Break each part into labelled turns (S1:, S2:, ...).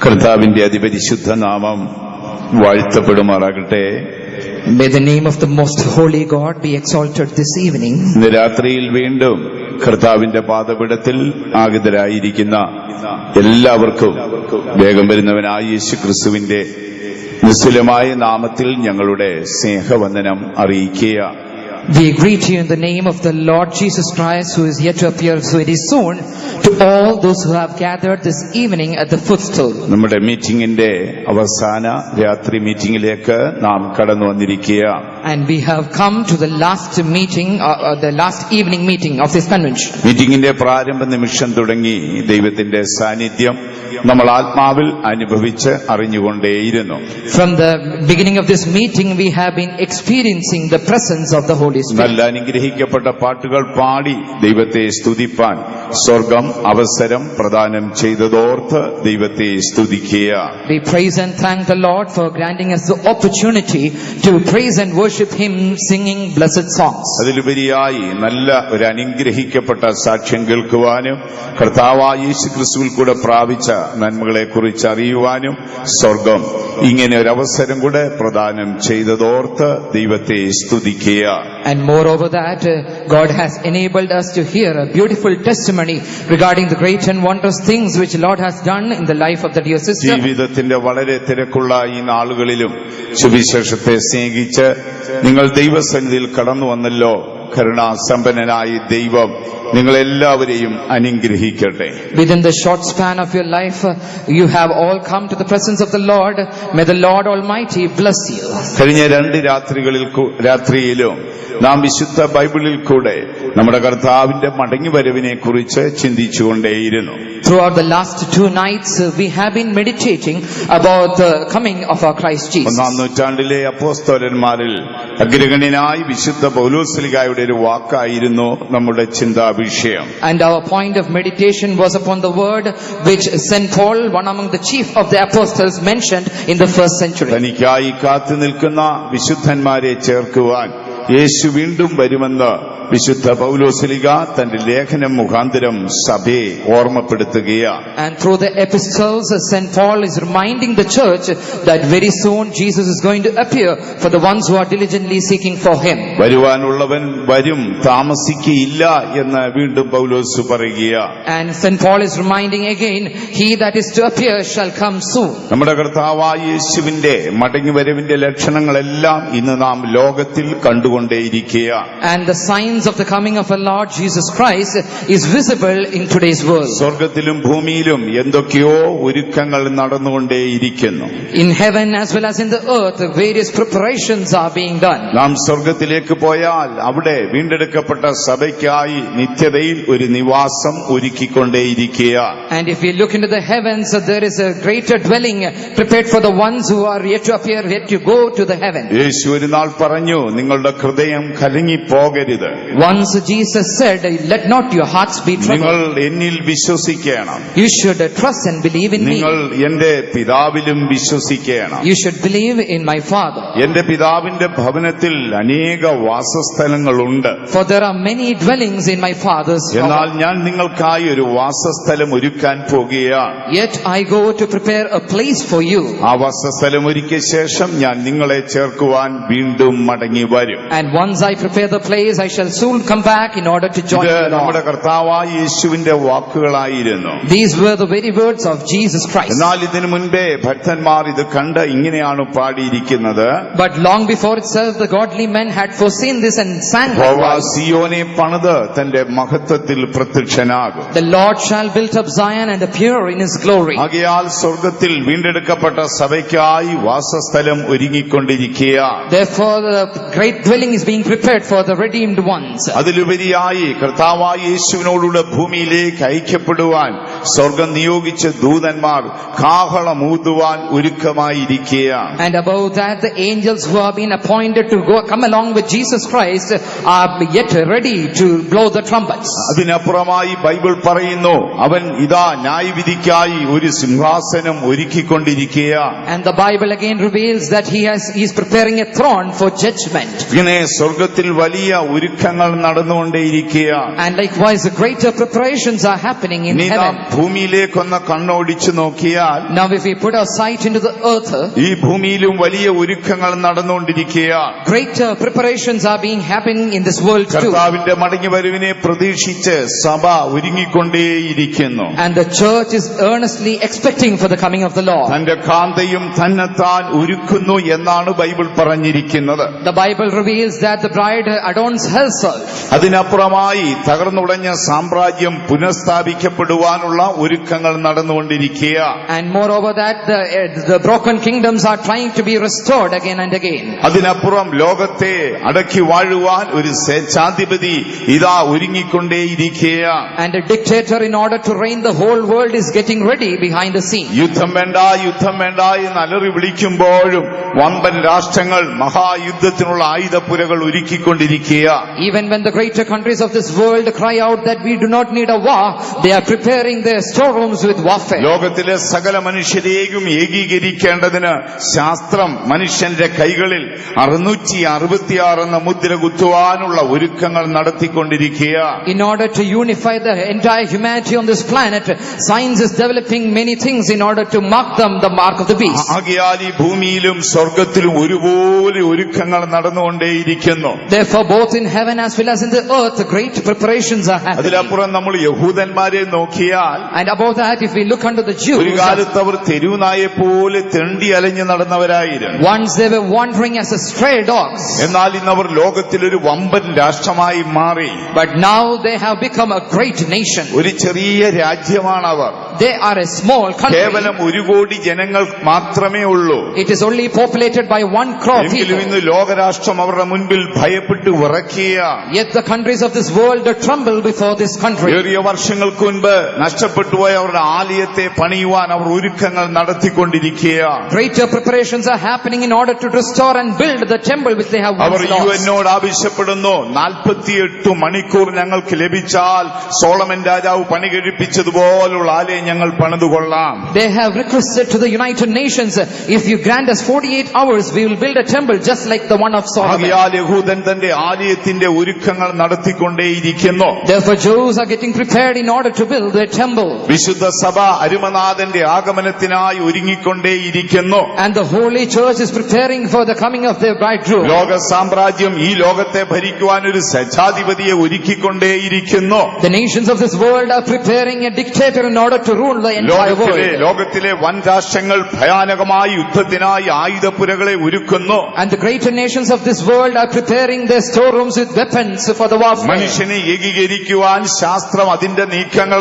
S1: കർത്താവിന്റെ അതിപരിശുദ്ധ നാമം വാഴ്ത്തപ്പെടുമാറാകട്ടെ.
S2: May the name of the most holy God be exalted this evening.
S1: ഇന്ന് രാത്രിയിൽ വീണ്ടും കർത്താവിന്റെ പാദപീഠത്തിൽ ആഗതരായിരിക്കുന്ന എല്ലാവർക്കും വേഗം വരുന്നവനായ യേശുക്രിസ്തുവിന്റെ നിസ്തുലമായ നാമത്തിൽ ഞങ്ങളുടെ സ്നേഹവന്ദനം അറിയിക്കുക.
S2: We greet you in the name of the Lord Jesus Christ, who is yet to appear very soon, to all those who have gathered this evening at the footstool.
S1: നമ്മുടെ മീറ്റിംഗിന്റെ അവസാന രാത്രി മീറ്റിംഗിലേക്ക് നാം കടന്നു വന്നിരിക്കുക.
S2: And we have come to the last meeting, the last evening meeting of this convention.
S1: മീറ്റിംഗിന്റെ പ്രാരംഭ നിമിഷം തുടങ്ങി ദൈവത്തിന്റെ സാന്നിധ്യം നമ്മൾ ആത്മാവിൽ അനുഭവിച്ച് അറിഞ്ഞുകൊണ്ടേയിരുന്നു.
S2: From the beginning of this meeting, we have been experiencing the presence of the Holy Spirit.
S1: നല്ല അനുഗ്രഹിക്കപ്പെട്ട പാട്ടുകൾ പാടി ദൈവത്തെ സ്തുതിപ്പാൻ സ്വർഗം അവസരം പ്രദാനം ചെയ്തതോർത്ത് ദൈവത്തെ സ്തുതിക്കുക.
S2: We praise and thank the Lord for granting us the opportunity to praise and worship Him singing blessed songs.
S1: അതിലുപരിയായി നല്ല ഒരു അനുഗ്രഹിക്കപ്പെട്ട സാക്ഷ്യം കേൾക്കുവാനും കർത്താവായ യേശുക്രിസ്തുവിൽ കൂടെ പ്രാപിച്ച നന്മകളെ കുറിച്ച് അറിയുവാനും സ്വർഗം ഇങ്ങനെ ഒരു അവസരം കൂടെ പ്രദാനം ചെയ്തതോർത്ത് ദൈവത്തെ സ്തുതിക്കുക.
S2: And moreover that God has enabled us to hear a beautiful testimony regarding the great and wondrous things which the Lord has done in the life of the dear sister.
S1: ജീവിതത്തിന്റെ വളരെ തിരക്കുള്ള ഈ നാളുകളിലും സുവിശേഷത്തെ സ്നേഹിച്ച് നിങ്ങൾ ദൈവസന്നിധിയിൽ കടന്നു വന്നല്ലോ. കരുണാസമ്പന്നനായ ദൈവം നിങ്ങളെല്ലാവരെയും അനുഗ്രഹിക്കട്ടെ.
S2: Within the short span of your life, you have all come to the presence of the Lord. May the Lord Almighty bless you.
S1: കഴിഞ്ഞ രണ്ട് രാത്രിയിലും നാം വിശുദ്ധ ബൈബിളിൽ കൂടെ നമ്മുടെ കർത്താവിന്റെ മടങ്ങിവരവിനെ കുറിച്ച് ചിന്തിച്ചുകൊണ്ടേയിരുന്നു.
S2: Throughout the last two nights, we have been meditating about the coming of our Christ Jesus.
S1: ഒന്നാം നൂറ്റാണ്ടിലെ അപ്പോസ്തലന്മാരിൽ അഗ്രഗണ്യനായ വിശുദ്ധ പൗലോസ്ലീഹായുടെ ഒരു വാക്കായിരുന്നു നമ്മുടെ ചിന്താവിഷയം.
S2: And our point of meditation was upon the word which St. Paul, one among the chief of the apostles, mentioned in the first century.
S1: തനിക്കായി കാത്തു നിൽക്കുന്ന വിശുദ്ധന്മാരെ ചേർക്കുവാൻ യേശു വീണ്ടും വരുമെന്ന് വിശുദ്ധ പൗലോസ്ലീഹ തന്റെ ലേഖനം മുഖാന്തരം സഭയെ ഓർമ്മപ്പെടുത്തുകയാണ്.
S2: And through the epistles, St. Paul is reminding the church that very soon Jesus is going to appear for the ones who are diligently seeking for Him.
S1: വരുവാനുള്ളവൻ വരും, താമസിക്കയില്ല എന്ന് വീണ്ടും പൗലോസ് പറയുകയാണ്.
S2: And St. Paul is reminding again, he that is to appear shall come soon.
S1: നമ്മുടെ കർത്താവായ യേശുവിന്റെ മടങ്ങിവരവിന്റെ ലക്ഷണങ്ങളെല്ലാം ഇന്ന് നാം ലോകത്തിൽ കണ്ടുകൊണ്ടേയിരിക്കുകയാണ്.
S2: And the signs of the coming of our Lord Jesus Christ is visible in today's world.
S1: സ്വർഗ്ഗത്തിലും ഭൂമിയിലും എന്തൊക്കെയോ ഒരുക്കങ്ങൾ നടന്നുകൊണ്ടേയിരിക്കുന്നു.
S2: In heaven as well as in the earth, various preparations are being done.
S1: നാം സ്വർഗ്ഗത്തിലേക്ക് പോയാൽ അവിടെ വീണ്ടെടുക്കപ്പെട്ട സഭയ്ക്കായി നിത്യതയിൽ ഒരു Nivasam ഒരുക്കിക്കൊണ്ടേയിരിക്കുകയാണ്.
S2: And if we look into the heavens, there is a greater dwelling prepared for the ones who are yet to appear, yet to go to the heaven.
S1: യേശു ഒരു നാൾ പറഞ്ഞു, നിങ്ങളുടെ ഹൃദയം കലങ്ങിപ്പോകരുത്.
S2: Once Jesus said, let not your hearts be
S1: നിങ്ങൾ
S2: troubled.
S1: എന്നിൽ വിശ്വസിക്കണം.
S2: You should trust and believe in me.
S1: നിങ്ങൾ എന്റെ പിതാവിലും വിശ്വസിക്കണം.
S2: You should believe in my Father.
S1: എന്റെ പിതാവിന്റെ ഭവനത്തിൽ അനേക വാസസ്ഥലങ്ങളുണ്ട്.
S2: For there are many dwellings in my Father's
S1: എന്നാൽ
S2: house.
S1: ഞാൻ നിങ്ങൾക്കായി ഒരു വാസസ്ഥലം ഒരുക്കാൻ പോകുകയാണ്.
S2: Yet I go to prepare a place for you.
S1: ആ വാസസ്ഥലം ഒരുക്കിയ ശേഷം ഞാൻ നിങ്ങളെ ചേർക്കുവാൻ വീണ്ടും മടങ്ങി വരും.
S2: And once I prepare the place, I shall soon come back in order to join
S1: ഇത്
S2: you.
S1: നമ്മുടെ കർത്താവായ യേശുവിന്റെ വാക്കുകളായിരുന്നു.
S2: These were the very words of Jesus Christ.
S1: എന്നാൽ ഇതിനു മുൻപേ ഭക്തന്മാർ ഇത് കണ്ട് ഇങ്ങനെയാണ് പാടിയിരിക്കുന്നത്.
S2: But long before itself, the godly men had foreseen this and sang
S1: യഹോവ
S2: likewise.
S1: സിയോനെ പണിത് തന്റെ മഹത്വത്തിൽ പ്രത്യക്ഷനാകും.
S2: The Lord shall build up Zion and appear in His glory.
S1: ആകയാൽ സ്വർഗ്ഗത്തിൽ വീണ്ടെടുക്കപ്പെട്ട സഭയ്ക്കായി വാസസ്ഥലം ഒരുങ്ങിക്കൊണ്ടിരിക്കുകയാണ്.
S2: Therefore, the great dwelling is being prepared for the redeemed ones.
S1: അതിലുപരിയായി കർത്താവായ യേശുവിനോടുകൂടെ ഭൂമിയിലേക്ക് ഐക്യപ്പെടുവാൻ സ്വർഗം നിയോഗിച്ച ദൂതന്മാർ കാഹളമൂതുവാൻ ഒരുക്കമായിരിക്കുകയാണ്.
S2: And above that, the angels who have been appointed to come along with Jesus Christ are yet ready to blow the trumpets.
S1: അതിനപ്പുറമായി Bible പറയുന്നു, അവൻ ഇതാ ന്യായവിധിക്കായി ഒരു സിംഹാസനം ഒരുക്കിക്കൊണ്ടിരിക്കുകയാണ്.
S2: And the Bible again reveals that he is preparing a throne for judgment.
S1: ഇങ്ങനെ ഇങ്ങനെ സ്വർഗത്തിൽ വലിയ ഒരുക്കങ്ങൾ നടന്നുകൊണ്ടേയിരിക്കുകയാണ്.
S2: And likewise, greater preparations are happening in
S1: നീ
S2: heaven.
S1: ഭൂമിയിലേക്കൊന്ന് കണ്ണോടിച്ചു നോക്കിയാൽ
S2: Now if we put our sight into the earth,
S1: ഈ ഭൂമിയിലും വലിയ ഒരുക്കങ്ങൾ നടന്നുകൊണ്ടിരിക്കുകയാണ്.
S2: greater preparations are being happening in this world too.
S1: കർത്താവിന്റെ മടങ്ങിവരവിനെ പ്രതീക്ഷിച്ച് സഭ ഒരുങ്ങിക്കൊണ്ടേയിരിക്കുന്നു.
S2: And the church is earnestly expecting for the coming of the Lord.
S1: തന്റെ കാന്തയും തന്നെത്താൻ ഒരുക്കുന്നു എന്നാണ് ബൈബിൾ പറഞ്ഞിരിക്കുന്നത്.
S2: The Bible reveals that the bride adorns herself.
S1: അതിനപ്പുറമായി തകർന്നുടഞ്ഞ സാമ്രാജ്യം പുനഃസ്ഥാപിക്കപ്പെടുവാനുള്ള ഒരുക്കങ്ങൾ നടന്നുകൊണ്ടിരിക്കുക.
S2: And moreover that the broken kingdoms are trying to be restored again and again.
S1: അതിനപ്പുറം ലോകത്തെ അടക്കി വാഴുവാൻ ഒരു സ്വേച്ഛാധിപതി ഇതാ ഒരുങ്ങിക്കൊണ്ടേയിരിക്കുക.
S2: And a dictator, in order to reign the whole world, is getting ready behind the scene.
S1: യുദ്ധം വേണ്ട യുദ്ധം വേണ്ട എന്ന് അലറി വിളിക്കുമ്പോഴും വമ്പൻ രാഷ്ട്രങ്ങൾ മഹായുദ്ധത്തിനുള്ള ആയുധപ്പുരകൾ ഒരുക്കിക്കൊണ്ടിരിക്കുക.
S2: Even when the greater countries of this world cry out that we do not need a war, they are preparing their storerooms with warfare.
S1: ലോകത്തിലെ സകല മനുഷ്യരെയും ഏകീകരിക്കേണ്ടതിന് ശാസ്ത്രം മനുഷ്യന്റെ കൈകളിൽ 666 എന്ന മുദ്ര കുത്തുവാനുള്ള ഒരുക്കങ്ങൾ നടത്തിക്കൊണ്ടിരിക്കുക.
S2: In order to unify the entire humanity on this planet, science is developing many things in order to mark them the mark of the beast.
S1: ആകയാൽ ഈ ഭൂമിയിലും സ്വർഗത്തിലും ഒരുപോലെ ഒരുക്കങ്ങൾ നടന്നുകൊണ്ടേയിരിക്കുന്നു.
S2: Therefore, both in heaven as well as in the earth, great preparations are happening.
S1: അതിലപ്പുറം നമ്മൾ യഹൂദന്മാരെ നോക്കിയാൽ
S2: And above that, if we look unto the
S1: ഒരു
S2: Jews,
S1: കാലത്ത് അവർ തെരുവുനായെ പോലെ തെണ്ടി അലഞ്ഞു നടന്നവരായിരുന്നു.
S2: once they were wandering as a stray dogs,
S1: എന്നാൽ ഇന്ന് അവർ ലോകത്തിലൊരു വമ്പൻ രാഷ്ട്രമായി മാറി.
S2: but now they have become a great nation.
S1: ഒരു ചെറിയ രാജ്യമാണ് അവർ.
S2: They are a small country.
S1: കേവലം 1 കോടി ജനങ്ങൾ മാത്രമേ ഉള്ളൂ.
S2: It is only populated by 1 crore
S1: എങ്കിലും
S2: people.
S1: ഇന്ന് ലോകരാഷ്ട്രം അവരുടെ മുൻപിൽ ഭയപ്പെട്ട് വിറയ്ക്കുക.
S2: Yet the countries of this world tremble before this country.
S1: ഏറിയ വർഷങ്ങൾക്ക് മുൻപ് നഷ്ടപ്പെട്ടു പോയ അവരുടെ ആലയത്തെ പണിയുവാൻ അവർ ഒരുക്കങ്ങൾ നടത്തിക്കൊണ്ടിരിക്കുക.
S2: Greater preparations are happening in order to restore and build the temple which they have
S1: our
S2: once lost.
S1: യുഎന്നോട് ആവശ്യപ്പെടുന്നു, 48 മണിക്കൂർ ഞങ്ങൾക്ക് ലഭിച്ചാൽ സോളമൻ രാജാവ് പണി കഴിപ്പിച്ചതുപോലുള്ള ആലയം ഞങ്ങൾ പണിതുകൊള്ളാം.
S2: They have requested to the United Nations, if you grant us 48 hours, we will build a temple just like the one of Solomon.
S1: ആകയാൽ യഹൂദൻ തന്റെ ആലയത്തിന്റെ ഒരുക്കങ്ങൾ നടത്തിക്കൊണ്ടേയിരിക്കുന്നു.
S2: Therefore Jews are getting prepared in order to build their temple.
S1: വിശുദ്ധ സഭ അരുമനാഥന്റെ ആഗമനത്തിനായി ഒരുങ്ങിക്കൊണ്ടേയിരിക്കുന്നു.
S2: And the holy church is preparing for the coming of their bridegroom.
S1: ലോക സാമ്രാജ്യം ഈ ലോകത്തെ ഭരിക്കുവാൻ ഒരു സ്വേച്ഛാധിപതിയെ ഒരുക്കിക്കൊണ്ടേയിരിക്കുന്നു.
S2: The nations of this world are preparing a dictator in order to rule the entire world.
S1: ലോകത്തിലെ വൻ രാഷ്ട്രങ്ങൾ ഭയാനകമായ യുദ്ധത്തിനായി ആയുധപ്പുരകളെ ഒരുക്കുന്നു.
S2: And the greater nations of this world are preparing their storerooms with weapons for the warfare.
S1: മനുഷ്യനെ ഏകീകരിക്കുവാൻ ശാസ്ത്രം അതിന്റെ നീക്കങ്ങൾ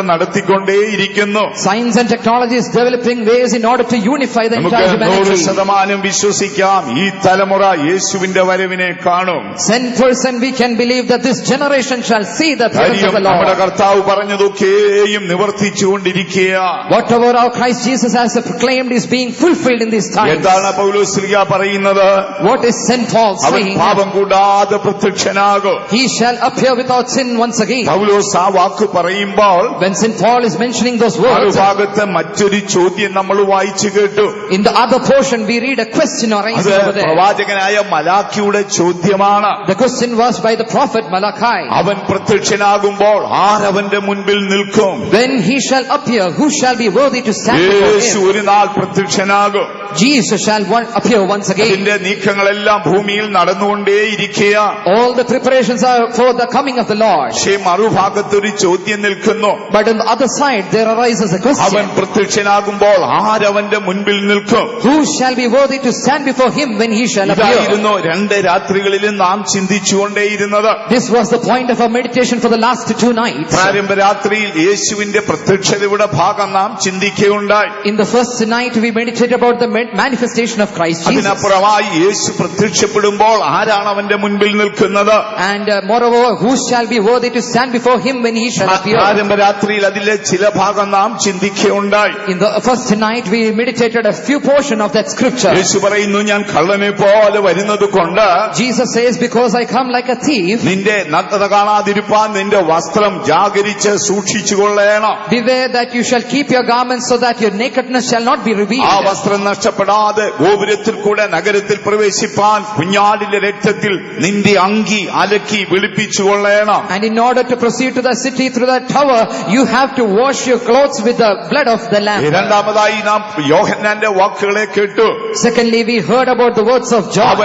S1: നടത്തിക്കൊണ്ടേയിരിക്കുന്നു.
S2: Science and technology is developing ways in order to unify the
S1: നമുക്ക്
S2: entire humanity.
S1: 100% വിശ്വസിക്കാം, ഈ തലമുറ യേശുവിന്റെ വരവിനെ കാണും.
S2: 100% we can believe that this generation shall see the presence of the
S1: നമ്മുടെ
S2: Lord.
S1: കർത്താവ് പറഞ്ഞതൊക്കെയും നിവർത്തിച്ചുകൊണ്ടിരിക്കുക.
S2: Whatever our Christ Jesus has proclaimed is being fulfilled in these times.
S1: എന്താണ് പൗലോസ് ശ്ലീഹ പറയുന്നത്?
S2: What is St. Paul
S1: അവൻ
S2: saying?
S1: പാപം കൂടാതെ പ്രത്യക്ഷനാകും.
S2: He shall appear without sin once again.
S1: പൗലോസ് ആ വാക്ക് പറയുമ്പോൾ
S2: When St. Paul is mentioning those
S1: ആ
S2: words,
S1: ഭാഗത്ത് മറ്റൊരു ചോദ്യം നമ്മൾ വായിച്ചു കേട്ടു.
S2: in the other portion we read a question
S1: അത്
S2: arising over there.
S1: പ്രവാചകനായ മലാക്കിയുടെ ചോദ്യമാണ്.
S2: The question was by the prophet Malachi.
S1: അവൻ പ്രത്യക്ഷനാകുമ്പോൾ ആരവന്റെ മുൻപിൽ നിൽക്കും?
S2: When he shall appear, who shall be worthy to stand before
S1: Yeshu
S2: him?
S1: ഒരു നാൾ പ്രത്യക്ഷനാകും.
S2: Jesus shall appear once again.
S1: അതിന്റെ നീക്കങ്ങളെല്ലാം ഭൂമിയിൽ നടന്നുകൊണ്ടേയിരിക്കുക.
S2: All the preparations are for the coming of the Lord.
S1: പക്ഷേ മറുഭാഗത്തൊരു ചോദ്യം നിൽക്കുന്നു.
S2: But on the other side there arises a
S1: അവൻ
S2: question.
S1: പ്രത്യക്ഷനാകുമ്പോൾ ആരവന്റെ മുൻപിൽ നിൽക്കും?
S2: Who shall be worthy to stand before him when he shall appear?
S1: ഇതായിരുന്നു 2 രാത്രികളിലും നാം ചിന്തിച്ചുകൊണ്ടേയിരുന്നത്.
S2: This was the point of our meditation for the last 2 nights.
S1: പ്രാരംഭ രാത്രിയിൽ യേശുവിന്റെ പ്രത്യക്ഷതയുടെ ഭാഗം നാം ചിന്തിക്കുകയുണ്ടായി.
S2: In the first night we meditated about the manifestation of Christ Jesus.
S1: അതിനപ്പുറമായി യേശു പ്രത്യക്ഷപ്പെടുമ്പോൾ ആരാണ് അവന്റെ മുൻപിൽ നിൽക്കുന്നത്?
S2: And moreover, who shall be worthy to stand before him when he shall appear?
S1: പ്രാരംഭ രാത്രിയിൽ അതിലെ ചില ഭാഗം നാം ചിന്തിക്കുകയുണ്ടായി.
S2: In the first night we meditated a few portion of that scripture.
S1: യേശു പറയുന്നു, ഞാൻ കള്ളനെ പോലെ വരുന്നത് കൊണ്ട്
S2: Jesus says, because I come like a thief,
S1: നിന്റെ നഗ്നത കാണാതിരിപ്പാൻ നിന്റെ വസ്ത്രം ജാഗരിച്ച് സൂക്ഷിച്ചുകൊള്ളേണം.
S2: beware that you shall keep your garments so that your nakedness shall not be
S1: ആ
S2: revealed.
S1: വസ്ത്രം നഷ്ടപ്പെട്ട നഷ്ടപ്പെടാതെ ഗോപുരത്തിൽ കൂടെ നഗരത്തിൽ പ്രവേശിപ്പാൻ കുഞ്ഞാടിന്റെ രക്തത്തിൽ നിന്റെ അങ്കി അലക്കി വെളുപ്പിച്ചുകൊള്ളണം.
S2: And in order to proceed to the city through the tower, you have to wash your clothes with the blood of the lamb.
S1: രണ്ടാമതായി നാം യോഹന്നാന്റെ വാക്കുകളെ കേട്ടു.
S2: Secondly, we heard about the words of John.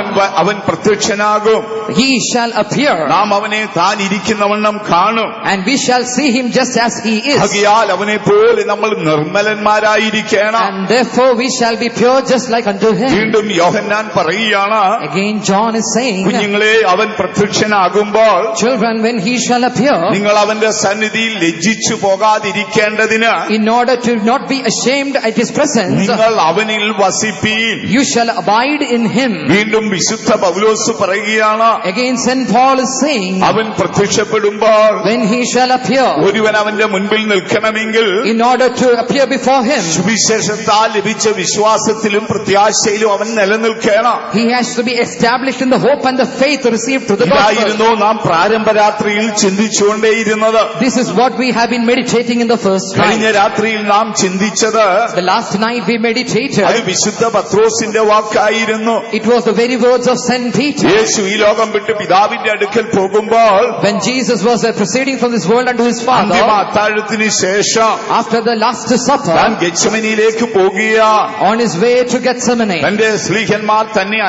S1: അവൻ പ്രത്യക്ഷനാകും.
S2: He shall appear.
S1: നാം അവനെ താൻ ഇരിക്കുന്നവണ്ണം കാണും.
S2: And we shall see him just as he is.
S1: ആകയാൽ അവനെ പോലെ നമ്മൾ നിർമ്മലന്മാരായിരിക്കണം.
S2: And therefore we shall be pure just like unto him.
S1: വീണ്ടും യോഹന്നാൻ പറയുകയാണ്,
S2: Again John is saying,
S1: കുഞ്ഞുങ്ങളെ അവൻ പ്രത്യക്ഷനാകുമ്പോൾ
S2: children, when he shall appear,
S1: നിങ്ങൾ അവന്റെ സന്നിധിയിൽ ലജ്ജിച്ചു പോകാതിരിക്കേണ്ടതിന്
S2: in order to not be ashamed at his presence,
S1: നിങ്ങൾ അവനിൽ വസിപ്പീൻ.
S2: you shall abide in him.
S1: വീണ്ടും വിശുദ്ധ പൗലോസ് പറയുകയാണ്,
S2: Again St. Paul is saying,
S1: അവൻ പ്രത്യക്ഷപ്പെടുമ്പോൾ
S2: when he shall appear,
S1: ഒരുവൻ അവന്റെ മുൻപിൽ നിൽക്കണമെങ്കിൽ
S2: in order to appear before him,
S1: സുവിശേഷത്താൽ ലഭിച്ച വിശ്വാസത്തിലും പ്രത്യാശയിലും അവൻ നിലനിൽക്കണം.
S2: he has to be established in the hope and the faith received through the gospel.
S1: ഇതായിരുന്നു നാം പ്രാരംഭരാത്രിയിൽ ചിന്തിച്ചുകൊണ്ടേയിരുന്നത്.
S2: This is what we have been meditating in the first
S1: കഴിഞ്ഞ
S2: night.
S1: രാത്രിയിൽ നാം ചിന്തിച്ചത്
S2: The last night we meditated,
S1: അത് വിശുദ്ധ പത്രോസിന്റെ വാക്കായിരുന്നു.
S2: it was the very words of St. Peter.
S1: യേശു ഈ ലോകം വിട്ട് പിതാവിന്റെ അടുക്കൽ പോകുമ്പോൾ
S2: When Jesus was proceeding from this world unto his
S1: അന്തിമ
S2: Father,
S1: അത്താഴത്തിന് ശേഷം
S2: after the last supper,
S1: താൻ ഗെത്സമനിയിലേക്ക് പോകുകയാണ്.
S2: on his way to Gethsemane,
S1: തന്റെ സ്ലീഹന്മാർ തന്നെ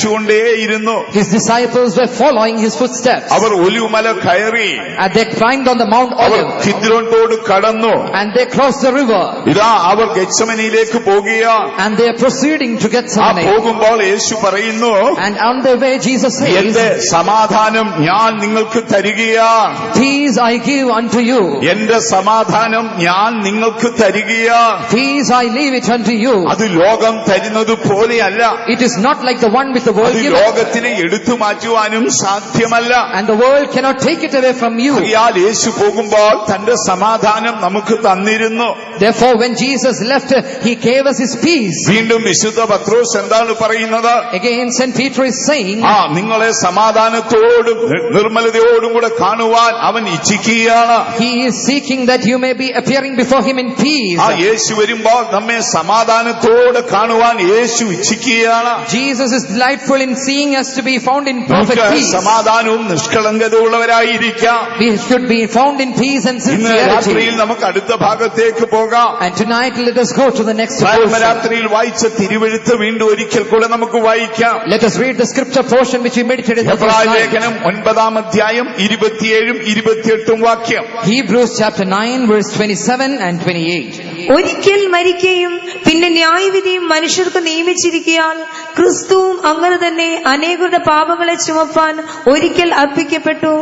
S1: അനുഗമിച്ചുകൊണ്ടേയിരുന്നു.
S2: his disciples were following his footsteps.
S1: അവർ ഒലിവുമല കയറി,
S2: And they climbed on the Mount
S1: our
S2: Olive,
S1: Kidron തോട് കടന്നു.
S2: and they crossed the river,
S1: ഇതാ അവർ ഗെത്സമനിയിലേക്ക് പോകുകയാണ്.
S2: and they are proceeding to
S1: ആ
S2: Gethsemane.
S1: പോകുമ്പോൾ യേശു പറയുന്നു,
S2: And on their way Jesus
S1: എന്റെ
S2: says,
S1: സമാധാനം ഞാൻ നിങ്ങൾക്ക് തരികയാണ്.
S2: Peace I give unto you,
S1: എന്റെ സമാധാനം ഞാൻ നിങ്ങൾക്ക് തരികയാണ്.
S2: peace I leave it unto you.
S1: അത് ലോകം തരുന്നത് പോലെയല്ല.
S2: It is not like the one which the world
S1: അത്
S2: gives,
S1: ലോകത്തിനെ എടുത്തു മാറ്റുവാനും സാധ്യമല്ല.
S2: and the world cannot take it away from you.
S1: ആകയാൽ യേശു പോകുമ്പോൾ തന്റെ സമാധാനം നമുക്ക് തന്നിരുന്നു.
S2: Therefore when Jesus left, he gave us his peace.
S1: വീണ്ടും വിശുദ്ധ പത്രോസ് എന്താണ് പറയുന്നത്?
S2: Again St. Peter is saying,
S1: നിങ്ങളെ സമാധാനത്തോടും നിർമ്മലതയോടും കൂടെ കാണുവാൻ അവൻ ഇച്ഛിക്കുകയാണ്.
S2: he is seeking that you may be appearing before him in peace.
S1: യേശു വരുമ്പോൾ നമ്മെ സമാധാനത്തോടെ കാണുവാൻ യേശു ഇച്ഛിക്കുകയാണ്.
S2: Jesus is delightful in seeing us to be found in perfect
S1: നമുക്ക്
S2: peace.
S1: സമാധാനവും നിഷ്കളങ്കതയുള്ളവരായിരിക്കാം.
S2: We should be found in peace and
S1: ഇന്ന് രാത്രിയിൽ
S2: sincerity.
S1: നമുക്ക് അടുത്ത ഭാഗത്തേക്ക് പോകാം.
S2: And tonight let us go to the next portion.
S1: പ്രാരംഭരാത്രിയിൽ വായിച്ച തിരുവെഴുത്ത് വീണ്ടും ഒരിക്കൽ കൂടെ നമുക്ക് വായിക്കാം.
S2: Let us read the scripture portion which we meditated in the first
S1: എബ്രായ
S2: night.
S1: ലേഖനം 9 അധ്യായം 27 28 വാക്യം.
S2: Hebrews chapter 9 verse 27 and 28.
S3: ഒരിക്കൽ മരിക്കുകയും പിന്നെ ന്യായവിധിയും മനുഷ്യർക്ക് നിയമിച്ചിരിക്കയാൽ ക്രിസ്തുവും അങ്ങനെ തന്നെ അനേകരുടെ പാപങ്ങളെ ചുമപ്പാൻ ഒരിക്കൽ അർപ്പിക്കപ്പെട്ടു.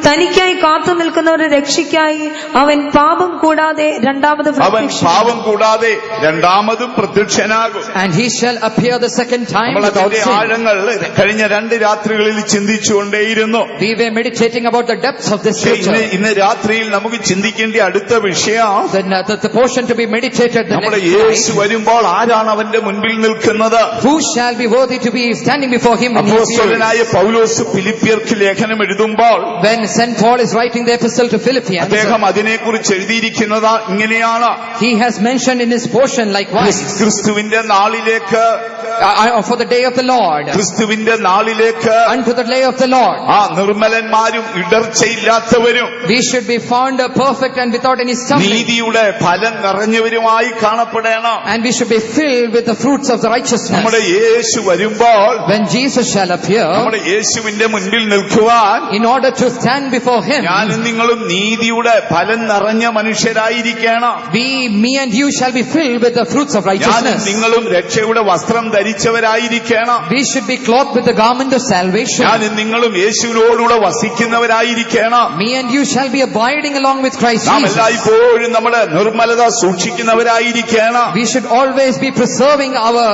S3: തനിക്കായി കാത്തു നിൽക്കുന്നവരുടെ രക്ഷയ്ക്കായി അവൻ പാപം കൂടാതെ രണ്ടാമതും
S1: പ്രത്യക്ഷനാകും.
S2: And he shall appear the second time
S1: നമ്മൾ
S2: without
S1: അതിന്റെ
S2: sin.
S1: ആഴങ്ങൾ കഴിഞ്ഞ 2 രാത്രികളിൽ ചിന്തിച്ചുകൊണ്ടേയിരുന്നു.
S2: We were meditating about the depths of this scripture.
S1: ഇന്ന് രാത്രിയിൽ നമുക്ക് ചിന്തിക്കേണ്ട അടുത്ത വിഷയം,
S2: The portion to be meditated the
S1: നമ്മുടെ
S2: next
S1: യേശു
S2: night.
S1: വരുമ്പോൾ ആരാണ് അവന്റെ മുൻപിൽ നിൽക്കുന്നത്?
S2: Who shall be worthy to be standing before him when he appears?
S1: അപ്പോസ്തലനായ പൗലോസ് ഫിലിപ്പിയർക്ക് ലേഖനം എഴുതുമ്പോൾ
S2: When St. Paul is writing the epistle to Philippians,
S1: അദ്ദേഹം അതിനെക്കുറിച്ച് എഴുതിയിരിക്കുന്നത് ഇങ്ങനെയാണ്:
S2: he has mentioned in his portion likewise,
S1: ക്രിസ്തുവിന്റെ നാളിലേക്ക്,
S2: for the day of the Lord,
S1: ക്രിസ്തുവിന്റെ നാളിലേക്ക്
S2: unto the day of the Lord,
S1: നിർമ്മലന്മാരും ഇടർച്ചയില്ലാത്തവരും
S2: we should be found perfect and without any stumbling,
S1: നീതിയുടെ ഫലം നിറഞ്ഞവരുമായി കാണപ്പെടണം.
S2: and we should be filled with the fruits of the righteousness.
S1: നമ്മുടെ യേശു വരുമ്പോൾ,
S2: When Jesus shall appear,
S1: നമ്മുടെ യേശുവിന്റെ മുൻപിൽ നിൽക്കുവാൻ
S2: in order to stand before him,
S1: ഞാനും നിങ്ങളും നീതിയുടെ ഫലം നിറഞ്ഞ മനുഷ്യരായിരിക്കണം.
S2: me and you shall be filled with the fruits of
S1: ഞാനും
S2: righteousness.
S1: നിങ്ങളും രക്ഷയുടെ വസ്ത്രം ധരിച്ചവരായിരിക്കണം.
S2: We should be clothed with the garment of salvation.
S1: ഞാനും നിങ്ങളും യേശുവിനോടുകൂടെ വസിക്കുന്നവരായിരിക്കണം.
S2: Me and you shall be abiding along with Christ
S1: നാം
S2: Jesus.
S1: എല്ലായ്പ്പോഴും നമ്മുടെ നിർമ്മലത സൂക്ഷിക്കുന്നവരായിരിക്കണം.
S2: We should always be preserving our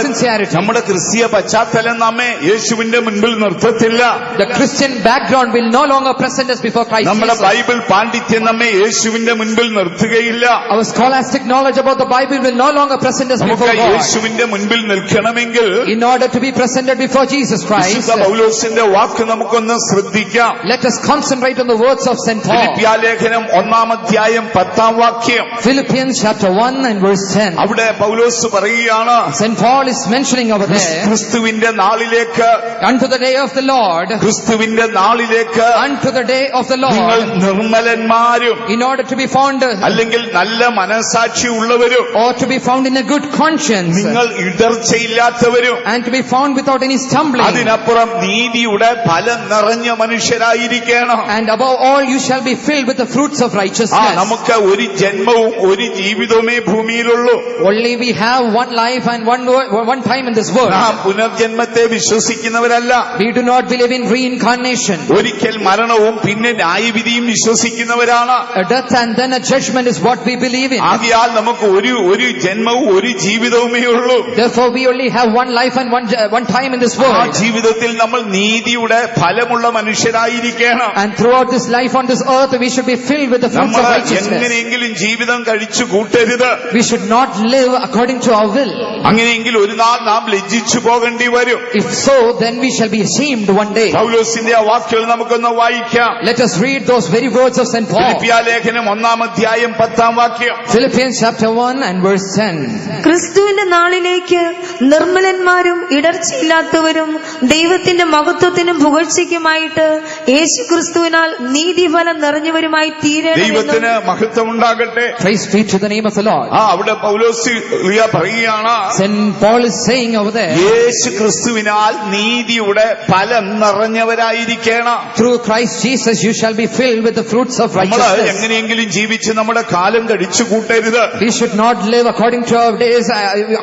S2: sincerity.
S1: നമ്മുടെ ക്രിസ്തീയ പശ്ചാത്തലം നമ്മെ യേശുവിന്റെ മുൻപിൽ നിർത്തത്തില്ല.
S2: The Christian background will no longer longer present as before Christ
S1: നമ്മുടെ
S2: Jesus.
S1: ബൈബിൾ പാണ്ഡിത്യം നമ്മെ യേശുവിന്റെ മുൻപിൽ നിർത്തുകയില്ല.
S2: Our scholastic knowledge about the Bible will no longer present us
S1: നമുക്ക്
S2: before God.
S1: യേശുവിന്റെ മുൻപിൽ നിൽക്കണമെങ്കിൽ
S2: In order to be presented before Jesus Christ,
S1: വിശുദ്ധ പൗലോസിന്റെ വാക്ക് നമുക്കൊന്ന് ശ്രദ്ധിക്കാം.
S2: let us concentrate on the words of St. Paul.
S1: ഫിലിപ്പിയാലേഖനം 1-10
S2: Philippians chapter 1 and verse 10.
S1: അവിടെ പൗലോസ് പറയുകയാണ്,
S2: St. Paul is mentioning over there,
S1: ക്രിസ്തുവിന്റെ നാളിലേക്ക്,
S2: unto the day of the Lord,
S1: ക്രിസ്തുവിന്റെ നാളിലേക്ക്
S2: unto the day of the
S1: നിങ്ങൾ
S2: Lord,
S1: നിർമ്മലന്മാരും
S2: in order to be found,
S1: അല്ലെങ്കിൽ നല്ല മനസാക്ഷി ഉള്ളവരും
S2: or to be found in a good conscience,
S1: നിങ്ങൾ ഇടർച്ചയില്ലാത്തവരും
S2: and to be found without any stumbling,
S1: അതിനപ്പുറം നീതിയുടെ ഫലം നിറഞ്ഞ മനുഷ്യരായിരിക്കണം.
S2: and above all you shall be filled with the fruits of righteousness.
S1: നമുക്ക് ഒരു ജന്മവും ഒരു ജീവിതവുമേ ഭൂമിയിലുള്ളൂ.
S2: Only we have one life and one time in this world.
S1: നാം പുനർജന്മത്തെ വിശ്വസിക്കുന്നവരല്ല.
S2: We do not believe in reincarnation.
S1: ഒരിക്കൽ മരണവും പിന്നെ ന്യായവിധിയും വിശ്വസിക്കുന്നവരാണ്.
S2: A death and then a judgment is what we believe in.
S1: ആകയാൽ നമുക്ക് ഒരു ജന്മവും ഒരു ജീവിതവുമേ ഉള്ളൂ.
S2: Therefore we only have one life and one time in this
S1: ആ
S2: world.
S1: ജീവിതത്തിൽ നമ്മൾ നീതിയുടെ ഫലമുള്ള മനുഷ്യരായിരിക്കണം.
S2: And throughout this life on this earth we should be filled with the fruits
S1: നമ്മൾ
S2: of righteousness.
S1: എങ്ങനെയെങ്കിലും ജീവിതം കഴിച്ചു കൂട്ടരുത്.
S2: We should not live according to our will.
S1: അങ്ങനെയെങ്കിൽ ഒരു നാൾ നാം ലജ്ജിച്ചു പോകേണ്ടി വരും.
S2: If so, then we shall be ashamed one day.
S1: പൗലോസിന്റെ ആ വാക്കുകൾ നമുക്കൊന്ന് വായിക്കാം.
S2: Let us read those very words of St. Paul.
S1: ഫിലിപ്പിയാലേഖനം 1-10
S2: Philippians chapter 1 and verse 10.
S3: ക്രിസ്തുവിന്റെ നാളിലേക്ക് നിർമ്മലന്മാരും ഇടർച്ചയില്ലാത്തവരും ദൈവത്തിന്റെ മഹത്വത്തിനും പുകഴ്ചയ്ക്കുമായിട്ട് യേശു ക്രിസ്തുവിനാൽ നീതിഫലം നിറഞ്ഞവരുമായി തീരണമെന്നും
S1: ദൈവത്തിന് മഹത്വം ഉണ്ടാകട്ടെ.
S2: Praise be to the name of the Lord.
S1: അവിടെ പൗലോസ് പറയുകയാണ്,
S2: St. Paul is saying over there,
S1: യേശു ക്രിസ്തുവിനാൽ നീതിയുടെ ഫലം നിറഞ്ഞവരായിരിക്കണം.
S2: through Christ Jesus you shall be filled with the fruits of
S1: നമ്മൾ
S2: righteousness.
S1: എങ്ങനെയെങ്കിലും ജീവിച്ച് നമ്മുടെ കാലം കഴിച്ചു കൂട്ടരുത്.
S2: We should not live according to our days,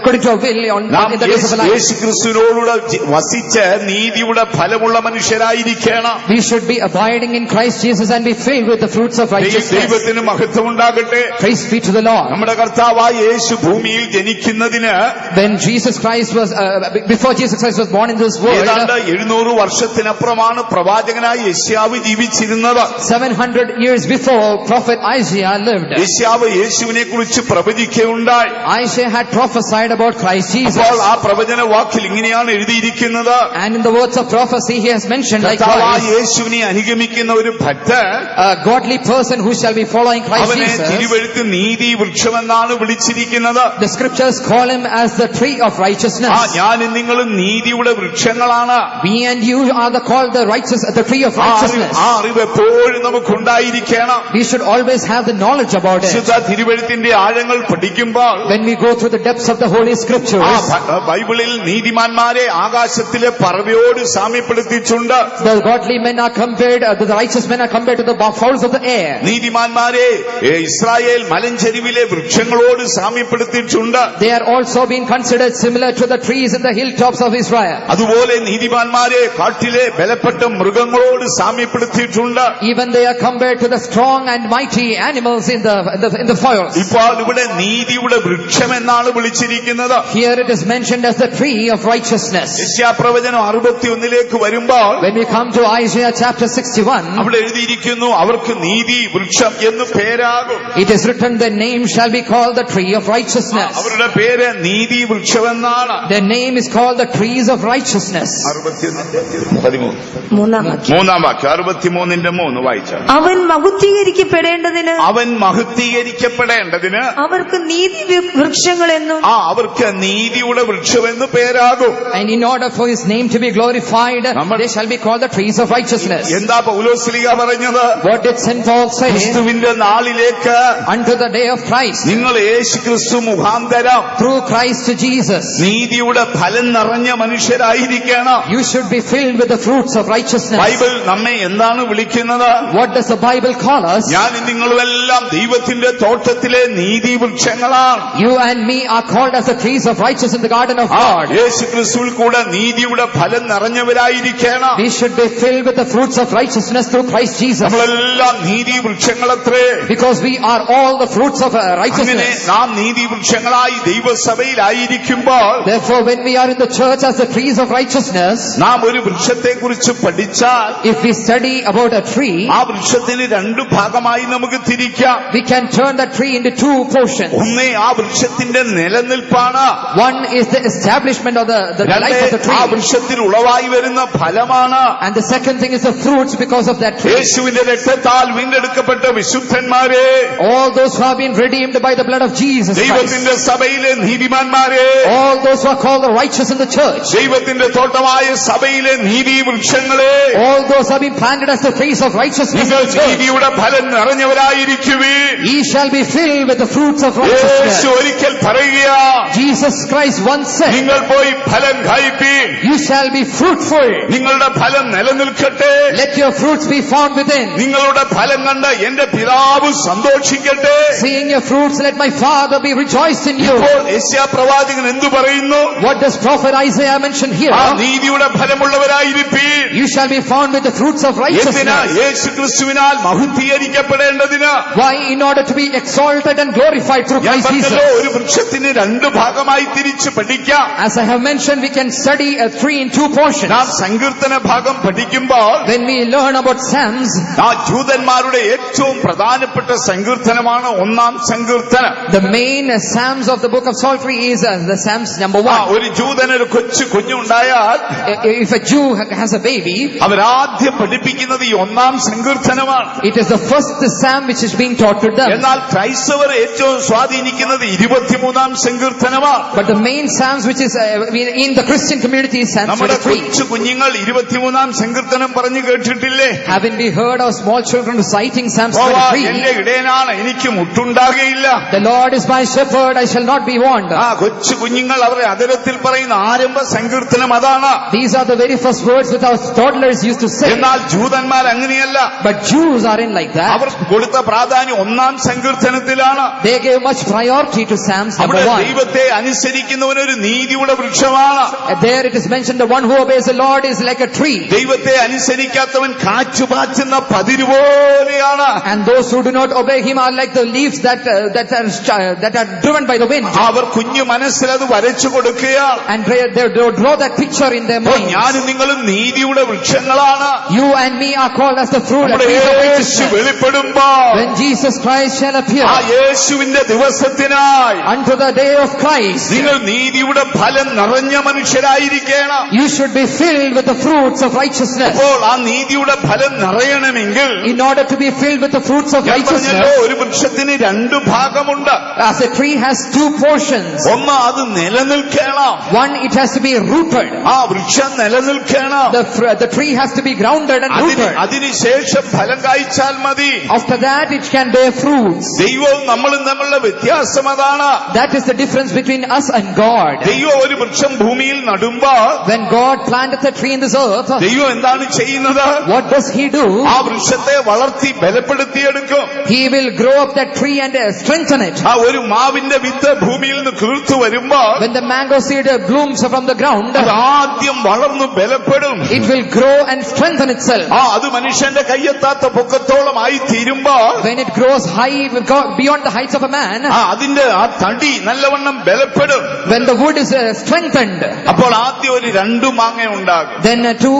S2: according to our will
S1: നാം
S2: in the days of our life.
S1: യേശു ക്രിസ്തുവിനോടുകൂടെ വസിച്ച് നീതിയുടെ ഫലമുള്ള മനുഷ്യരായിരിക്കണം.
S2: We should be abiding in Christ Jesus and be filled with the fruits of righteousness.
S1: ദൈവത്തിന് മഹത്വം ഉണ്ടാകട്ടെ.
S2: Praise be to the Lord.
S1: നമ്മുടെ കർത്താവായ യേശു ഭൂമിയിൽ ജനിക്കുന്നതിന്
S2: When Jesus Christ was, before Jesus Christ was born in this world,
S1: ഏതാണ്ട് 700 വർഷത്തിനപ്പുറമാണ് പ്രവാചകനായ യെശയ്യാവ് ജീവിച്ചിരുന്നത്.
S2: 700 years before prophet Isaiah lived.
S1: യെശയ്യാവ് യേശുവിനെ കുറിച്ച് പ്രവചിക്കുകയുണ്ടായി.
S2: Isaiah had prophesied about Christ Jesus.
S1: അപ്പോൾ ആ പ്രവചന വാക്കിൽ ഇങ്ങനെയാണ് എഴുതിയിരിക്കുന്നത്,
S2: And in the words of prophecy he has mentioned
S1: കർത്താവായ
S2: likewise,
S1: യേശുവിനെ അനുഗമിക്കുന്ന ഒരു ഭക്തൻ
S2: a godly person who shall be following Christ
S1: അവനെ
S2: Jesus.
S1: തിരുവെഴുത്ത് നീതി വൃക്ഷമെന്നാണ് വിളിച്ചിരിക്കുന്നത്.
S2: The scriptures call him as the tree of righteousness.
S1: ഞാനും നിങ്ങളും നീതിയുടെ വൃക്ഷങ്ങളാണ്.
S2: We and you are called the righteous, the tree of righteousness.
S1: ആ അറിവ് എപ്പോഴും നമുക്കുണ്ടായിരിക്കണം.
S2: We should always have the knowledge about it.
S1: വിശുദ്ധ തിരുവെഴുത്തിന്റെ ആഴങ്ങൾ പഠിക്കുമ്പോൾ
S2: When we go through the depths of the Holy Scriptures,
S1: ബൈബിളിൽ നീതിമാന്മാരെ ആകാശത്തിലെ പറവയോട് സാമ്യപ്പെടുത്തിയിട്ടുണ്ട്.
S2: the godly men are compared, the righteous men are compared to the fowls of the air.
S1: നീതിമാന്മാരെ Israel മലഞ്ചെരിവിലെ വൃക്ഷങ്ങളോട് സാമ്യപ്പെടുത്തിയിട്ടുണ്ട്.
S2: They are also being considered similar to the trees in the hilltops of Israel.
S1: അതുപോലെ നീതിമാന്മാരെ കാട്ടിലെ ബലപ്പെട്ട മൃഗങ്ങളോട് സാമ്യപ്പെടുത്തിയിട്ടുണ്ട്.
S2: Even they are compared to the strong and mighty animals in the forest.
S1: ഇപ്പോൾ ഇവിടെ നീതിയുടെ വൃക്ഷം എന്നാണ് വിളിച്ചിരിക്കുന്നത്.
S2: Here it is mentioned as the tree of righteousness.
S1: യെശയ്യാപ്രവചനം 61 വരുമ്പോൾ
S2: When we come to Isaiah chapter 61,
S1: അവിടെ എഴുതിയിരിക്കുന്നു, അവർക്ക് നീതി വൃക്ഷം എന്ന് പേരാകും.
S2: it is written, their name shall be called the tree of righteousness.
S1: അവരുടെ പേര് നീതി വൃക്ഷമെന്നാണ്.
S2: Their name is called the trees of righteousness.
S1: 63
S3: മൂന്നാം വാക്യം.
S1: മൂന്നാം വാക്യം 63:3 വായിച്ചാൽ,
S3: അവൻ മഹുദ്ധീകരിക്കപ്പെടേണ്ടതിന്
S1: അവൻ മഹത്വീകരിക്കപ്പെടേണ്ടതിന്
S3: അവർക്ക് നീതി വൃക്ഷങ്ങളെന്നും
S1: അവർക്ക് നീതിയുടെ വൃക്ഷമെന്ന് പേരാകും.
S2: And in order for his name to be glorified, they shall be called the trees of righteousness.
S1: എന്താ പൗലോസ്ലീഹ പറഞ്ഞത്?
S2: What did St. Paul say?
S1: ക്രിസ്തുവിന്റെ നാളിലേക്ക്
S2: Unto the day of Christ,
S1: നിങ്ങൾ യേശു ക്രിസ്തു മുഖാന്തരം
S2: through Christ Jesus,
S1: നീതിയുടെ ഫലം നിറഞ്ഞ മനുഷ്യരായിരിക്കണം.
S2: you should be filled with the fruits of righteousness.
S1: Bible നമ്മെ എന്താണ് വിളിക്കുന്നത്?
S2: What does the Bible call us?
S1: ഞാൻ നിങ്ങളുമെല്ലാം ദൈവത്തിന്റെ തോട്ടത്തിലെ നീതി വൃക്ഷങ്ങളാണ്.
S2: You and me are called as the trees of righteousness in the garden of God.
S1: യേശു ക്രിസ്തുവിൽ കൂടെ നീതിയുടെ ഫലം നിറഞ്ഞവരായിരിക്കണം.
S2: We should be filled with the fruits of righteousness through Christ Jesus.
S1: നമ്മളെല്ലാം നീതി വൃക്ഷങ്ങളത്രേ.
S2: Because we are all the fruits of
S1: അങ്ങനെ
S2: righteousness.
S1: നാം നീതി വൃക്ഷങ്ങളായി ദൈവസഭയിലായിരിക്കുമ്പോൾ,
S2: Therefore, when we are in the church as the trees of righteousness,
S1: നാം ഒരു വൃക്ഷത്തെ കുറിച്ച് പഠിച്ചാൽ
S2: if we study study about a tree,
S1: ആ വൃക്ഷത്തിന് രണ്ട് ഭാഗമായി നമുക്ക് തിരിക്കാം.
S2: we can turn that tree into two portions.
S1: ഒന്നേ ആ വൃക്ഷത്തിന്റെ നിലനിൽപ്പാണ്,
S2: One is the establishment of the life of the
S1: ആ
S2: tree.
S1: വൃക്ഷത്തിൽ ഉളവായി വരുന്ന ഫലമാണ്.
S2: And the second thing is the fruits because of that tree.
S1: യേശുവിന്റെ രക്തത്താൽ വീണ്ടെടുക്കപ്പെട്ട വിശുദ്ധന്മാരെ,
S2: All those who have been redeemed by the blood of Jesus Christ.
S1: ദൈവത്തിന്റെ സഭയിലെ നീതിമാന്മാരെ,
S2: All those who are called the righteous in the church.
S1: ദൈവത്തിന്റെ തോട്ടമായ സഭയിലെ നീതി വൃക്ഷങ്ങളെ,
S2: All those who have been planted as the trees of righteousness in
S1: നിങ്ങൾ
S2: the church.
S1: നീതിയുടെ ഫലം നിറഞ്ഞവരായിരിക്കുവീൻ.
S2: Ye shall be filled with the fruits of
S1: Yeshu
S2: righteousness.
S1: ഒരിക്കൽ പറയുക,
S2: Jesus Christ once said,
S1: നിങ്ങൾ പോയി ഫലം കായ്പീൻ,
S2: you shall be fruitful.
S1: നിങ്ങളുടെ ഫലം നിലനിൽക്കട്ടെ,
S2: Let your fruits be found within.
S1: നിങ്ങളുടെ ഫലം കണ്ട് എന്റെ പിതാവ് സന്തോഷിക്കട്ടെ.
S2: Seeing your fruits, let my Father be rejoiced in you.
S1: ഇപ്പോൾ യെശയ്യാ പ്രവാചകൻ എന്തു പറയുന്നു?
S2: What does prophet Isaiah mention here?
S1: ആ നീതിയുടെ ഫലമുള്ളവരായിരിപ്പീൻ.
S2: You shall be found with the fruits of
S1: എന്തിനാ?
S2: righteousness.
S1: Yeshu ക്രിസ്തുവിനാൽ മഹത്വീകരിക്കപ്പെടേണ്ടതിന്.
S2: Why? In order to be exalted and glorified through
S1: ഞാൻ
S2: Christ
S1: പറഞ്ഞല്ലോ,
S2: Jesus.
S1: ഒരു വൃക്ഷത്തിന് രണ്ട് ഭാഗമായി തിരിച്ച് പഠിക്കാം.
S2: As I have mentioned, we can study a tree in two portions.
S1: നാം സങ്കീർത്തന ഭാഗം പഠിക്കുമ്പോൾ
S2: When we learn about Psalms,
S1: ആ ജൂതന്മാരുടെ ഏറ്റവും പ്രധാനപ്പെട്ട സങ്കീർത്തനമാണ് ഒന്നാം സങ്കീർത്തനം.
S2: the main Psalms of the book of Psaltery is the Psalms number
S1: ആ
S2: 1.
S1: ഒരു ജൂതനൊരു കൊച്ചു കുഞ്ഞുണ്ടായാൽ
S2: If a Jew has a baby,
S1: അവരാദ്യം പഠിപ്പിക്കുന്നത് ഈ ഒന്നാം സങ്കീർത്തനമാണ്.
S2: it is the first Psalm which is being taught to them.
S1: എന്നാൽ ക്രൈസ്തവർ ഏറ്റവും സ്വാധീനിക്കുന്നത് 23 സങ്കീർത്തനമാണ്.
S2: But the main Psalms which is in the Christian community is Psalm
S1: നമ്മുടെ
S2: 23.
S1: കൊച്ചു കുഞ്ഞുങ്ങൾ 23 സങ്കീർത്തനം പറഞ്ഞു കേട്ടിട്ടില്ലേ?
S2: Haven't we heard our small children reciting Psalms
S1: യഹോവ
S2: 23?
S1: എന്റെ ഇടയനാണ്, എനിക്ക് മുട്ടുണ്ടാകുകയില്ല.
S2: The Lord is my shepherd, I shall not be warned.
S1: ആ കൊച്ചു കുഞ്ഞുങ്ങൾ അവരുടെ അതരത്തിൽ പറയുന്ന ആരംഭ സങ്കീർത്തനം അതാണ്.
S2: These are the very first words which our toddlers used to say.
S1: എന്നാൽ ജൂതന്മാർ അങ്ങനെയല്ല.
S2: But Jews aren't like that.
S1: അവർക്ക് കൊടുത്ത പ്രാധാന്യം ഒന്നാം സങ്കീർത്തനത്തിലാണ്.
S2: They gave much priority to Psalms number
S1: അവിടെ
S2: 1.
S1: ദൈവത്തെ അനുസരിക്കുന്നവനൊരു നീതിയുടെ വൃക്ഷമാണ്.
S2: There it is mentioned the one who obeys the Lord is like a tree.
S1: ദൈവത്തെ അനുസരിക്കാത്തവൻ കാറ്റുപാറ്റുന്ന പതിരു പോലെയാണ്.
S2: And those who do not obey him are like the leaves that are driven by the wind.
S1: അവർ കുഞ്ഞു മനസ്സിൽ അത് വരച്ചു കൊടുക്കുകയാണ്.
S2: And they draw that picture in their
S1: അപ്പോൾ
S2: minds.
S1: ഞാനും നിങ്ങളും നീതിയുടെ വൃക്ഷങ്ങളാണ്.
S2: You and me are called as the fruit of
S1: നമ്മുടെ
S2: trees of
S1: Yeshu
S2: righteousness.
S1: വെളിപ്പെടുമ്പോൾ
S2: When Jesus Christ shall appear
S1: ആ യേശുവിന്റെ ദിവസത്തിനായി
S2: unto the day of Christ,
S1: നിങ്ങൾ നീതിയുടെ ഫലം നിറഞ്ഞ മനുഷ്യരായിരിക്കണം.
S2: you should be filled with the fruits of righteousness.
S1: അപ്പോൾ ആ നീതിയുടെ ഫലം നിറയണമെങ്കിൽ
S2: In order to be filled with the fruits of
S1: ഞാൻ പറഞ്ഞല്ലോ,
S2: righteousness,
S1: ഒരു വൃക്ഷത്തിന് രണ്ട് ഭാഗമുണ്ട്.
S2: as a tree has two portions.
S1: ഒന്ന് അത് നിലനിൽക്കണം.
S2: One, it has to be rooted.
S1: ആ വൃക്ഷം നിലനിൽക്കണം.
S2: The tree has to be grounded and rooted.
S1: അതിനുശേഷം ഫലം കായ്ച്ചാൽ മതി.
S2: After that, it can bear fruits.
S1: ദൈവവും നമ്മളും തമ്മിലുള്ള വ്യത്യാസം അതാണ്.
S2: That is the difference between us and God.
S1: ദൈവം ഒരു വൃക്ഷം ഭൂമിയിൽ നടുമ്പോൾ
S2: When God planted a tree in this earth,
S1: ദൈവം എന്താണ് ചെയ്യുന്നത്?
S2: what does He do?
S1: ആ വൃക്ഷത്തെ വളർത്തി ബലപ്പെടുത്തിയെടുക്കും.
S2: He will grow up that tree and strengthen it.
S1: ആ ഒരു മാവിന്റെ വിത്ത് ഭൂമിയിൽ നിന്ന് കിളിർത്തു വരുമ്പോൾ
S2: When the mango seed blooms from the ground,
S1: അത് ആദ്യം വളർന്നു ബലപ്പെടും.
S2: it will grow and strengthen itself.
S1: അത് മനുഷ്യന്റെ കയ്യെത്താത്ത പൊക്കത്തോളം ആയി തീരുമ്പോൾ
S2: When it grows high, beyond the heights of a man,
S1: അതിന്റെ ആ തടി നല്ലവണ്ണം ബലപ്പെടും.
S2: when the wood is strengthened,
S1: അപ്പോൾ ആദ്യം ഒരു 2 മാങ്ങ ഉണ്ടാകും.
S2: then 2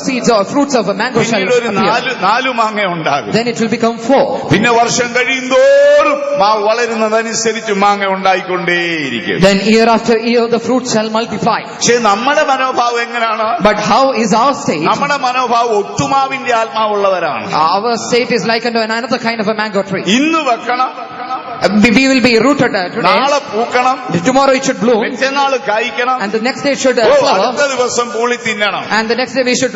S2: seeds or fruits of a mango shall
S1: പിന്നീട് ഒരു
S2: appear.
S1: 4 മാങ്ങ ഉണ്ടാകും.
S2: Then it will become 4.
S1: പിന്നെ വർഷം കഴിയുന്തോറും മാവ് വളരുന്നതനുസരിച്ച് മാങ്ങ ഉണ്ടായിക്കൊണ്ടേയിരിക്കും.
S2: Then year after year the fruits shall multiply.
S1: പക്ഷെ നമ്മുടെ മനോഭാവം എങ്ങനെയാണ്?
S2: But how is our state?
S1: നമ്മുടെ മനോഭാവം ഒത്തുമാവിന്റെ ആത്മാവുള്ളവരാണ്.
S2: Our state is like unto another kind of a mango tree.
S1: ഇന്ന് വെക്കണം,
S2: We will be rooted today.
S1: നാളെ പൂക്കണം,
S2: Tomorrow it should bloom,
S1: മറ്റന്നാള് കായ്ക്കണം,
S2: and the next day it should
S1: അടുത്ത
S2: flower,
S1: ദിവസം പൂളി തിന്നണം.
S2: and the next day we should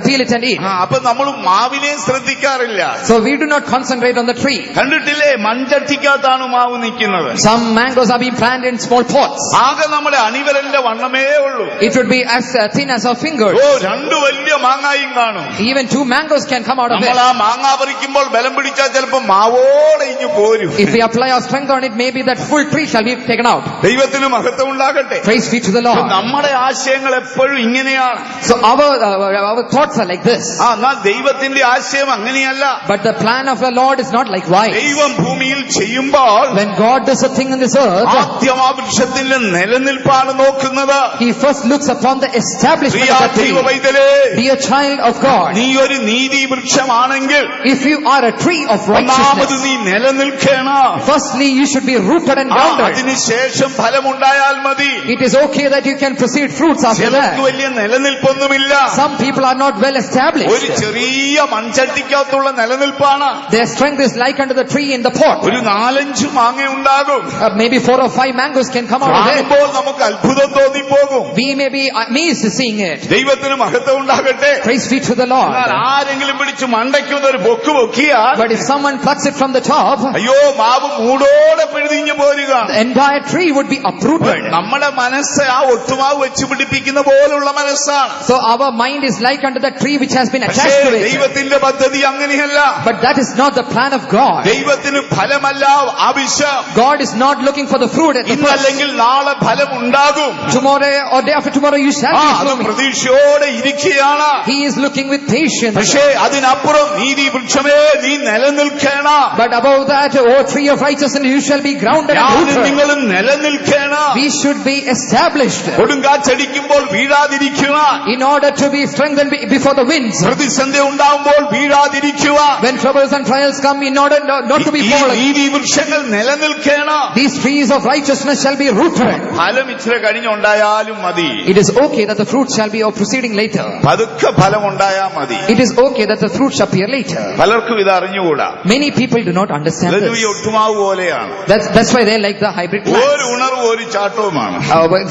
S2: peel it and eat.
S1: അപ്പൊ നമ്മൾ മാവിനെ ശ്രദ്ധിക്കാറില്ല.
S2: So we do not concentrate on the tree.
S1: കണ്ടിട്ടില്ലേ, മൺചട്ടിക്കകത്താണ് മാവ് നിൽക്കുന്നത്.
S2: Some mangoes are being planted in small pots.
S1: ആകെ നമ്മുടെ അണിവരന്റെ വണ്ണമേ ഉള്ളൂ.
S2: It would be as thin as our fingers.
S1: 2 വലിയ മാങ്ങായും കാണും.
S2: Even 2 mangoes can come out of
S1: നമ്മൾ
S2: it.
S1: ആ മാങ്ങ പറിക്കുമ്പോൾ ബലം പിടിച്ചാൽ ചിലപ്പോ മാവോടെ ഇഞ്ഞു പോരും.
S2: If we apply our strength on it, maybe that full tree shall be taken out.
S1: ദൈവത്തിന് മഹത്വം ഉണ്ടാകട്ടെ.
S2: Praise be to the Lord.
S1: നമ്മുടെ ആശയങ്ങൾ എപ്പോഴും ഇങ്ങനെയാണ്.
S2: So our thoughts are like this.
S1: എന്നാൽ ദൈവത്തിന്റെ ആശയം അങ്ങനെയല്ല.
S2: But the plan of the Lord is not like wise.
S1: ദൈവം ഭൂമിയിൽ ചെയ്യുമ്പോൾ
S2: When God does a thing in this earth,
S1: ആദ്യം ആ വൃക്ഷത്തിന്റെ നിലനിൽപ്പാണ് നോക്കുന്നത്.
S2: He first looks upon the establishment of the tree.
S1: ദൈവവൈതലേ,
S2: Dear child of God,
S1: നീ ഒരു നീതി വൃക്ഷമാണെങ്കിൽ
S2: if you are a tree of
S1: ഒന്നാമത്
S2: righteousness,
S1: നീ നിലനിൽക്കണം.
S2: firstly you should be rooted and grounded.
S1: അതിനുശേഷം ഫലമുണ്ടായാൽ മതി.
S2: It is okay that you can proceed fruits after
S1: ചിലർക്ക്
S2: that.
S1: വലിയ നിലനിൽപ്പൊന്നുമില്ല.
S2: Some people are not well
S1: ഒരു
S2: established.
S1: ചെറിയ മൺചട്ടിക്കകത്തുള്ള നിലനിൽപ്പാണ്.
S2: Their strength is like unto the tree in the pot.
S1: ഒരു 4-5 മാങ്ങ ഉണ്ടാകും.
S2: Maybe 4 or 5 mangoes can come out of it.
S1: കാണുമ്പോൾ നമുക്ക് അത്ഭുതം തോന്നിപ്പോകും.
S2: We may be amazed seeing it.
S1: ദൈവത്തിന് മഹത്വം ഉണ്ടാകട്ടെ.
S2: Praise be to the
S1: എന്നാൽ
S2: Lord.
S1: ആരെങ്കിലും പിടിച്ച് മണ്ടയ്ക്കുന്ന ഒരു പൊക്ക് പൊക്കിയാൽ
S2: But if someone plucks it from the top,
S1: അയ്യോ മാവ് മൂടോടെ പിഴുതിഞ്ഞു പോരുക.
S2: the entire tree would be uprooted.
S1: നമ്മുടെ മനസ്സ് ആ ഒട്ടുമാവ് വെച്ച് പിടിപ്പിക്കുന്ന പോലുള്ള മനസ്സാണ്.
S2: So our mind is like unto the tree which has been
S1: പക്ഷേ
S2: attached to it.
S1: ദൈവത്തിന്റെ പദ്ധതി അങ്ങനെയല്ല.
S2: But that is not the plan of God.
S1: ദൈവത്തിന് ഫലമല്ല ആവശ്യം.
S2: God is not looking for the fruit at the first.
S1: ഇന്നല്ലെങ്കിൽ നാളെ ഫലം ഉണ്ടാകും.
S2: Tomorrow or day after tomorrow you shall be
S1: അത്
S2: blooming.
S1: പ്രതീക്ഷയോടെ ഇരിക്കുകയാണ്.
S2: He is looking with patience.
S1: പക്ഷേ അതിനപ്പുറം നീതി വൃക്ഷമേ നീ നിലനിൽക്കണം.
S2: But above that, O tree of righteousness, you shall be grounded and
S1: ഞാനും
S2: rooted.
S1: നിങ്ങളും നിലനിൽക്കണം.
S2: We should be established
S1: കൊടുങ്കാറ്റടിക്കുമ്പോൾ വീഴാതിരിക്കുക.
S2: in order to be strengthened before the winds.
S1: പ്രതിസന്ധി ഉണ്ടാകുമ്പോൾ വീഴാതിരിക്കുക.
S2: When troubles and trials come, in order not to be
S1: ഈ
S2: fallen.
S1: നീതി വൃക്ഷങ്ങൾ നിലനിൽക്കണം.
S2: These trees of righteousness shall be rooted.
S1: ഫലം ഇച്ചിരി കഴിഞ്ഞുണ്ടായാലും മതി.
S2: It is okay that the fruit shall be proceeding later.
S1: പതുക്കെ ഫലം ഉണ്ടായാൽ മതി.
S2: It is okay that the fruit shall appear later.
S1: പലർക്കും ഇത് അറിഞ്ഞുകൂടാ.
S2: Many people do not understand
S1: ഇതൊരു
S2: this.
S1: ഒട്ടുമാവ് പോലെയാണ്.
S2: That's why they like the hybrid plants.
S1: ഒരു ഉണർവ് ഒരു ചാട്ടവുമാണ്.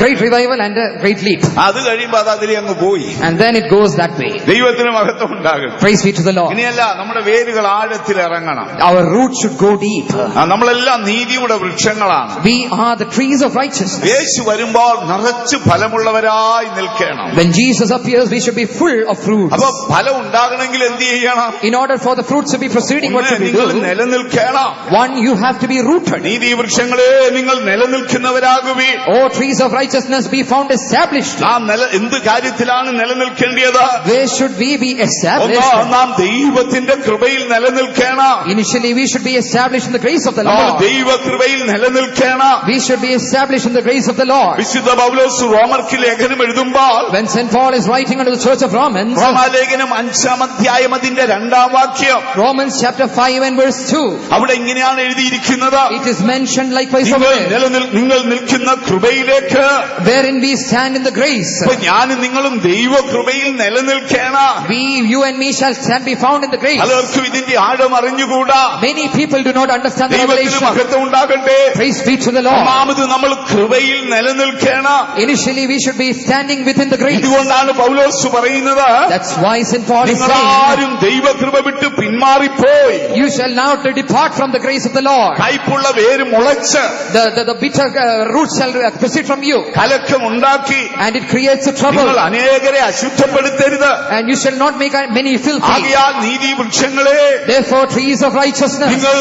S2: Great revival and a great leap.
S1: അത് കഴിയുമ്പോ അത് അതിലെ അങ്ങ് പോയി.
S2: And then it goes that way.
S1: ദൈവത്തിന് മഹത്വം ഉണ്ടാകട്ടെ.
S2: Praise be to the Lord.
S1: ഇനിയല്ല നമ്മുടെ വേരുകൾ ആഴത്തിൽ ഇറങ്ങണം.
S2: Our roots should go deep.
S1: നമ്മളെല്ലാം നീതിയുടെ വൃക്ഷങ്ങളാണ്.
S2: We are the trees of righteousness.
S1: യേശു വരുമ്പോൾ നിറച്ച് ഫലമുള്ളവരായി നിൽക്കണം.
S2: When Jesus appears, we should be full of fruits.
S1: അപ്പൊ ഫലം ഉണ്ടാകണമെങ്കിൽ എന്ത് ചെയ്യണം?
S2: In order for the fruits to be proceeding, what should we
S1: നിങ്ങൾ
S2: do?
S1: നിലനിൽക്കണം.
S2: One, you have to be rooted.
S1: നീതി വൃക്ഷങ്ങളെ നിങ്ങൾ നിലനിൽക്കുന്നവരാകുവീൻ.
S2: O trees of righteousness, be found established.
S1: നാം എന്ത് കാര്യത്തിലാണ് നിലനിൽക്കേണ്ടത്?
S2: Where should we be established?
S1: നാം ദൈവത്തിന്റെ കൃപയിൽ നിലനിൽക്കണം.
S2: Initially, we should be established in the grace of the
S1: നമ്മൾ
S2: Lord.
S1: ദൈവകൃപയിൽ നിലനിൽക്കണം.
S2: We should be established in the grace of the Lord.
S1: വിശുദ്ധ പൗലോസ് റോമർക്ക് ലേഖനം എഴുതുമ്പോൾ
S2: When St. Paul is writing unto the church of Romans,
S1: റോമാലേഖനം 5-ാം അധ്യായം അതിന്റെ 2-ാം വാക്യം,
S2: Romans chapter 5 and verse 2,
S1: അവിടെ ഇങ്ങനെയാണ് എഴുതിയിരിക്കുന്നത്.
S2: it is mentioned likewise over there,
S1: നിങ്ങൾ നിൽക്കുന്ന കൃപയിലേക്ക്.
S2: wherein we stand in the grace.
S1: അപ്പൊ ഞാനും നിങ്ങളും ദൈവകൃപയിൽ നിലനിൽക്കണം.
S2: We, you and me shall stand be found in the grace.
S1: പലർക്കും ഇതിന്റെ ആഴം അറിഞ്ഞുകൂടാ.
S2: Many people do not understand the
S1: ദൈവത്തിന്
S2: revelation.
S1: മഹത്വം ഉണ്ടാകട്ടെ.
S2: Praise be to the Lord.
S1: ഒന്നാമത് നമ്മൾ കൃപയിൽ നിലനിൽക്കണം.
S2: Initially we should be standing within the grace.
S1: ഇതുകൊണ്ടാണ് പൗലോസ് പറയുന്നത്,
S2: That's why St. Paul is saying,
S1: നിങ്ങളാരും ദൈവകൃപ വിട്ട് പിന്മാറിപ്പോയി.
S2: you shall now depart from the grace of the Lord.
S1: കയ്പുള്ള വേര് മുളച്ച്
S2: The bitter roots shall proceed from you,
S1: കലക്കമുണ്ടാക്കി
S2: and it creates a trouble.
S1: നിങ്ങൾ അനേകരെ അശുദ്ധപ്പെടുത്തരുത്.
S2: And you shall not make many filthy.
S1: ആകയാൽ നീതി വൃക്ഷങ്ങളെ
S2: Therefore, trees of righteousness,
S1: നിങ്ങൾ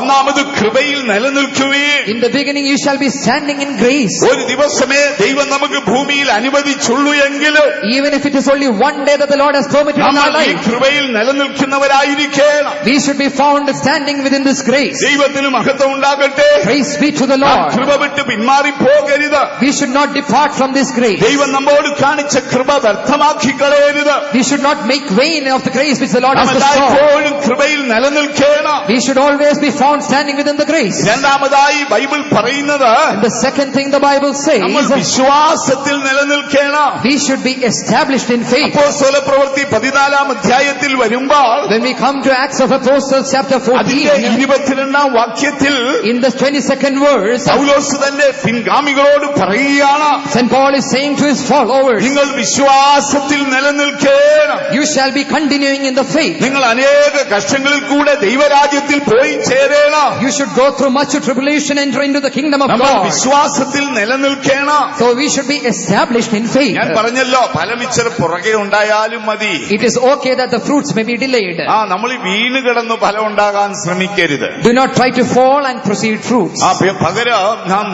S1: ഒന്നാമത് കൃപയിൽ നിലനിൽക്കുകയും
S2: in the beginning you shall be standing in grace.
S1: ഒരു ദിവസമേ ദൈവം നമുക്ക് ഭൂമിയിൽ അനുവദിച്ചുള്ളൂ എങ്കിലും
S2: Even if it is only one day that the Lord has permitted in our
S1: നമ്മൾ ഈ
S2: life,
S1: കൃപയിൽ നിലനിൽക്കുന്നവരായിരിക്കണം.
S2: we should be found standing within this grace.
S1: ദൈവത്തിന് മഹത്വം ഉണ്ടാകട്ടെ.
S2: Praise be to the
S1: നാം
S2: Lord.
S1: കൃപ വിട്ട് പിന്മാറിപ്പോകരുത്.
S2: We should not depart from this grace.
S1: ദൈവം നമ്മോട് കാണിച്ച കൃപ വ്യർത്ഥമാക്കി കളയരുത്.
S2: We should not make vain of the grace which the Lord
S1: നാം
S2: has bestowed.
S1: എല്ലായ്പ്പോഴും കൃപയിൽ നിലനിൽക്കണം.
S2: We should always be found standing within the grace.
S1: രണ്ടാമതായി ബൈബിൾ പറയുന്നത്
S2: And the second thing the Bible
S1: നമ്മൾ
S2: says,
S1: വിശ്വാസത്തിൽ നിലനിൽക്കണം.
S2: we should be established in faith.
S1: അപ്പോസ്തല പ്രവൃത്തി 14-ാം അധ്യായത്തിൽ വരുമ്പോൾ
S2: When we come to Acts of Apostles chapter
S1: അതിന്റെ
S2: 14,
S1: 22-ാം വാക്യത്തിൽ
S2: in the 22nd verse,
S1: പൗലോസ് തന്റെ പിൻഗാമികളോട് പറയുകയാണ്,
S2: St. Paul is saying to his followers,
S1: നിങ്ങൾ വിശ്വാസത്തിൽ നിലനിൽക്കണം.
S2: you shall be continuing in the faith.
S1: നിങ്ങൾ അനേക കഷ്ടങ്ങളിൽ കൂടെ ദൈവരാജ്യത്തിൽ പോയി ചേരണം.
S2: You should go through much tribulation, enter into the kingdom of
S1: നമ്മൾ
S2: God.
S1: വിശ്വാസത്തിൽ നിലനിൽക്കണം.
S2: So we should be established in faith.
S1: ഞാൻ പറഞ്ഞല്ലോ, ഫലമിച്ചർ പുറകെ ഉണ്ടായാലും മതി.
S2: It is okay that the fruits may be delayed.
S1: നമ്മൾ ഈ വീണ് കിടന്ന് ഫലം ഉണ്ടാകാൻ ശ്രമിക്കരുത്.
S2: Do not try to fall and proceed fruits.
S1: പകരം നാം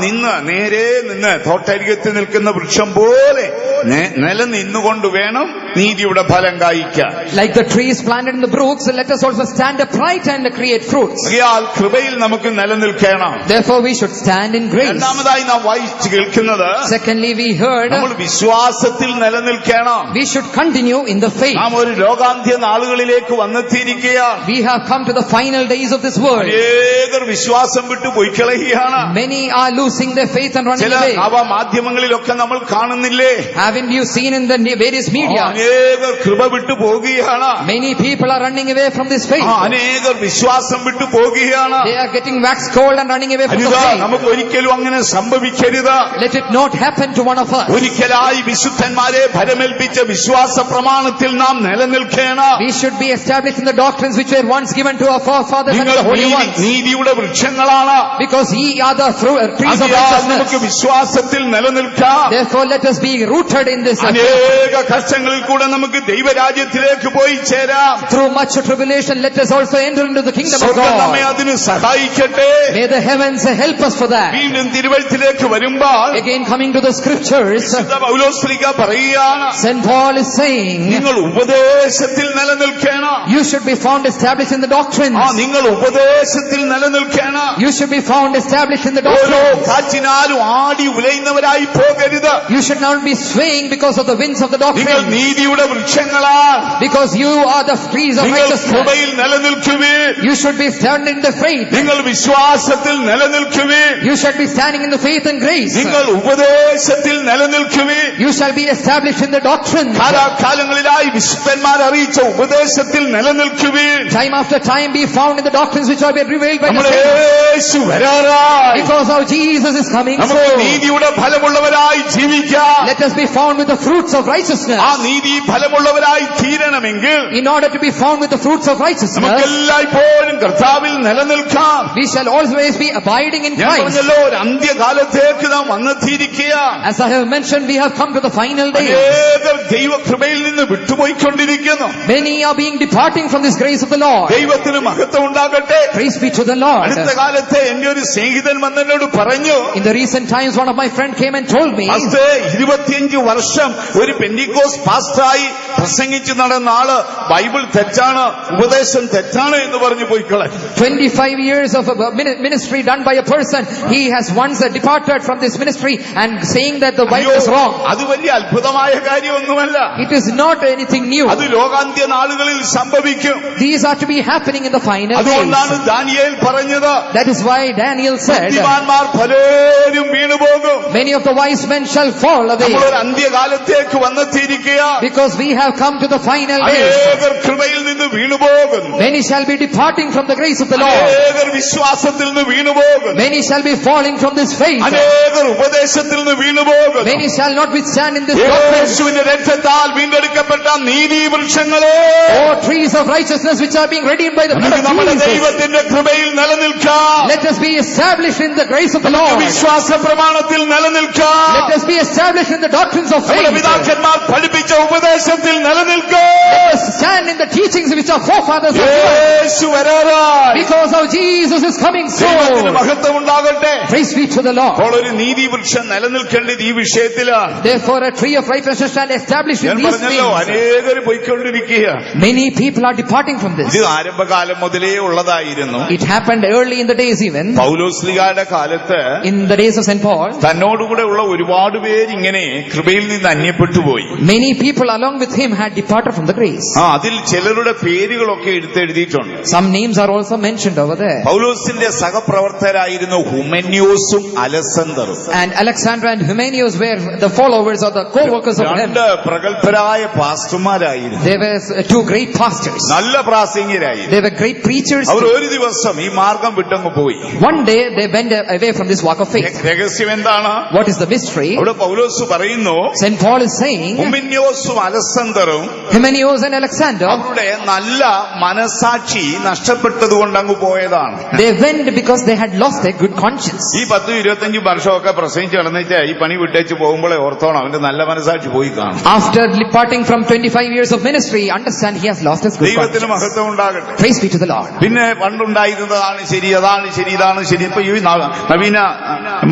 S1: നേരെ നിന്ന് തോട്ടരികത്തിൽ നിൽക്കുന്ന വൃക്ഷം പോലെ നിലനിന്നുകൊണ്ട് വേണം നീതിയുടെ ഫലം കായ്ക്കാൻ.
S2: Like the trees planted in the brooks, let us also stand upright and create fruits.
S1: ആകയാൽ കൃപയിൽ നമുക്ക് നിലനിൽക്കണം.
S2: Therefore we should stand in grace.
S1: രണ്ടാമതായി നാം വായിച്ചു കേൾക്കുന്നത്
S2: Secondly, we heard
S1: നമ്മൾ വിശ്വാസത്തിൽ നിലനിൽക്കണം.
S2: we should continue in the faith.
S1: നാം ഒരു ലോകാന്ത്യ നാളുകളിലേക്ക് വന്നെത്തിയിരിക്കുകയാണ്.
S2: We have come to the final days of this world.
S1: അനേകർ വിശ്വാസം വിട്ടു പോയി കളയുകയാണ്.
S2: Many are losing their faith and running
S1: ചില
S2: away.
S1: നവമാധ്യമങ്ങളിലൊക്കെ നമ്മൾ കാണുന്നില്ലേ?
S2: Haven't you seen in the various media?
S1: അനേകർ കൃപ വിട്ടു പോകുകയാണ്.
S2: Many people are running away from this faith.
S1: അനേകർ വിശ്വാസം വിട്ടു പോകുകയാണ്.
S2: They are getting wax cold and running away from the faith.
S1: നമുക്ക് ഒരിക്കലും അങ്ങനെ സംഭവിക്കരുത്.
S2: Let it not happen to one of us.
S1: ഒരിക്കലായി വിശുദ്ധന്മാരെ ഭരമേൽപ്പിച്ച വിശ്വാസ പ്രമാണത്തിൽ നാം നിലനിൽക്കണം.
S2: We should be established in the doctrines which were once given to our forefathers and the holy ones.
S1: നീതിയുടെ വൃക്ഷങ്ങളാണ്.
S2: Because ye are the trees of
S1: നമുക്ക്
S2: righteousness.
S1: വിശ്വാസത്തിൽ നിലനിൽക്കാം.
S2: Therefore let us be rooted in this.
S1: അനേക കഷ്ടങ്ങളിൽ കൂടെ നമുക്ക് ദൈവരാജ്യത്തിലേക്ക് പോയി ചേരാം.
S2: Through much tribulation let us also enter into the kingdom of
S1: സ്വർഗ്ഗം നമ്മെ
S2: God.
S1: അതിന് സഹായിക്കട്ടെ.
S2: May the heavens help us for that.
S1: വീണ്ടും തിരുവഴുത്തിലേക്ക് വരുമ്പോൾ
S2: Again coming to the scriptures,
S1: വിശുദ്ധ പൗലോസ്ലീഹ പറയുകയാണ്,
S2: St. Paul is saying,
S1: നിങ്ങൾ ഉപദേശത്തിൽ നിലനിൽക്കണം.
S2: you should be found established in the doctrines.
S1: നിങ്ങൾ ഉപദേശത്തിൽ നിലനിൽക്കണം.
S2: You should be found established in the
S1: ഓരോ
S2: doctrines.
S1: കാറ്റിനാലും ആടി ഉലയുന്നവരായി പോകരുത്.
S2: You should not be swaying because of the winds of the
S1: നിങ്ങൾ
S2: doctrine.
S1: നീതിയുടെ വൃക്ഷങ്ങളാണ്.
S2: Because you are the trees of
S1: നിങ്ങൾ
S2: righteousness.
S1: കൃപയിൽ നിലനിൽക്കുവിൻ.
S2: You should be standing in the faith.
S1: നിങ്ങൾ വിശ്വാസത്തിൽ നിലനിൽക്കുവിൻ.
S2: You shall be standing in the faith and grace.
S1: നിങ്ങൾ ഉപദേശത്തിൽ നിലനിൽക്കുവിൻ.
S2: You shall be established in the doctrine.
S1: കാലാകാലങ്ങളിലായി വിശുദ്ധന്മാർ അറിയിച്ച ഉപദേശത്തിൽ നിലനിൽക്കുവിൻ.
S2: Time after time be found in the doctrines which are being revealed by the
S1: നമ്മുടെ
S2: saints.
S1: Yeshu വരാറായി.
S2: Because our Jesus is coming
S1: നമുക്ക്
S2: soon.
S1: നീതിയുടെ ഫലമുള്ളവരായി ജീവിക്കാം.
S2: Let us be found with the fruits of righteousness.
S1: ആ നീതി ഫലമുള്ളവരായി തീരണമെങ്കിൽ
S2: In order to be found with the fruits of righteousness,
S1: നമുക്കെല്ലായ്പ്പോഴും കർത്താവിൽ നിലനിൽക്കാം.
S2: we shall always be abiding in
S1: ഞാൻ
S2: Christ.
S1: പറഞ്ഞല്ലോ, ഒരു അന്ത്യകാലത്തേക്ക് നാം വന്നെത്തിയിരിക്കുകയാണ്.
S2: As I have mentioned, we have come to the final days.
S1: അനേകർ ദൈവകൃപയിൽ നിന്ന് വിട്ടുപോയിക്കൊണ്ടിരിക്കുന്നു.
S2: Many are being departing from this grace of the Lord.
S1: ദൈവത്തിന് മഹത്വം ഉണ്ടാകട്ടെ.
S2: Praise be to the Lord.
S1: അടുത്ത കാലത്ത് എന്റെ ഒരു സ്നേഹിതൻ വന്നെന്നോട് പറഞ്ഞു,
S2: In the recent times, one of my friends came and told me,
S1: 25 വർഷം ഒരു പെന്തിക്കോസ് പാസ്റ്ററായി പ്രസംഗിച്ചു നടന്ന ആള് ബൈബിൾ തെറ്റാണ്, ഉപദേശം തെറ്റാണ് എന്ന് പറഞ്ഞു പോയി കളഞ്ഞു.
S2: 25 years of a ministry done by a person, he has once departed from this ministry and saying that the Bible is wrong.
S1: അത് വലിയ അത്ഭുതമായ കാര്യമൊന്നുമല്ല.
S2: It is not anything new.
S1: അത് ലോകാന്ത്യ നാളുകളിൽ സംഭവിക്കും.
S2: These are to be happening in the final
S1: അതുകൊണ്ടാണ്
S2: days.
S1: Daniel പറഞ്ഞത്,
S2: That is why Daniel said,
S1: ബുദ്ധിമാന്മാർ പലരും വീണുപോകും.
S2: many of the wise men shall fall away.
S1: നമ്മളൊരു അന്ത്യകാലത്തേക്ക് വന്നെത്തിയിരിക്കുക.
S2: Because we have come to the final days.
S1: അനേകർ കൃപയിൽ നിന്ന് വീണുപോകുന്നു.
S2: Many shall be departing from the grace of the Lord.
S1: അനേകർ വിശ്വാസത്തിൽ നിന്ന് വീണുപോകുന്നു.
S2: Many shall be falling from this faith.
S1: അനേകർ ഉപദേശത്തിൽ നിന്ന് വീണുപോകുന്നു.
S2: Many shall not withstand in this doctrine.
S1: യേശുവിന്റെ രക്തത്താൽ വീണ്ടെടുക്കപ്പെട്ട നീതി വൃക്ഷങ്ങളെ,
S2: Oh, trees of righteousness which are being redeemed by the blood
S1: നമുക്ക് നമ്മുടെ
S2: of Jesus.
S1: ദൈവത്തിന്റെ കൃപയിൽ നിലനിൽക്കാം.
S2: Let us be established in the grace of the Lord.
S1: വിശ്വാസ പ്രമാണത്തിൽ നിലനിൽക്കാം.
S2: Let us be established in the doctrines of
S1: നമ്മുടെ
S2: faith.
S1: പിതാക്കന്മാർ പഠിപ്പിച്ച ഉപദേശത്തിൽ നിലനിൽക്കാം.
S2: Let us stand in the teachings which our forefathers have given.
S1: Yeshu വരാറായി.
S2: Because our Jesus is coming
S1: ദൈവത്തിന്
S2: soon.
S1: മഹത്വം ഉണ്ടാകട്ടെ.
S2: Praise be to the Lord.
S1: അപ്പോൾ ഒരു നീതി വൃക്ഷം നിലനിൽക്കേണ്ടത് ഈ വിഷയത്തിലാണ്.
S2: Therefore a tree of righteousness shall establish
S1: ഞാൻ
S2: in these
S1: പറഞ്ഞല്ലോ,
S2: things.
S1: അനേകർ പോയിക്കൊണ്ടിരിക്കുക.
S2: Many people are departing from this.
S1: ഇത് ആരംഭകാലം മുതലേ ഉള്ളതായിരുന്നു.
S2: It happened early in the days even.
S1: പൗലോസ്ലിഹായുടെ കാലത്ത്
S2: In the days of St. Paul,
S1: തന്നോടുകൂടെ ഉള്ള ഒരുപാട് പേര് ഇങ്ങനെ കൃപയിൽ നിന്ന് അന്യപ്പെട്ടു പോയി.
S2: many people along with him had departed from the grace.
S1: അതിൽ ചിലരുടെ പേരുകളൊക്കെ എടുത്തെഴുതിയിട്ടുണ്ട്.
S2: Some names are also mentioned over there.
S1: പൗലോസിന്റെ സഹപ്രവർത്തകരായിരുന്നു ഹുമെന്യോസും അലസന്തറും.
S2: And Alexander and Hymenaeus were the followers or the co-workers of him.
S1: രണ്ട് പ്രഗത്ഭരായ പാസ്റ്റർമാരായിരുന്നു.
S2: They were two great pastors.
S1: നല്ല പ്രാസംഗികരായിരുന്നു.
S2: They were great preachers.
S1: അവർ ഒരു ദിവസം ഈ മാർഗം വിട്ടങ്ങ് പോയി.
S2: One day they went away from this walk of faith.
S1: രഹസ്യം എന്താണ്?
S2: What is the mystery?
S1: അവിടെ പൗലോസ് പറയുന്നു,
S2: St. Paul is saying,
S1: ഹുമെന്യോസും അലസന്തറും
S2: Hymenaeus and Alexander,
S1: അവരുടെ നല്ല മനസാക്ഷി നഷ്ടപ്പെട്ടതുകൊണ്ട് അങ്ങ് പോയതാണ്.
S2: They went because they had lost their good conscience.
S1: ഈ 10-25 വർഷമൊക്കെ പ്രസംഗിച്ച് കിടന്നിട്ട് ഈ പണി വിട്ടേച്ച് പോകുമ്പോഴേ ഓർത്തോണം അവന്റെ നല്ല മനസാക്ഷി പോയി കാണും.
S2: After departing from 25 years of ministry, understand he has lost his good
S1: ദൈവത്തിന്
S2: conscience.
S1: മഹത്വം ഉണ്ടാകട്ടെ.
S2: Praise be to the Lord.
S1: പിന്നെ പണ്ടുണ്ടായിരുന്നതാണ് ശരി, അതാണ് ശരി, ഇതാണ് ശരി. ഇപ്പൊ ഈ നവീന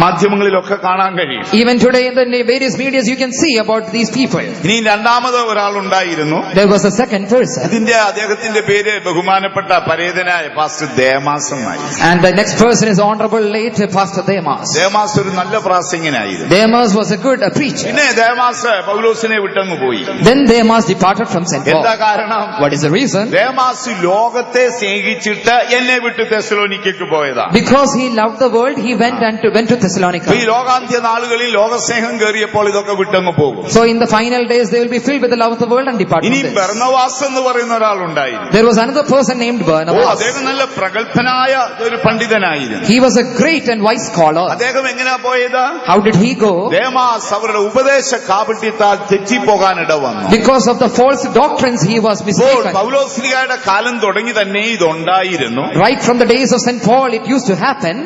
S1: മാധ്യമങ്ങളിലൊക്കെ കാണാൻ കഴിയും.
S2: Even today in the various medias you can see about these people.
S1: ഇനി രണ്ടാമത് ഒരാളുണ്ടായിരുന്നു.
S2: There was a second person.
S1: അദ്ദേഹത്തിന്റെ പേര് ബഹുമാനപ്പെട്ട പരേതനായ പാസ്റ്റർ ദേമാസ് എന്നായി.
S2: And the next person is honorable late Pastor Demas.
S1: Demas ഒരു നല്ല പ്രാസംഗികനായിരുന്നു.
S2: Demas was a good preacher.
S1: പിന്നെ ദേമാസ് പൗലോസിനെ വിട്ടങ്ങ് പോയി.
S2: Then Demas departed from St.
S1: എന്താ
S2: Paul.
S1: കാരണം?
S2: What is the reason?
S1: Demas ലോകത്തെ സ്നേഹിച്ചിട്ട് എന്നെ വിട്ട് തെസ്സലോനിക്കയ്ക്ക് പോയതാ.
S2: Because he loved the world, he went to Thessalonica.
S1: ഈ ലോകാന്ത്യ നാളുകളിൽ ലോകസ്നേഹം കയറിയപ്പോൾ ഇതൊക്കെ വിട്ടങ്ങ് പോകും.
S2: So in the final days they will be filled with the love of the world and depart from
S1: ഇനി
S2: this.
S1: ബർന്നവാസ് എന്ന് പറയുന്ന ഒരാളുണ്ടായിരുന്നു.
S2: There was another person named Barnabas.
S1: അദ്ദേഹം നല്ല പ്രഗത്ഭനായ ഒരു പണ്ഡിതനായിരുന്നു.
S2: He was a great and wise scholar.
S1: അദ്ദേഹം എങ്ങനെയാ പോയത്?
S2: How did he go?
S1: Demas അവരുടെ ഉപദേശ കാപട്യത്താൽ തെറ്റിപ്പോകാനിട വന്നു.
S2: Because of the false doctrines he was mistaken.
S1: പൗലോസ്ലിഹായുടെ കാലം തുടങ്ങി തന്നെ ഇതുണ്ടായിരുന്നു.
S2: Right from the days of St. Paul it used to happen.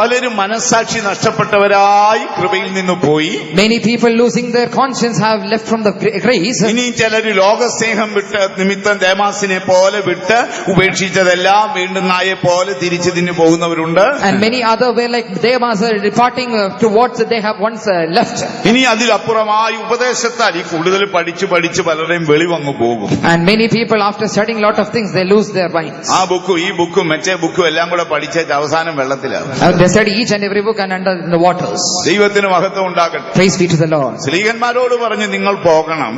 S1: പലരും മനസ്സാക്ഷി നഷ്ടപ്പെട്ടവരായി കൃപയിൽ നിന്ന് പോയി.
S2: Many people losing their conscience have left from the grace.
S1: ഇനി ചിലര് ലോകസ്നേഹം വിട്ട് നിമിത്തം ദേമാസിനെ പോലെ വിട്ട് ഉപേക്ഷിച്ചതെല്ലാം വീണ്ടും നായെ പോലെ തിരിച്ചതിന് പോകുന്നവരുണ്ട്.
S2: And many other were like Demas departing towards they have once left.
S1: ഇനി അതിലപ്പുറമായി ഉപദേശത്താൽ ഈ കൂടുതൽ പഠിച്ച് പലരുടെയും വെളിവങ്ങ് പോകും.
S2: And many people after studying lot of things they lose their minds.
S1: ആ ബുക്കും ഈ ബുക്കും മറ്റേ ബുക്കും എല്ലാം കൂടെ പഠിച്ചേച്ച് അവസാനം വെള്ളത്തിലാണ്.
S2: They study each and every book and under the waters.
S1: ദൈവത്തിന് മഹത്വം ഉണ്ടാകട്ടെ.
S2: Praise be to the Lord.
S1: സ്ത്രീകന്മാരോട് പറഞ്ഞു നിങ്ങൾ പോകണം.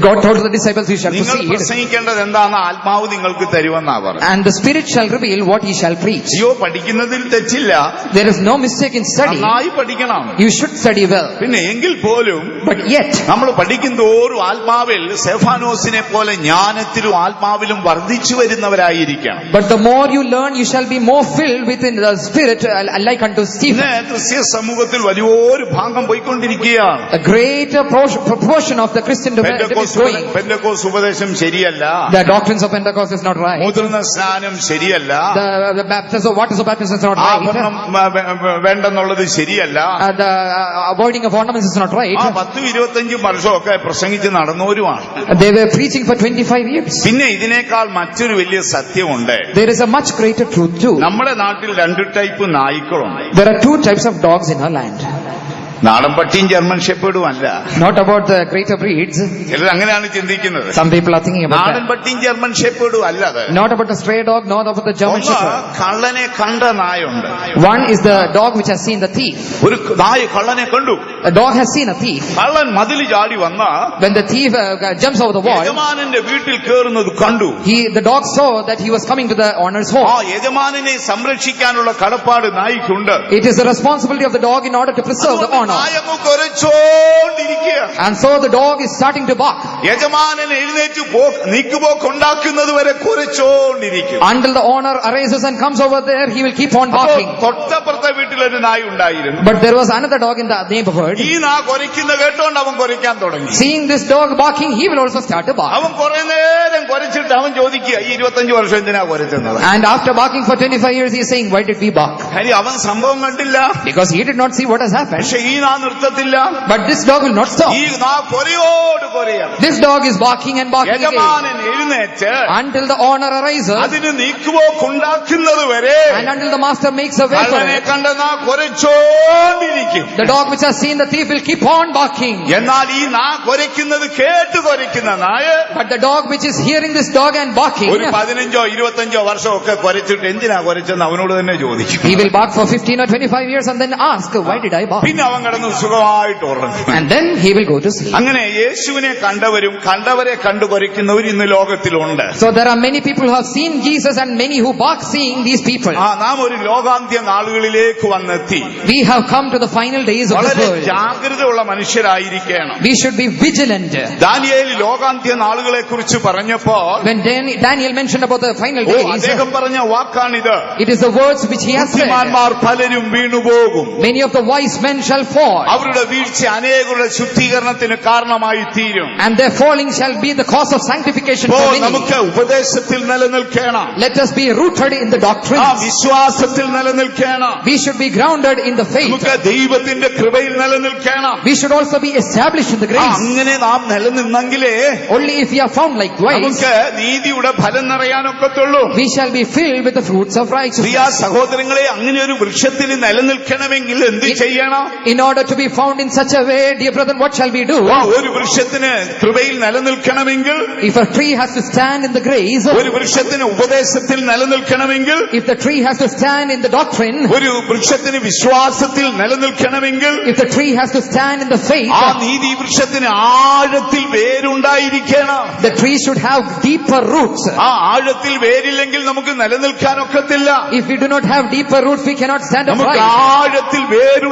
S2: God told the disciples you shall
S1: നിങ്ങൾ
S2: proceed.
S1: പ്രസംഗിക്കേണ്ടത് എന്താണെന്ന് ആത്മാവ് നിങ്ങൾക്ക് തരുമെന്നാ പറഞ്ഞു.
S2: And the Spirit shall reveal what he shall preach.
S1: അയ്യോ പഠിക്കുന്നതിൽ തെറ്റില്ല.
S2: There is no mistake in study.
S1: നന്നായി പഠിക്കണം.
S2: You should study well.
S1: പിന്നെ എങ്കിൽ പോലും
S2: But yet
S1: നമ്മൾ പഠിക്കുന്തോറും ആത്മാവിൽ സെഫാനോസിനെ പോലെ ജ്ഞാനത്തിലും ആത്മാവിലും വർദ്ധിച്ചു വരുന്നവരായിരിക്കണം.
S2: but the more you learn you shall be more filled within the Spirit like unto Stephen.
S1: ഇന്ന് ക്രിസ്ത്യ സമൂഹത്തിൽ വലിയൊരു ഭാഗം പോയിക്കൊണ്ടിരിക്കുകയാണ്.
S2: A greater proportion of the Christian is growing.
S1: പെന്തക്കോസ് ഉപദേശം ശരിയല്ല.
S2: The doctrines of Pentecost is not right.
S1: മുതിർന്ന സ്നാനം ശരിയല്ല.
S2: The baptism of waters of baptism is not right.
S1: ആഭരണം വേണ്ടെന്നുള്ളത് ശരിയല്ല.
S2: The avoiding of ornaments is not right.
S1: 10-25 വർഷമൊക്കെ പ്രസംഗിച്ച് നടന്നവരുമാണ്.
S2: They were preaching for 25 years.
S1: പിന്നെ ഇതിനേക്കാൾ മറ്റൊരു വലിയ സത്യമുണ്ട്.
S2: There is a much greater truth too.
S1: നമ്മുടെ നാട്ടിൽ 2 type നായ്ക്കളുണ്ട്.
S2: There are 2 types of dogs in our land.
S1: നാടൻ പട്ടിയും ജർമ്മൻ ഷെപ്പേർഡും അല്ല.
S2: Not about the greater breeds.
S1: ചിലർ അങ്ങനെയാണ് ചിന്തിക്കുന്നത്.
S2: Some people are thinking about
S1: നാടൻ
S2: that.
S1: പട്ടിയും ജർമ്മൻ ഷെപ്പേർഡും അല്ല അത്.
S2: Not about the stray dog, not about the German shepherd.
S1: കള്ളനെ കണ്ട നായുണ്ട്.
S2: One is the dog which has seen the thief.
S1: ഒരു നായ കള്ളനെ കണ്ടു.
S2: A dog has seen a thief.
S1: കള്ളൻ മതിൽ ചാടി വന്ന
S2: When the thief jumps over the wall,
S1: യജമാനന്റെ വീട്ടിൽ കയറുന്നത് കണ്ടു.
S2: the dog saw that he was coming to the owner's home.
S1: യജമാനനെ സംരക്ഷിക്കാനുള്ള കടപ്പാട് നായ്ക്കുണ്ട്.
S2: It is the responsibility of the dog in order to preserve the owner. And so the dog is starting to bark.
S1: യജമാനൻ എഴുന്നേറ്റ് നീക്കുപോക്കുണ്ടാക്കുന്നത് വരെ കുരച്ചോണ്ടിരിക്കും.
S2: Until the owner arises and comes over there, he will keep on barking.
S1: തൊട്ടപ്പുറത്തെ വീട്ടിലൊരു നായ ഉണ്ടായിരുന്നു.
S2: But there was another dog in the neighborhood.
S1: ഈ നാ കുരയ്ക്കുന്ന കേട്ടോണ്ട് അവൻ കുരയ്ക്കാൻ തുടങ്ങി.
S2: Seeing this dog barking, he will also start to bark.
S1: അവൻ കുറെ നേരം കുരച്ചിട്ട് അവൻ ചോദിക്കുക ഈ 25 വർഷം എന്തിനാ കുരച്ചെന്നത്.
S2: And after barking for 25 years, he is saying, why did we bark?
S1: അവൻ സംഭവം കണ്ടില്ല.
S2: Because he did not see what has happened.
S1: പക്ഷെ ഈ നാ നിർത്തത്തില്ല.
S2: But this dog will not stop.
S1: ഈ നാ കൊരയോട് കൊരയാണ്.
S2: This dog is barking and barking again.
S1: യജമാനൻ എഴുന്നേറ്റ്
S2: Until the owner arises.
S1: അതിന് നീക്കുപോക്കുണ്ടാക്കുന്നത് വരെ
S2: And until the master makes a way for
S1: കള്ളനെ
S2: it.
S1: കണ്ട നാ കുരച്ചോണ്ടിരിക്കും.
S2: The dog which has seen the thief will keep on barking.
S1: എന്നാൽ ഈ നാ കുരയ്ക്കുന്നത് കേട്ട് കുരയ്ക്കുന്ന നായ
S2: But the dog which is hearing this dog and barking,
S1: ഒരു 15-25 വർഷമൊക്കെ കുരച്ചിട്ട് എന്തിനാ കുരച്ചെന്ന് അവനോട് തന്നെ ചോദിക്കും.
S2: he will bark for 15 or 25 years and then ask, why did I bark?
S1: പിന്നെ അവൻ കിടന്ന് സുഖമായിട്ട് ഉറങ്ങും.
S2: And then he will go to sleep.
S1: അങ്ങനെ യേശുവിനെ കണ്ടവരും കണ്ടവരെ കണ്ടു കുരയ്ക്കുന്നവരും ഇന്ന് ലോകത്തിലുണ്ട്.
S2: So there are many people who have seen Jesus and many who bark seeing these people.
S1: നാം ഒരു ലോകാന്ത്യ നാളുകളിലേക്ക് വന്നെത്തി.
S2: We have come to the final days of this
S1: വളരെ
S2: world.
S1: ജാഗ്രതയുള്ള മനുഷ്യരായിരിക്കണം.
S2: We should be vigilant.
S1: Daniel ലോകാന്ത്യ നാളുകളെ കുറിച്ച് പറഞ്ഞപ്പോൾ
S2: When Daniel mentioned about the final days,
S1: അദ്ദേഹം പറഞ്ഞ വാക്കാണിത്.
S2: it is the words which he has said.
S1: ബുദ്ധിമാന്മാർ പലരും വീണുപോകും.
S2: Many of the wise men shall fall.
S1: അവരുടെ വീഴ്ച അനേകരുടെ ശുദ്ധീകരണത്തിന് കാരണമായി തീരും.
S2: And their the falling shall be the cause of sanctification
S1: oh
S2: for many.
S1: നമുക്ക് ഉപദേശത്തിൽ നിലനിൽക്കണം,
S2: Let us be rooted in the doctrine.
S1: വിശ്വാസത്തിൽ നിലനിൽക്കണം,
S2: We should be grounded in the faith.
S1: നമുക്ക് ദൈവത്തിന്റെ കൃപയിൽ നിലനിൽക്കണം.
S2: We should also be established in the grace.
S1: അങ്ങനെ നാം നിലനിന്നെങ്കിലേ
S2: Only if we are found likewise,
S1: നമുക്ക് നീതിയുടെ ഫലം നിറയാനൊക്കത്തുള്ളൂ.
S2: we shall be filled with the fruits of righteousness.
S1: പ്രിയ സഹോദരങ്ങളെ, അങ്ങനെ ഒരു വൃക്ഷത്തിൽ നിലനിൽക്കണമെങ്കിൽ എന്ത് ചെയ്യണം?
S2: In order to be found in such a way, dear brethren, what shall we do?
S1: ഒരു വൃക്ഷത്തിന് കൃപയിൽ നിലനിൽക്കണമെങ്കിൽ,
S2: If a tree has to stand in the grace,
S1: ഒരു വൃക്ഷത്തിന് ഉപദേശത്തിൽ നിലനിൽക്കണമെങ്കിൽ,
S2: if the tree has to stand in the doctrine,
S1: ഒരു വൃക്ഷത്തിന് വിശ്വാസത്തിൽ നിലനിൽക്കണമെങ്കിൽ,
S2: if the tree has to stand in the faith,
S1: ആ നീതി വൃക്ഷത്തിന് ആഴത്തിൽ വേരുണ്ടായിരിക്കണം.
S2: the tree should have deeper roots.
S1: ആ ആഴത്തിൽ വേരില്ലെങ്കിൽ നമുക്ക് നിലനിൽക്കാനൊക്കത്തില്ല.
S2: If we do not have deeper roots, we cannot stand
S1: നമുക്ക്
S2: upright.
S1: ആഴത്തിൽ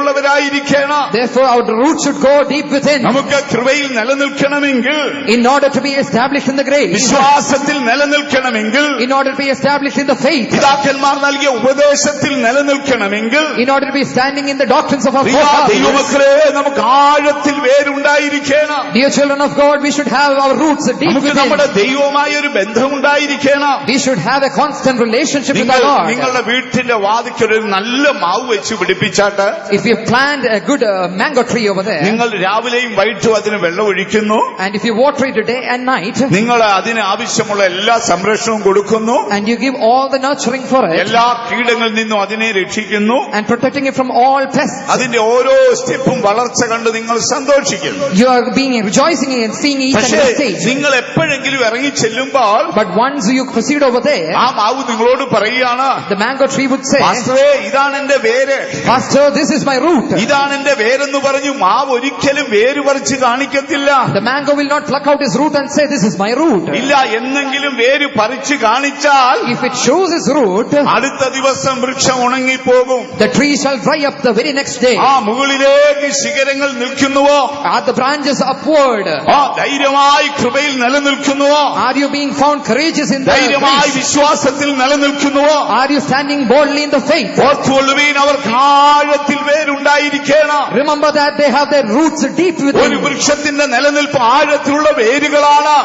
S1: വേരുള്ളവരായിരിക്കണം.
S2: Therefore, our roots should go deep within.
S1: നമുക്ക് കൃപയിൽ നിലനിൽക്കണമെങ്കിൽ,
S2: In order to be established in the grace,
S1: വിശ്വാസത്തിൽ നിലനിൽക്കണമെങ്കിൽ,
S2: in order to be established in the faith,
S1: പിതാക്കന്മാർ നൽകിയ ഉപദേശത്തിൽ നിലനിൽക്കണമെങ്കിൽ,
S2: in order to be standing in the doctrines of our
S1: Priya
S2: forefathers,
S1: ദൈവമക്കളെ, നമുക്ക് ആഴത്തിൽ വേരുണ്ടായിരിക്കണം.
S2: dear children of God, we should have our roots deep
S1: നമുക്ക്
S2: within.
S1: നമ്മുടെ ദൈവവുമായ ഒരു ബന്ധമുണ്ടായിരിക്കണം.
S2: We should have a constant relationship with the Lord.
S1: നിങ്ങളുടെ വീട്ടിന്റെ വാതിക്കൊരു നല്ല മാവ് വെച്ച് പിടിപ്പിച്ചാട്ട്,
S2: If you plant a good mango tree over there,
S1: നിങ്ങൾ രാവിലെയും വൈകിട്ടും അതിന് വെള്ളം ഒഴിക്കുന്നു,
S2: and if you water it day and night,
S1: നിങ്ങൾ അതിന് ആവശ്യമുള്ള എല്ലാ സംരക്ഷണവും കൊടുക്കുന്നു,
S2: and you give all the nurturing for it,
S1: എല്ലാ കീടങ്ങളിൽ നിന്നും അതിനെ രക്ഷിക്കുന്നു,
S2: and protecting it from all pests,
S1: അതിന്റെ ഓരോ സ്റ്റെപ്പും വളർച്ച കണ്ട് നിങ്ങൾ സന്തോഷിക്കുന്നു.
S2: you are being rejoicing and seeing each and
S1: പക്ഷേ
S2: every stage.
S1: നിങ്ങൾ എപ്പോഴെങ്കിലും ഇറങ്ങി ചെല്ലുമ്പോൾ
S2: But once you proceed over there,
S1: ആ മാവ് നിങ്ങളോട് പറയുകയാണ്,
S2: the mango tree would say,
S1: പാസ്റ്ററേ, ഇതാണ് എന്റെ വേര്,
S2: Pastor, this is my root.
S1: ഇതാണ് എന്റെ വേരെന്ന് പറഞ്ഞു മാവ് ഒരിക്കലും വേര് പറിച്ച് കാണിക്കത്തില്ല.
S2: The mango will not pluck out his root and say, this is my root.
S1: ഇല്ല, എന്നെങ്കിലും വേര് പറിച്ച് കാണിച്ചാൽ
S2: If it shows his root,
S1: അടുത്ത ദിവസം വൃക്ഷം ഉണങ്ങിപ്പോകും.
S2: the tree shall dry up the very next day.
S1: ആ മുകളിലേക്ക് ശിഖരങ്ങൾ നിൽക്കുന്നുവോ?
S2: Are the branches upward?
S1: ആ ധൈര്യമായി കൃപയിൽ നിലനിൽക്കുന്നുവോ?
S2: Are you being found courageous in the
S1: ധൈര്യമായി
S2: grace?
S1: വിശ്വാസത്തിൽ നിലനിൽക്കുന്നുവോ?
S2: Are you standing boldly in the faith?
S1: ഓർത്തുകൊള്ളുവീൻ, അവർക്ക് ആഴത്തിൽ വേരുണ്ടായിരിക്കണം.
S2: Remember that they have their roots deep
S1: ഒരു
S2: within.
S1: വൃക്ഷത്തിന്റെ നിലനിൽപ്പ് ആഴത്തിലുള്ള വേരുകളാണ്.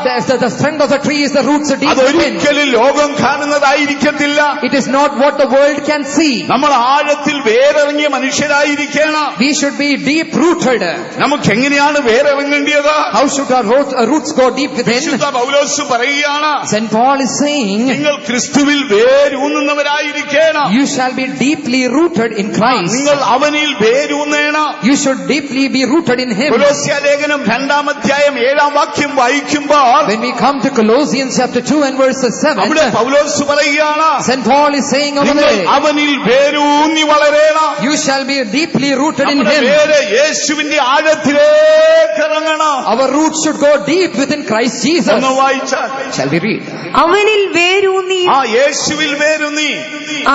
S2: The strength of the tree is the roots deep within.
S1: അതൊരിക്കലും ലോകം കാണുന്നതായിരിക്കത്തില്ല.
S2: It is not what the world can see.
S1: നമ്മൾ ആഴത്തിൽ വേരിറങ്ങിയ മനുഷ്യരായിരിക്കണം.
S2: We should be deep rooted.
S1: നമുക്ക് എങ്ങനെയാണ് വേരിറങ്ങേണ്ടത്?
S2: How should our roots go deep within?
S1: വിശുദ്ധ പൗലോസ് പറയുകയാണ്,
S2: St. Paul is saying,
S1: നിങ്ങൾ ക്രിസ്തുവിൽ വേരൂന്നുന്നവരായിരിക്കണം.
S2: you shall be deeply rooted in Christ.
S1: നിങ്ങൾ അവനിൽ വേരൂന്നേണം.
S2: You should deeply be rooted in Him.
S1: കൊലോസ്യ ലേഖനം 2-7 വായിക്കുമ്പോൾ
S2: When we come to Colossians chapter 2 and verse 7,
S1: അവിടെ പൗലോസ് പറയുകയാണ്,
S2: St. Paul is saying over
S1: നിങ്ങൾ
S2: there,
S1: അവനിൽ വേരൂന്നി വളരണം.
S2: you shall be deeply rooted in
S1: നമ്മുടെ
S2: Him.
S1: വേര് യേശുവിന്റെ ആഴത്തിലേക്ക് ഇറങ്ങണം.
S2: Our roots should go deep within Christ Jesus.
S1: ഒന്ന് വായിച്ചാൽ,
S2: Shall we read?
S3: അവനിൽ വേരൂന്നി
S1: ആ യേശുവിൽ വേരൂന്നി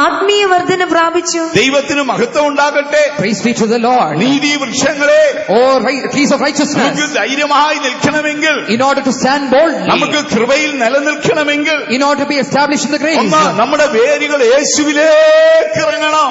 S3: ആത്മീയ വർധന പ്രാപിച്ചു.
S1: ദൈവത്തിന് മഹത്വം ഉണ്ടാകട്ടെ.
S2: Praise be to the Lord.
S1: നീതി വൃക്ഷങ്ങളെ,
S2: Trees of righteousness.
S1: നമുക്ക് ധൈര്യമായി നിൽക്കണമെങ്കിൽ,
S2: In order to stand boldly,
S1: നമുക്ക് കൃപയിൽ നിലനിൽക്കണമെങ്കിൽ,
S2: in order to be established in the grace,
S1: ഒന്ന് നമ്മുടെ വേരുകൾ യേശുവിലേക്ക് ഇറങ്ങണം.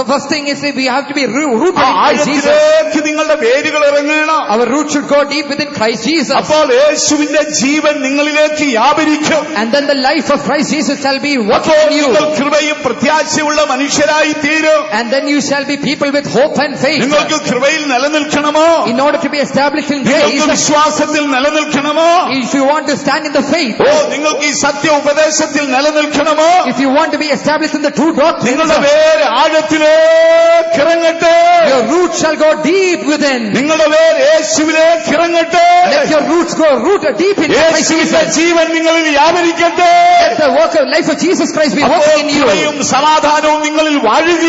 S2: the first thing is we have to be rooted
S1: ആ
S2: in Christ Jesus.
S1: ആഴത്തിലേക്ക് നിങ്ങളുടെ വേരുകൾ ഇറങ്ങണം.
S2: Our roots should go deep within Christ Jesus.
S1: അപ്പോൾ യേശുവിന്റെ ജീവൻ നിങ്ങളിലേക്ക് വ്യാപരിക്കും.
S2: And then the life of Christ Jesus shall be working
S1: അപ്പോൾ
S2: in you.
S1: നിങ്ങൾ കൃപയും പ്രത്യാശയുള്ള മനുഷ്യരായി തീരും.
S2: And then you shall be people with hope and faith.
S1: നിങ്ങൾക്ക് കൃപയിൽ നിലനിൽക്കണമോ?
S2: In order to be established in
S1: നിങ്ങൾക്ക്
S2: grace,
S1: വിശ്വാസത്തിൽ നിലനിൽക്കണമോ?
S2: if you want to stand in the faith,
S1: ഓ, നിങ്ങൾക്ക് ഈ സത്യ ഉപദേശത്തിൽ നിലനിൽക്കണമോ?
S2: if you want to be established in the true doctrine,
S1: നിങ്ങളുടെ വേര് ആഴത്തിലേക്ക് ഇറങ്ങട്ടെ.
S2: your roots shall go deep within.
S1: നിങ്ങളുടെ വേര് യേശുവിലേക്ക് ഇറങ്ങട്ടെ.
S2: Let your roots go rooted deep in Christ
S1: യേശുവിന്റെ
S2: Jesus.
S1: ജീവൻ നിങ്ങളിൽ വ്യാപരിക്കട്ടെ.
S2: Let the work of life of Jesus Christ be
S1: അപ്പോൾ
S2: working in you.
S1: കൃപയും സമാധാനവും നിങ്ങളിൽ വാഴുക.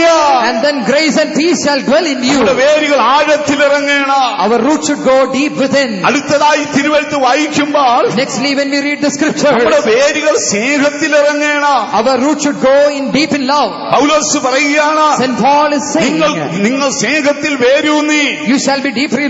S2: And then grace and peace shall dwell in you.
S1: നിങ്ങളുടെ വേരുകൾ ആഴത്തിലിറങ്ങണം.
S2: Our roots should go deep within.
S1: അടുത്തതായി തിരുവെഴുത്ത് വായിക്കുമ്പോൾ
S2: Nextly, when we read the scriptures,
S1: നമ്മുടെ വേരുകൾ സ്നേഹത്തിലിറങ്ങണം.
S2: our roots should go in deep in love.
S1: പൗലോസ് പറയുകയാണ്,
S2: St. Paul is saying,
S1: നിങ്ങൾ സ്നേഹത്തിൽ വേരൂന്നി
S2: you shall be deeply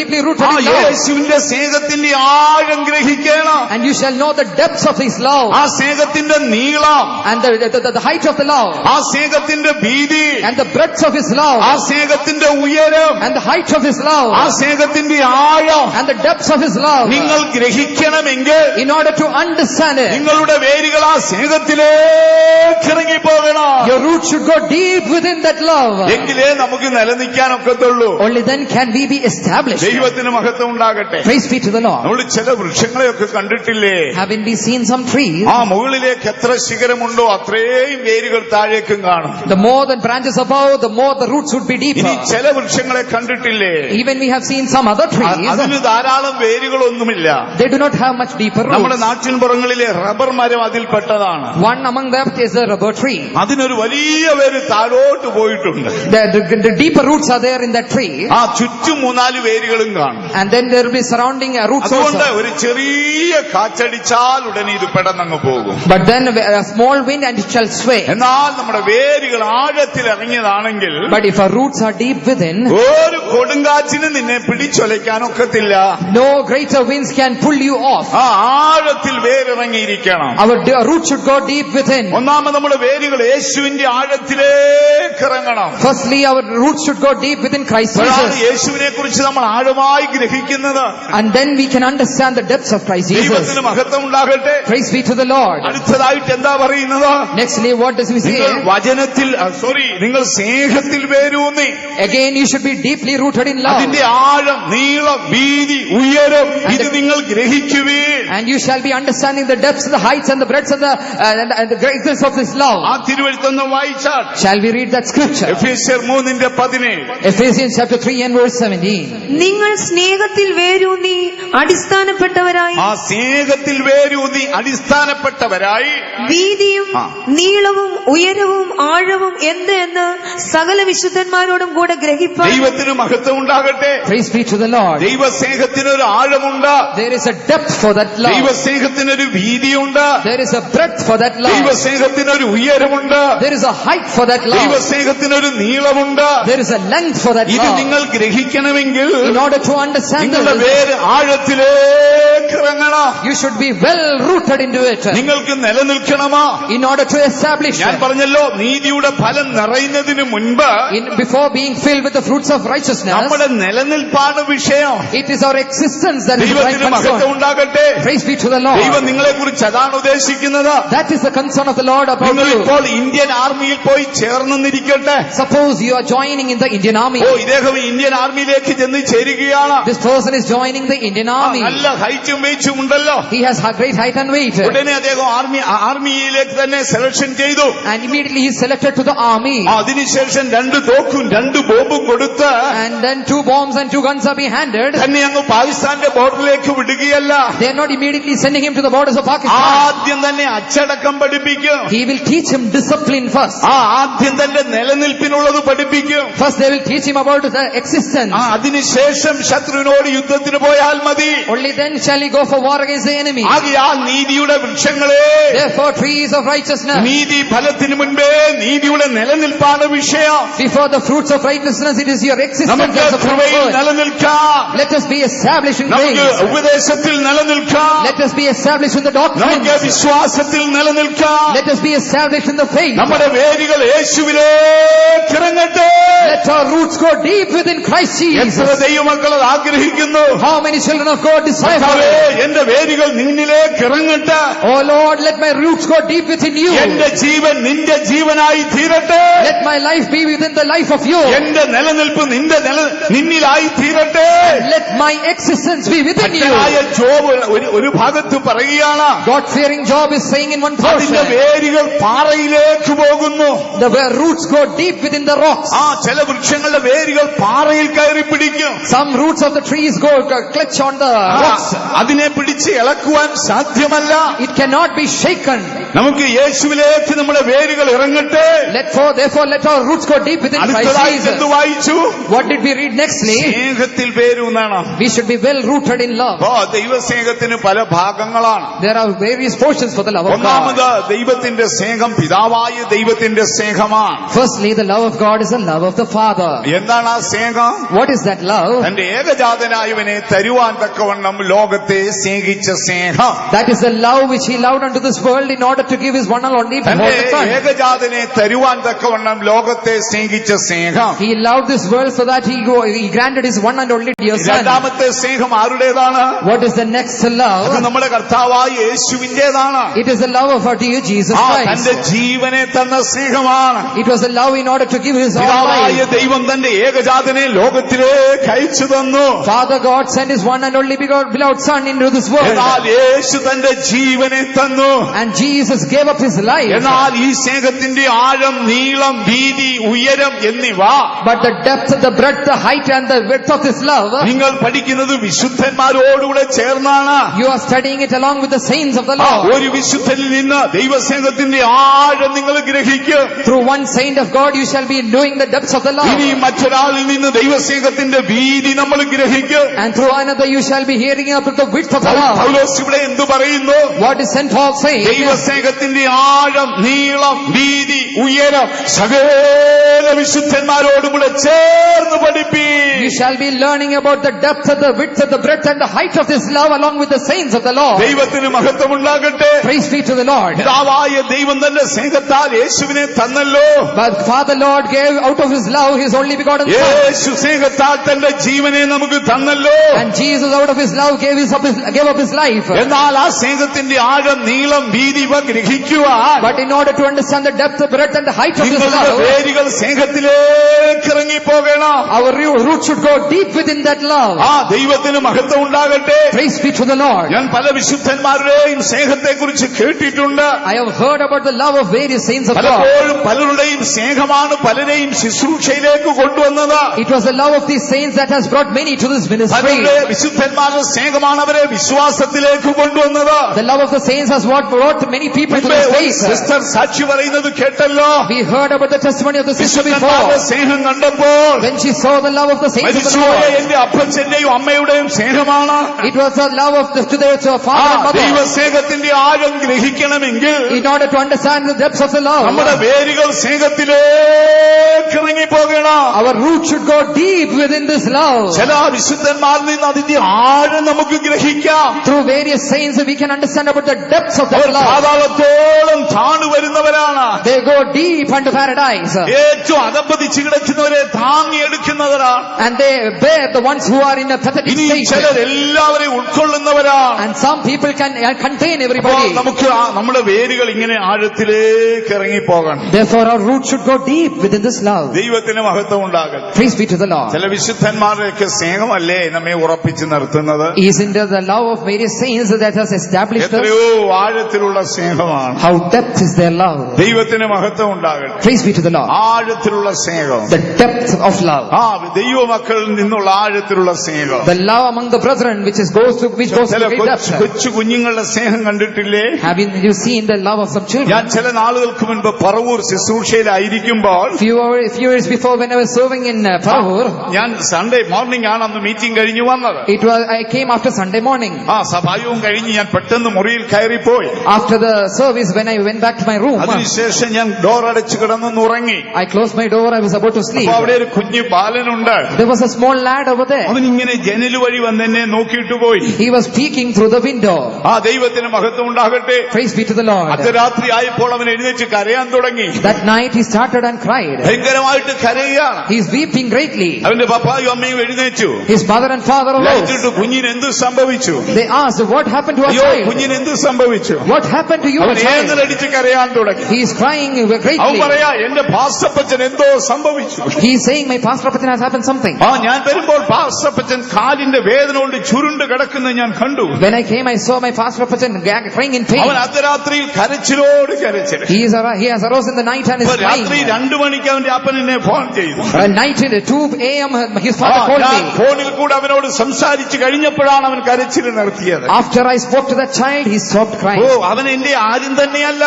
S2: deeply rooted
S1: ആ
S2: in love.
S1: യേശുവിന്റെ സ്നേഹത്തിന്റെ ആഴം ഗ്രഹിക്കണം.
S2: And you shall know the depths of his love.
S1: ആ സ്നേഹത്തിന്റെ നീളം,
S2: And the height of the love.
S1: ആ സ്നേഹത്തിന്റെ വീതി,
S2: And the breadth of his love.
S1: ആ സ്നേഹത്തിന്റെ ഉയരം,
S2: And the height of his love.
S1: ആ സ്നേഹത്തിന്റെ ആഴം
S2: And the depths of his love.
S1: നിങ്ങൾ ഗ്രഹിക്കണമെങ്കിൽ
S2: In order to understand it,
S1: നിങ്ങളുടെ വേരുകൾ ആ സ്നേഹത്തിലേക്ക് ഇറങ്ങിപ്പോകണം.
S2: your roots should go deep within that love.
S1: എങ്കിലേ നമുക്ക് നിലനിൽക്കാനൊക്കത്തുള്ളൂ.
S2: Only then can we be established.
S1: ദൈവത്തിന് മഹത്വം ഉണ്ടാകട്ടെ.
S2: Praise be to the Lord.
S1: നമ്മൾ ചില വൃക്ഷങ്ങളെയൊക്കെ കണ്ടിട്ടില്ലേ?
S2: Haven't we seen some trees?
S1: ആ മുകളിലേക്ക് എത്ര ശിഖരമുണ്ടോ അത്രയും വേരുകൾ താഴേക്കും കാണും.
S2: The more the branches above, the more the roots would be deeper.
S1: ഇനി ചില വൃക്ഷങ്ങളെ കണ്ടിട്ടില്ലേ?
S2: Even we have seen some other trees.
S1: അതിന് ധാരാളം വേരുകളൊന്നുമില്ല.
S2: They do not have much deeper
S1: നമ്മുടെ
S2: roots.
S1: നാട്ടിൻപുറങ്ങളിലെ റബ്ബർ മരം അതിൽപ്പെട്ടതാണ്.
S2: One among them is a rubber tree.
S1: അതിനൊരു വലിയ വേര് താഴോട്ട് പോയിട്ടുണ്ട്.
S2: The deeper roots are there in that tree.
S1: ആ ചുറ്റും 3-4 വേരുകളും കാണും.
S2: And then there will be surrounding roots
S1: അതുകൊണ്ട്
S2: also.
S1: ഒരു ചെറിയ കാറ്റടിച്ചാൽ ഉടനെ ഇത് പെടന്നങ്ങ് പോകും.
S2: But then a small wind and it shall sway.
S1: എന്നാൽ നമ്മുടെ വേരുകൾ ആഴത്തിൽ ഇറങ്ങിയതാണെങ്കിൽ
S2: But if our roots are deep within,
S1: ഒരു കൊടുങ്കാറ്റിന് നിന്നെ പിടിച്ചൊലയ്ക്കാനൊക്കത്തില്ല.
S2: no greater winds can pull you off.
S1: ആ ആഴത്തിൽ വേരിറങ്ങിയിരിക്കണം.
S2: Our roots should go deep within.
S1: ഒന്നാമത് നമ്മുടെ വേരുകൾ യേശുവിന്റെ ആഴത്തിലേക്ക് ഇറങ്ങണം.
S2: Firstly, our roots should go deep within Christ
S1: അപ്പോഴാണ്
S2: Jesus.
S1: യേശുവിനെ കുറിച്ച് നമ്മൾ ആഴമായി ഗ്രഹിക്കുന്നത്.
S2: And then we can understand the depths of Christ Jesus.
S1: ദൈവത്തിന് മഹത്വം ഉണ്ടാകട്ടെ.
S2: Praise be to the Lord.
S1: അടുത്തതായിട്ട് എന്താ പറയുന്നത്?
S2: Nextly, what does we say?
S1: നിങ്ങൾ വചനത്തിൽ നിങ്ങൾ സ്നേഹത്തിൽ വേരൂന്നി
S2: Again, you should be deeply rooted in love.
S1: അതിന്റെ ആഴം, നീളം, വീതി, ഉയരം ഇത് നിങ്ങൾ ഗ്രഹിക്കുവീൻ.
S2: And you shall be understanding the depths, the heights and the breadths and the greatness of this love.
S1: ആ തിരുവെഴുത്തൊന്ന് വായിച്ചാൽ
S2: Shall we read that scripture?
S1: എഫേസ്യർ 3:17
S2: Ephesians chapter 3 and verse 17.
S3: നിങ്ങൾ സ്നേഹത്തിൽ വേരൂന്നി അടിസ്ഥാനപ്പെട്ടവരായി
S1: ആ സ്നേഹത്തിൽ വേരൂന്നി അടിസ്ഥാനപ്പെട്ടവരായി
S3: വീതിയും നീളവും ഉയരവും ആഴവും എന്ത് എന്ന് സകല വിശുദ്ധന്മാരോടും കൂടെ ഗ്രഹിപ്പാൻ
S1: ദൈവത്തിന് മഹത്വം ഉണ്ടാകട്ടെ.
S2: Praise be to the Lord.
S1: ദൈവസ്നേഹത്തിനൊരു ആഴമുണ്ട്.
S2: There is a depth for that love.
S1: ദൈവസ്നേഹത്തിനൊരു വീതിയുണ്ട്.
S2: There is a breadth for that love.
S1: ദൈവസ്നേഹത്തിനൊരു ഉയരമുണ്ട്.
S2: There is a height for that love.
S1: ദൈവസ്നേഹത്തിനൊരു നീളമുണ്ട്.
S2: There is a length for that
S1: ഇത്
S2: love.
S1: നിങ്ങൾ ഗ്രഹിക്കണമെങ്കിൽ
S2: In order to understand
S1: നിങ്ങളുടെ
S2: this,
S1: വേര് ആഴത്തിലേക്ക് ഇറങ്ങണം.
S2: you should be well rooted into it.
S1: നിങ്ങൾക്ക് നിലനിൽക്കണമോ?
S2: In order to establish,
S1: ഞാൻ പറഞ്ഞല്ലോ, നീതിയുടെ ഫലം നിറയുന്നതിന് മുൻപ്
S2: before being filled with the fruits of righteousness,
S1: നമ്മുടെ നിലനിൽപ്പാണ് വിഷയം.
S2: it is our existence that is the right
S1: ദൈവത്തിന് മഹത്വം
S2: concern.
S1: ഉണ്ടാകട്ടെ.
S2: Praise be to the Lord.
S1: ദൈവം നിങ്ങളെ കുറിച്ച് അതാണ് ഉദ്ദേശിക്കുന്നത്.
S2: That is the concern of the Lord about
S1: നിങ്ങൾ
S2: you.
S1: ഇപ്പോൾ ഇന്ത്യൻ ആർമിയിൽ പോയി ചേർന്നിരിക്കട്ടെ.
S2: Suppose you are joining in the Indian army.
S1: ഇദ്ദേഹം ഇന്ത്യൻ ആർമിയിലേക്ക് ചെന്ന് ചേരുകയാണ്.
S2: This person is joining the Indian army.
S1: നല്ല ഹൈറ്റും വെയിറ്റും ഉണ്ടല്ലോ.
S2: He has great height and weight.
S1: ഉടനെ അദ്ദേഹം ആർമിയിലേക്ക് തന്നെ സെലക്ഷൻ ചെയ്തു.
S2: And immediately he is selected to the army.
S1: അതിനുശേഷം 2 തോക്കും 2 ബോംബും കൊടുത്ത്
S2: And then 2 bombs and 2 guns are being handed.
S1: തന്നെ അങ്ങ് പാകിസ്ഥാന്റെ ബോർഡറിലേക്ക് വിടുകയല്ല.
S2: They are not immediately sending him to the borders of Pakistan.
S1: ആദ്യം തന്നെ അച്ചടക്കം പഠിപ്പിക്കും.
S2: He will teach him discipline first.
S1: ആദ്യം തന്റെ നിലനിൽപ്പിനുള്ളത് പഠിപ്പിക്കും.
S2: First they will teach him about the existence.
S1: അതിനുശേഷം ശത്രുവിനോട് യുദ്ധത്തിന് പോയാൽ മതി.
S2: Only then shall he go for war against the enemy.
S1: ആകയാൽ നീതിയുടെ വൃക്ഷങ്ങളെ,
S2: Therefore trees of righteousness,
S1: നീതി ഫലത്തിന് മുൻപേ നീതിയുടെ നിലനിൽപ്പാണ് വിഷയം.
S2: before the fruits of righteousness, it is your existence
S1: നമുക്ക്
S2: as a
S1: കൃപയിൽ
S2: fruit.
S1: നിലനിൽക്കാം.
S2: Let us be established in
S1: നമുക്ക്
S2: grace.
S1: ഉപദേശത്തിൽ നിലനിൽക്കാം.
S2: Let us be established in the
S1: നമുക്ക്
S2: doctrine.
S1: വിശ്വാസത്തിൽ നിലനിൽക്കാം.
S2: Let us be established in the faith.
S1: നമ്മുടെ വേരുകൾ യേശുവിലേക്ക് ഇറങ്ങട്ടെ.
S2: Let our roots go deep within Christ
S1: എത്ര
S2: Jesus.
S1: ദൈവമക്കൾ അത് ആഗ്രഹിക്കുന്നു.
S2: How many children of God desire for
S1: കർത്താവേ,
S2: it?
S1: എന്റെ വേരുകൾ നിന്നിലേക്ക് ഇറങ്ങട്ടെ.
S2: Oh Lord, let my roots go deep within you.
S1: എന്റെ ജീവൻ നിന്റെ ജീവനായി തീരട്ടെ.
S2: Let my life be within the life of you.
S1: എന്റെ നിലനിൽപ്പ് നിന്നിലായി തീരട്ടെ.
S2: Let my existence be within you.
S1: ഭക്തനായ ജോബ് ഒരു ഭാഗത്ത് പറയുകയാണ്,
S2: God-fearing Job is saying in one
S1: അതിന്റെ
S2: portion,
S1: വേരുകൾ പാറയിലേക്ക് പോകുന്നു.
S2: the roots go deep within the rocks.
S1: ചില വൃക്ഷങ്ങളുടെ വേരുകൾ പാറയിൽ കയറി പിടിക്കും.
S2: Some roots of the trees go clutch on the rocks.
S1: അതിനെ പിടിച്ച് ഇളക്കുവാൻ സാധ്യമല്ല.
S2: It cannot be shaken.
S1: നമുക്ക് യേശുവിലേക്ക് നമ്മുടെ വേരുകൾ ഇറങ്ങട്ടെ.
S2: Therefore let our roots go deep within Christ
S1: അടുത്തതായി എന്ത്
S2: Jesus.
S1: വായിച്ചു?
S2: What did we read nextly?
S1: സ്നേഹത്തിൽ വേരൂന്നാണ്.
S2: We should be well rooted in love.
S1: ദൈവസ്നേഹത്തിന് പല ഭാഗങ്ങളാണ്.
S2: There are various portions for the love of
S1: ഒന്നാമത്
S2: God.
S1: ദൈവത്തിന്റെ സ്നേഹം പിതാവായ ദൈവത്തിന്റെ സ്നേഹമാണ്.
S2: Firstly, the love of God is the love of the Father.
S1: എന്താണ് ആ സ്നേഹം?
S2: What is that love?
S1: തന്റെ ഏകജാതനായവനെ തരുവാൻ തക്കവണ്ണം ലോകത്തെ സ്നേഹിച്ച സ്നേഹം.
S2: That is the love which He loved unto this world in order to give His one and only
S1: തന്റെ
S2: begotten Son.
S1: ഏകജാതനെ തരുവാൻ തക്കവണ്ണം ലോകത്തെ സ്നേഹിച്ച സ്നേഹം.
S2: He loved this world so that He granted His one and only dear Son.
S1: രണ്ടാമത്തെ സ്നേഹം ആരുടേതാണ്?
S2: What is the next
S1: അത്
S2: love?
S1: നമ്മുടെ കർത്താവായ യേശുവിന്റേതാണ്.
S2: It is the love of our dear Jesus
S1: തന്റെ
S2: Christ.
S1: ജീവനെ തന്ന സ്നേഹമാണ്.
S2: It was a love in order to give His own
S1: പിതാവായ
S2: life.
S1: ദൈവം തന്റെ ഏകജാതനെ ലോകത്തിലേക്ക് അയച്ചു തന്നു.
S2: Father God sent His one and only beloved Son into this world.
S1: എന്നാൽ യേശു തന്റെ ജീവനെ തന്നു.
S2: And Jesus gave up His life.
S1: എന്നാൽ ഈ സ്നേഹത്തിന്റെ ആഴം, നീളം, വീതി, ഉയരം എന്നിവ
S2: But the depth, the breadth, the height and the width of this love,
S1: നിങ്ങൾ പഠിക്കുന്നത് വിശുദ്ധന്മാരോടുകൂടെ ചേർന്നാണ്.
S2: you are studying it along with the saints of the Lord.
S1: ഒരു വിശുദ്ധനിൽ നിന്ന് ദൈവസ്നേഹത്തിന്റെ ആഴം നിങ്ങൾ ഗ്രഹിക്കും.
S2: Through one saint of God you shall be knowing the depths of the
S1: ഇനി
S2: love.
S1: മറ്റൊരാളിൽ നിന്ന് ദൈവസ്നേഹത്തിന്റെ വീതി നമ്മൾ ഗ്രഹിക്കും.
S2: And through another you shall be hearing about the width of the love.
S1: പൗലോസ് ഇവിടെ എന്തു പറയുന്നു?
S2: What is Saint Paul saying?
S1: ദൈവസ്നേഹത്തിന്റെ ആഴം, നീളം, വീതി, ഉയരം സകല വിശുദ്ധന്മാരോടും കൂടെ ചേർന്ന് പഠിപ്പി.
S2: You shall be learning about the depth, the width, the breadth and the height of this love along with the saints of the Lord.
S1: ദൈവത്തിന് മഹത്വമുണ്ടാകട്ടെ.
S2: Praise be to the Lord.
S1: പിതാവായ ദൈവം തന്റെ സ്നേഹത്താൽ യേശുവിനെ തന്നല്ലോ.
S2: But Father Lord gave out of His love His only begotten Son.
S1: യേശു സ്നേഹത്താൽ തന്റെ ജീവനെ നമുക്ക് തന്നല്ലോ.
S2: And Jesus out of His love gave up His life.
S1: എന്നാൽ ആ സ്നേഹത്തിന്റെ ആഴം, നീളം, വീതി ഇവ ഗ്രഹിക്കുവാൻ
S2: But in order to understand the depth, the breadth and the height of this
S1: നിങ്ങളുടെ
S2: love,
S1: വേരുകൾ സ്നേഹത്തിലേക്ക് ഇറങ്ങിപ്പോകണം.
S2: our root should go deep within that love.
S1: ദൈവത്തിന് മഹത്വം ഉണ്ടാകട്ടെ.
S2: Praise be to the Lord.
S1: ഞാൻ പല വിശുദ്ധന്മാരുടെയും സ്നേഹത്തെ കുറിച്ച് കേട്ടിട്ടുണ്ട്.
S2: I have heard about the love of various saints of God.
S1: പലപ്പോഴും പലരുടെയും സ്നേഹമാണ് പലരെയും ശുശ്രൂഷയിലേക്ക് കൊണ്ടുവന്നത്.
S2: It was the love of these saints that has brought many to this ministry.
S1: പലരുടെ വിശുദ്ധന്മാരുടെ സ്നേഹമാണ് അവരെ വിശ്വാസത്തിലേക്ക് കൊണ്ടുവന്നത്.
S2: The love of the saints has what brought many people to this faith.
S1: Sister സാക്ഷി പറയുന്നത് കേട്ടല്ലോ.
S2: We heard about the testimony of the sister
S1: വിശുദ്ധന്മാരുടെ
S2: before.
S1: സ്നേഹം കണ്ടപ്പോൾ
S2: When she saw the love of the saints of the
S1: മരിച്ചുപോയ
S2: Lord,
S1: എന്റെ അപ്പച്ചന്റെയും അമ്മയുടെയും സ്നേഹമാണ്.
S2: it was the love of to their father and mother.
S1: ദൈവസ്നേഹത്തിന്റെ ആഴം ഗ്രഹിക്കണമെങ്കിൽ
S2: In order to understand the depths of the
S1: നമ്മുടെ
S2: love,
S1: വേരുകൾ സ്നേഹത്തിലേക്ക് ഇറങ്ങിപ്പോകണം.
S2: our root should go deep within this love.
S1: ചില വിശുദ്ധന്മാരിൽ നിന്ന് അതിന്റെ ആഴം നമുക്ക് ഗ്രഹിക്കാം.
S2: Through various saints we can understand about the depths of that
S1: our
S2: love.
S1: പാതാളത്തോളം താണു വരുന്നവരാണ്.
S2: They go deep unto paradise.
S1: ഏറ്റവും അധപ്പതിച്ചു കിടക്കുന്നവരെ താങ്ങിയെടുക്കുന്നവരാണ്.
S2: And they bear the ones who are in a pathetic
S1: ഇനി
S2: state.
S1: ചിലരെല്ലാവരെയും ഉൾക്കൊള്ളുന്നവരാണ്.
S2: And some people can contain
S1: അപ്പോൾ
S2: everybody.
S1: നമുക്ക് നമ്മുടെ വേരുകൾ ഇങ്ങനെ ആഴത്തിലേക്ക് ഇറങ്ങിപ്പോകണം.
S2: Therefore our root should go deep within this love.
S1: ദൈവത്തിന് മഹത്വം ഉണ്ടാകട്ടെ.
S2: Praise be to the Lord.
S1: ചില വിശുദ്ധന്മാരുടെയൊക്കെ സ്നേഹമല്ലേ നമ്മെ ഉറപ്പിച്ചു നിർത്തുന്നത്.
S2: Isn't it the love of various saints that has established us?
S1: എത്രയോ ആഴത്തിലുള്ള സ്നേഹമാണ്.
S2: How depth is their love?
S1: ദൈവത്തിന് മഹത്വം ഉണ്ടാകട്ടെ.
S2: Praise be to the Lord.
S1: ആഴത്തിലുള്ള സ്നേഹം,
S2: The depth of love.
S1: ദൈവമക്കളിൽ നിന്നുള്ള ആഴത്തിലുള്ള സ്നേഹം.
S2: The love among the brethren which goes to
S1: ചില
S2: great depth.
S1: കൊച്ചു കുഞ്ഞുങ്ങളുടെ സ്നേഹം കണ്ടിട്ടില്ലേ?
S2: Have you seen the love of some children?
S1: ഞാൻ ചില നാളുകൾക്ക് മുൻപ് Paravur ശുശ്രൂഷയിലായിരിക്കുമ്പോൾ
S2: Few years before, when I was serving in Paravur,
S1: ഞാൻ സൺഡേ മോർണിംഗ് ആണ് അന്ന് മീറ്റിംഗ് കഴിഞ്ഞു വന്നത്.
S2: I came after Sunday morning.
S1: സഭായവും കഴിഞ്ഞ് ഞാൻ പെട്ടെന്ന് മുറിയിൽ കയറിപ്പോയി.
S2: After the service, when I went back to my room,
S1: അതിനുശേഷം ഞാൻ ഡോർ അടച്ചു കിടന്നു ഉറങ്ങി.
S2: I closed my door. I was about to sleep.
S1: അപ്പൊ അവിടെ ഒരു കുഞ്ഞു ബാലനുണ്ട്.
S2: There was a small lad over there.
S1: അവനിങ്ങനെ ജനൽ വഴി വന്ന് എന്നെ നോക്കിയിട്ട് പോയി.
S2: He was peeking through the window.
S1: ദൈവത്തിന് മഹത്വം ഉണ്ടാകട്ടെ.
S2: Praise be to the Lord.
S1: അർദ്ധരാത്രി ആയപ്പോൾ അവൻ എഴുന്നേറ്റ് കരയാൻ തുടങ്ങി.
S2: That night he started and cried.
S1: ഭയങ്കരമായിട്ട് കരയുകയാണ്.
S2: He is weeping greatly.
S1: അവന്റെ പപ്പായും അമ്മയും എഴുന്നേറ്റു.
S2: His mother and father arose.
S1: കുഞ്ഞിന് എന്ത് സംഭവിച്ചു?
S2: They asked, what happened to our
S1: അയ്യോ
S2: child?
S1: കുഞ്ഞിന് എന്ത് സംഭവിച്ചു?
S2: What happened to you,
S1: അവൻ
S2: child?
S1: ഏങ്ങലടിച്ച് കരയാൻ തുടങ്ങി.
S2: He is crying
S1: അവൻ
S2: greatly.
S1: പറയാ എന്റെ പാസ്റ്റപ്പച്ചൻ അപ്പച്ചൻ എന്തോ സംഭവിച്ചു.
S2: He is saying, my pastor Apachan has happened something.
S1: ഞാൻ വരുമ്പോൾ പാസ്റ്റർ അപ്പച്ചൻ കാലിന്റെ വേദന കൊണ്ട് ചുരുണ്ട് കിടക്കുന്നത് ഞാൻ കണ്ടു.
S2: When I came, I saw my pastor Apachan crying in pain.
S1: അവൻ അർദ്ധരാത്രിയിൽ കരച്ചിലോട് കരച്ചിൽ.
S2: He has arose in the night and is crying.
S1: രാത്രി 2 മണിക്ക് അവന്റെ അപ്പൻ എന്നെ ഫോൺ ചെയ്തു.
S2: At night at 2 a.m. his father called
S1: ഞാൻ
S2: me.
S1: ഫോണിൽ കൂടെ അവനോട് സംസാരിച്ചു കഴിഞ്ഞപ്പോഴാണ് അവൻ കരച്ചിൽ നിർത്തിയത്.
S2: After I spoke to that child, he stopped crying.
S1: അവൻ എന്റെ ആരും തന്നെയല്ല,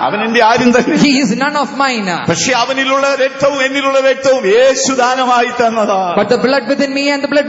S1: അവൻ എന്റെ ആരും തന്നെ.
S2: He is none of mine.
S1: പക്ഷെ അവനിലുള്ള രക്തവും എന്നിലുള്ള രക്തവും യേശു ദാനമായി തന്നതാണ്.
S2: But the blood within me and the blood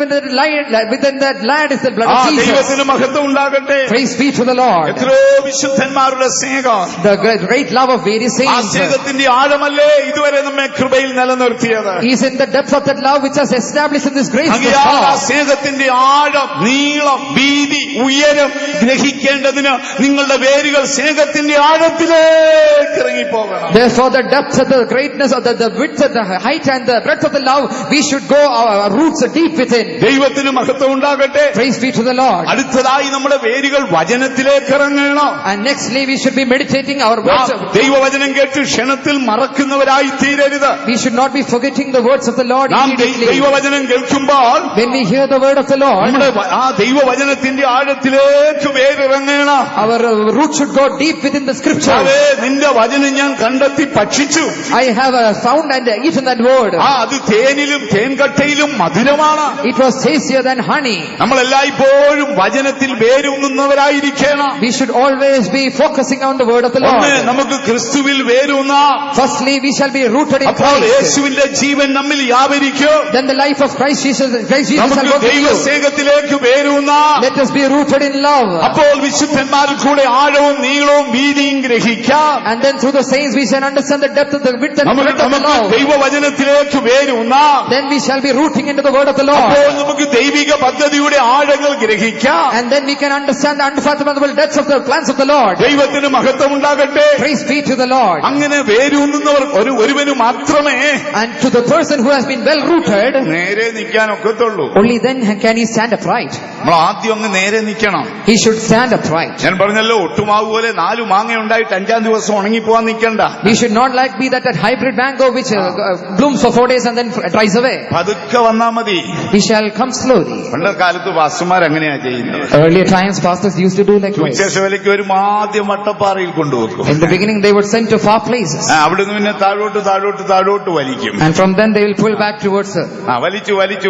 S2: within that lad is the blood of Jesus.
S1: ദൈവത്തിന് മഹത്വം ഉണ്ടാകട്ടെ.
S2: Praise be to the Lord.
S1: എത്രയോ വിശുദ്ധന്മാരുടെ സ്നേഹം,
S2: The great love of various
S1: ആ
S2: saints
S1: സ്നേഹത്തിന്റെ ആഴമല്ലേ ഇതുവരെ നമ്മെ കൃപയിൽ നിലനിർത്തിയത്.
S2: is in the depth of that love which has established in this grace.
S1: ആ സ്നേഹത്തിന്റെ ആഴം, നീളം, വീതി, ഉയരം ഗ്രഹിക്കേണ്ടതിന് നിങ്ങളുടെ വേരുകൾ സ്നേഹത്തിന്റെ ആഴത്തിലേക്ക് ഇറങ്ങിപ്പോകണം.
S2: Therefore the depth of the greatness of the width of the height and the breadth of the love, we should go our roots are deep within.
S1: ദൈവത്തിന് മഹത്വം ഉണ്ടാകട്ടെ.
S2: Praise be to the Lord.
S1: അടുത്തതായി നമ്മുടെ വേരുകൾ വചനത്തിലേക്ക് ഇറങ്ങണം.
S2: And nextly we should be meditating our words.
S1: ദൈവവചനം കേട്ട് ക്ഷണത്തിൽ മറക്കുന്നവരായി തീരരുത്.
S2: We should not be forgetting the words of the Lord
S1: നാം
S2: immediately.
S1: ദൈവവചനം കേൾക്കുമ്പോൾ
S2: When we hear the word of the Lord,
S1: നമ്മുടെ ആ ദൈവവചനത്തിന്റെ ആഴത്തിലേക്ക് വേരിറങ്ങണം.
S2: our roots should go deep within the scriptures.
S1: നിന്റെ വചനം ഞാൻ കണ്ടെത്തി ഭക്ഷിച്ചു.
S2: I have found and eaten that word.
S1: അത് തേനിലും തേൻകട്ടയിലും മധുരമാണ്.
S2: It was tastier than honey.
S1: നമ്മൾ എല്ലായ്പ്പോഴും വചനത്തിൽ വേരൂന്നുന്നവരായിരിക്കണം.
S2: We should always be focusing on the word of the Lord.
S1: നമുക്ക് ക്രിസ്തുവിൽ വേരൂന്നാം.
S2: Firstly, we shall be rooted in
S1: അപ്പോൾ
S2: Christ.
S1: യേശുവിന്റെ ജീവൻ നമ്മിൽ വ്യാപരിക്കും.
S2: Then the life of Christ Jesus shall
S1: നമുക്ക്
S2: work in you.
S1: ദൈവസ്നേഹത്തിലേക്ക് വേരൂന്നാം.
S2: Let us be rooted in love.
S1: അപ്പോൾ വിശുദ്ധന്മാരിൽ കൂടെ ആഴവും നീളവും വീതിയും ഗ്രഹിക്കാം.
S2: And then through the saints we shall understand the depth of the width and breadth of the
S1: നമുക്ക്
S2: love.
S1: ദൈവവചനത്തിലേക്ക് വേരൂന്നാം.
S2: Then we shall be rooting into the word of the
S1: അപ്പോൾ
S2: Lord.
S1: നമുക്ക് ദൈവിക പദ്ധതിയുടെ ആഴങ്ങൾ ഗ്രഹിക്കാം.
S2: And then we can understand the unfathomable depths of the plans of the Lord.
S1: ദൈവത്തിന് മഹത്വം ഉണ്ടാകട്ടെ.
S2: Praise be to the Lord.
S1: അങ്ങനെ വേരൂന്നുന്നവർ ഒരുവന് മാത്രമേ
S2: And to the person who has been well rooted,
S1: നേരെ നിൽക്കാൻ ഒക്കത്തുള്ളൂ.
S2: only then can he stand upright.
S1: നമ്മൾ ആദ്യം അങ്ങ് നേരെ നിൽക്കണം.
S2: He should stand upright.
S1: ഞാൻ പറഞ്ഞല്ലോ, ഒട്ടുമാവ് പോലെ 4 മാങ്ങ ഉണ്ടായിട്ട് 5-ാം ദിവസം ഉണങ്ങിപ്പോവാൻ നിൽക്കണ്ട.
S2: We should not be that hybrid mango which blooms for 4 days and then dries away.
S1: പതുക്കെ വന്നാ മതി.
S2: We shall come slowly.
S1: പണ്ട് കാലത്ത് പാസ്റ്റർമാർ അങ്ങനെയാ ചെയ്യുന്നത്.
S2: Earlier times pastors used to do likewise.
S1: ഉച്ചശവേലയ്ക്ക് ഒരു ആദ്യം വട്ടപ്പാറയിൽ കൊണ്ടുവെക്കും.
S2: In the beginning they would send to far places.
S1: അവിടുന്ന് പിന്നെ താഴോട്ട് വലിക്കും.
S2: And from then they will pull back towards her.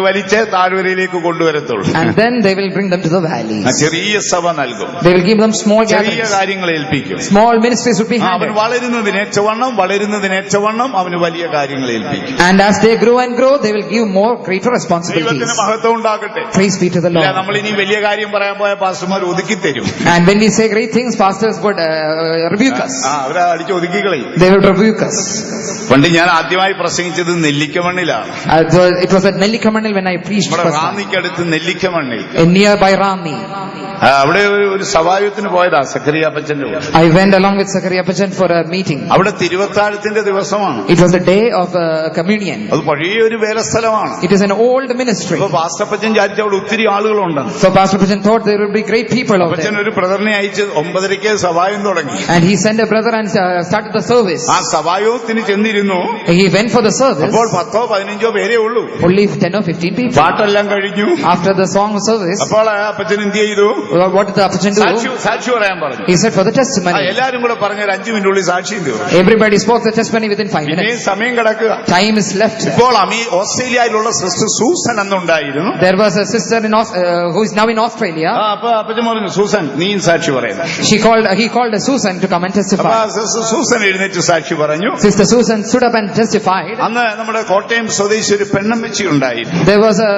S1: വലിച്ചേ താഴ്വരയിലേക്ക് കൊണ്ടുവരത്തുള്ളൂ.
S2: And then they will bring them to the valleys.
S1: ചെറിയ സഭ നൽകും.
S2: They will give them small
S1: ചെറിയ
S2: gatherings.
S1: കാര്യങ്ങൾ ഏൽപ്പിക്കും.
S2: Small ministries would be
S1: അവൻ
S2: handed.
S1: വളരുന്നതിനേറ്റവണ്ണം അവന് വലിയ കാര്യങ്ങൾ ഏൽപ്പിക്കും.
S2: And as they grow and grow, they will give more greater responsibilities.
S1: ദൈവത്തിന് മഹത്വം ഉണ്ടാകട്ടെ.
S2: Praise be to the Lord.
S1: നമ്മൾ ഇനി വലിയ കാര്യം പറയാൻ പോയ പാസ്റ്റർമാർ ഒതുക്കി തരും.
S2: And when we say great things, pastors would rebuke us.
S1: അവരെ അടിച്ച് ഒതുക്കിക്കളയും.
S2: They would rebuke us.
S1: പണ്ട് ഞാൻ ആദ്യമായി പ്രസംഗിച്ചത് നെല്ലിക്കമണ്ണിലാണ്.
S2: It was at Nellikamanil when I preached.
S1: നമ്മുടെ റാന്നിക്കടുത്ത് നെല്ലിക്കമണ്ണിൽ
S2: Nearby Rani.
S1: അവിടെ ഒരു സഭായത്തിന് പോയതാ സക്കറിയാപ്പച്ചന്റെ കൂടെ.
S2: I went along with Sakariapachan for a meeting.
S1: അവിടെ തിരുവത്താഴത്തിന്റെ ദിവസമാണ്.
S2: It was the day of communion.
S1: അത് പഴയ ഒരു വേലസ്ഥലമാണ്.
S2: It is an old ministry.
S1: അപ്പൊ പാസ്റ്റപ്പച്ചൻ വിചാരിച്ച അവിടെ ഒത്തിരി ആളുകളുണ്ട്.
S2: So Pastor Pachan thought there would be great people over
S1: Appachan
S2: there.
S1: ഒരു ബ്രദറിനെ അയച്ച് 9:30 സഭായം തുടങ്ങി.
S2: And he sent a brother and started the service.
S1: ആ സഭായത്തിന് ചെന്നിരുന്നു.
S2: He went for the service.
S1: അപ്പോൾ 10-15 പേരേ ഉള്ളൂ.
S2: Only 10 or 15 people.
S1: പാട്ടെല്ലാം കഴിഞ്ഞു.
S2: After the song service,
S1: അപ്പോൾ അപ്പച്ചൻ എന്ത് ചെയ്തു?
S2: what did the Apachan do?
S1: സാക്ഷി പറയാൻ പറഞ്ഞു.
S2: He said for the testimony.
S1: എല്ലാരും കൂടെ പറഞ്ഞ 5 മിനിറ്റുള്ളിൽ സാക്ഷിയും തീർന്നു.
S2: Everybody spoke the testimony within 5 minutes.
S1: ഇനിയും സമയം കിടക്കുക.
S2: Time is left.
S1: ഇപ്പോൾ ഓസ്ട്രേലിയയിലുള്ള സിസ്റ്റർ സൂസൻ അന്നുണ്ടായിരുന്നു.
S2: There was a sister who is now in Australia.
S1: അപ്പൊ അപ്പച്ചൻ പറഞ്ഞു, സൂസൻ നീയും സാക്ഷി പറയുന്നു.
S2: He called Susan to come and testify.
S1: Susan എഴുന്നേറ്റ് സാക്ഷി പറഞ്ഞു.
S2: Sister Susan stood up and testified.
S1: അന്ന് നമ്മുടെ കോട്ടയം സ്വദേശി ഒരു പെണ്ണമ്മച്ചി ഉണ്ടായിരുന്നു.
S2: There was a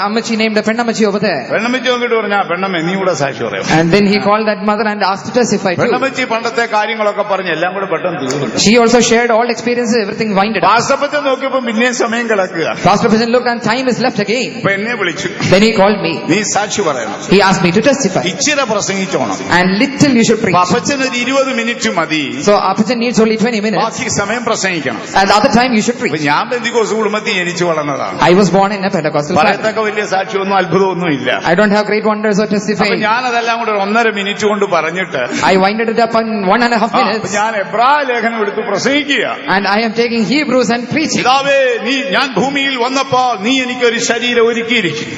S2: Ammachi named Pennamachi over there.
S1: പെണ്ണമ്മച്ചി നോക്കിട്ട് പറഞ്ഞ പെണ്ണമ്മ നീ കൂടെ സാക്ഷി പറയാം.
S2: And then he called that mother and asked to testify too.
S1: പെണ്ണമ്മച്ചി പണ്ടത്തെ കാര്യങ്ങളൊക്കെ പറഞ്ഞ് എല്ലാം കൂടെ പെട്ടെന്ന് തീർന്നു.
S2: She also shared all experiences, everything winded up.
S1: വാസപ്പത്തെ നോക്കിയപ്പോ പിന്നെയും സമയം കിടക്കുക.
S2: Pastor Pachan looked and time is left again.
S1: അപ്പൊ എന്നെ വിളിച്ചു.
S2: Then he called me.
S1: നീ സാക്ഷി പറയണം.
S2: He asked me to testify.
S1: ഇച്ചിരി പ്രസംഗിച്ചോണം.
S2: And little you should preach.
S1: അപ്പച്ചൻ ഒരു 20 മിനിറ്റ് മതി.
S2: So Apachan needs only 20 minutes.
S1: ബാക്കി സമയം പ്രസംഗിക്കണം.
S2: And the other time you should
S1: അപ്പൊ
S2: preach.
S1: ഞാൻ പെന്തിക്കോസ് കുടുംബത്തിൽ ജനിച്ചു വളർന്നതാണ്.
S2: I was born in a Pentecostal family.
S1: പറയത്തക്ക വലിയ സാക്ഷിയൊന്നും അത്ഭുതമൊന്നും അത്ഭുതമൊന്നുമില്ല.
S2: I don't have great wonders or
S1: അപ്പൊ
S2: testifying.
S1: ഞാനതെല്ലാം കൂടെ 1.5 മിനിറ്റ് കൊണ്ട് പറഞ്ഞിട്ട്
S2: I winded it up in 1.5
S1: അപ്പൊ
S2: minutes.
S1: ഞാൻ എബ്രായ ലേഖനം എടുത്ത് പ്രസംഗിക്കുക.
S2: And I am taking Hebrews and preaching.
S1: പിതാവേ, ഞാൻ ഭൂമിയിൽ വന്നപ്പോൾ നീ എനിക്കൊരു ശരീരം ഒരുക്കിയിരിക്കും.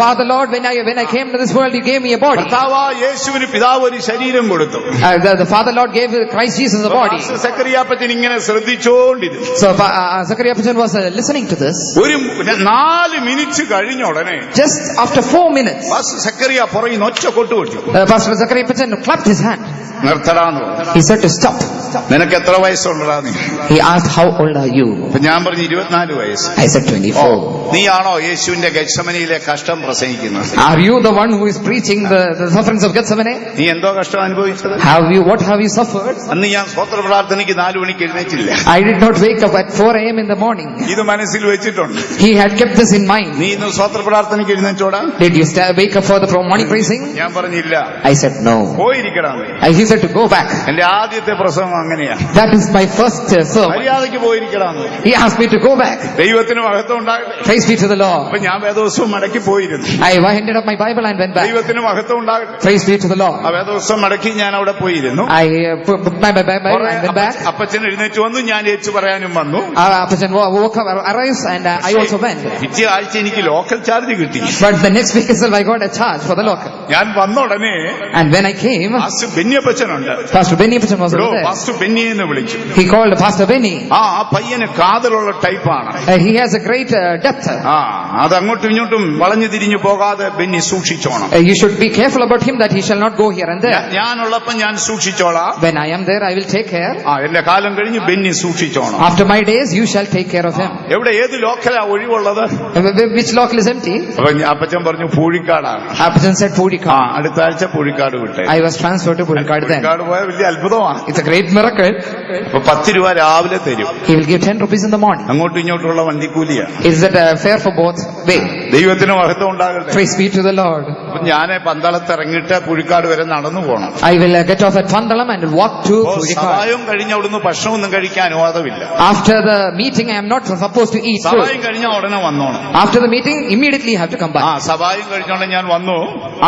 S2: Father Lord, when I came to this world, you gave me a body.
S1: കർത്താവായ യേശുവിന് പിതാവ് ഒരു ശരീരം കൊടുത്തു.
S2: The Father Lord gave Christ Jesus a body.
S1: സക്കറിയാപ്പച്ചൻ ഇങ്ങനെ ശ്രദ്ധിച്ചോണ്ടിരുന്നു.
S2: So Zachariah Pachan was listening to this.
S1: ഒരു 4 മിനിറ്റ് കഴിഞ്ഞ ഉടനെ
S2: Just after 4 minutes,
S1: സക്കറിയ പുറകിൽ ഒറ്റ കൊട്ടുകൊട്ടു.
S2: Pastor Zachariah Pachan clapped his hand.
S1: നിർത്തടാന്ന് പറഞ്ഞു.
S2: He said to stop.
S1: നിനക്ക് എത്ര വയസ്സുള്ളടാ നീ?
S2: He asked, how old are you?
S1: അപ്പൊ ഞാൻ പറഞ്ഞു 24 വയസ്സ്.
S2: I said 24.
S1: നീയാണോ യേശുവിന്റെ ഗെത്സമനിയിലെ കഷ്ടം പ്രസംഗിക്കുന്നത്?
S2: Are you the one who is preaching the sufferings of Gethsemane?
S1: നീ എന്തോ കഷ്ടം അനുഭവിച്ചത്?
S2: What have you suffered?
S1: അന്ന് ഞാൻ സ്തോത്ര പ്രാർത്ഥനയ്ക്ക് 4 മണിക്ക് എഴുന്നേറ്റില്ല.
S2: I did not wake up at 4 a.m. in the morning.
S1: ഇത് മനസ്സിൽ വെച്ചിട്ടുണ്ട്.
S2: He had kept this in mind.
S1: നീ ഇന്ന് സ്തോത്ര പ്രാർത്ഥനയ്ക്ക് എഴുന്നേറ്റോടാ?
S2: Did you wake up for the morning praising?
S1: ഞാൻ പറഞ്ഞില്ല.
S2: I said no.
S1: പോയിരിക്കണം.
S2: He said to go back.
S1: എന്റെ ആദ്യത്തെ പ്രസംഗം അങ്ങനെയാ.
S2: That is my first sermon.
S1: മര്യാദയ്ക്ക് പോയിരിക്കണം.
S2: He asked me to go back.
S1: ദൈവത്തിന് മഹത്വം ഉണ്ടാകട്ടെ.
S2: Praise be to the Lord.
S1: അപ്പൊ ഞാൻ വേദോത്സവം മടക്കി പോയിരുന്നു.
S2: I ended up my Bible and went back.
S1: ദൈവത്തിന് മഹത്വം ഉണ്ടാകട്ടെ.
S2: Praise be to the Lord.
S1: ആ വേദോത്സവം മടക്കി ഞാൻ അവിടെ പോയിരുന്നു.
S2: I put my Bible and went back.
S1: അപ്പച്ചൻ എഴുന്നേറ്റ് വന്നു, ഞാൻ ഏറ്റു പറയാനും വന്നു.
S2: Apachan woke up, arrived, and I also went.
S1: പിറ്റേ ആഴ്ച എനിക്ക് ലോക്കൽ ചാർജ് കിട്ടി.
S2: But the next week itself I got a charge for the local.
S1: ഞാൻ വന്ന ഉടനെ
S2: And when I came,
S1: ബെന്യപ്പച്ചനുണ്ട്.
S2: Pastor Benny Apachan was over there.
S1: Pastor Benny എന്ന് വിളിച്ചു.
S2: He called Pastor Benny.
S1: ആ പയ്യന് കാതലുള്ള ടൈപ്പാണ്.
S2: He has a great depth.
S1: അത് അങ്ങോട്ടും ഇങ്ങോട്ടും വളഞ്ഞു തിരിഞ്ഞു പോകാതെ Benny സൂക്ഷിച്ചോണം.
S2: You should be careful about him that he shall not go here and there.
S1: ഞാനുള്ളപ്പം ഞാൻ സൂക്ഷിച്ചോളാം.
S2: When I am there, I will take care.
S1: എന്റെ കാലം കഴിഞ്ഞ് Benny സൂക്ഷിച്ചോണം.
S2: After my days, you shall take care of him.
S1: എവിടെ ഏത് ലോക്കലാ ഒഴിവുള്ളത്?
S2: Which local is empty?
S1: അപ്പൊ അപ്പച്ചൻ പറഞ്ഞു പൂഴിക്കാടാണ്.
S2: Apachan said Pudikad.
S1: അടുത്ത ആഴ്ച Poozhikkad വിട്ടെ.
S2: I was transferred to Pudikad then.
S1: Poozhikkad പോയ വലിയ അത്ഭുതമാണ്.
S2: It's a great miracle.
S1: അപ്പൊ 10 രൂപ രാവിലെ തരും.
S2: He will give 10 rupees in the morning.
S1: അങ്ങോട്ടും ഇങ്ങോട്ടുള്ള വണ്ടിക്കൂലിയാ.
S2: Is that fair for both way?
S1: ദൈവത്തിന് മഹത്വം ഉണ്ടാകട്ടെ.
S2: Praise be to the Lord.
S1: അപ്പൊ ഞാൻ പന്തളത്ത് ഇറങ്ങിയിട്ട് പൂഴിക്കാട് വരെ നടന്നു പോകണം.
S2: I will get off at Pandalam and walk to Pudikad.
S1: സഹായം കഴിഞ്ഞ അവിടുന്ന് ഭക്ഷണമൊന്നും കഴിക്കാൻ അനുവാദമില്ല.
S2: After the meeting, I am not supposed to eat food.
S1: സഹായം കഴിഞ്ഞ ഉടനെ വന്നോണം.
S2: After the meeting, immediately you have to come back.
S1: സഹായം കഴിഞ്ഞോടെ ഞാൻ വന്നു.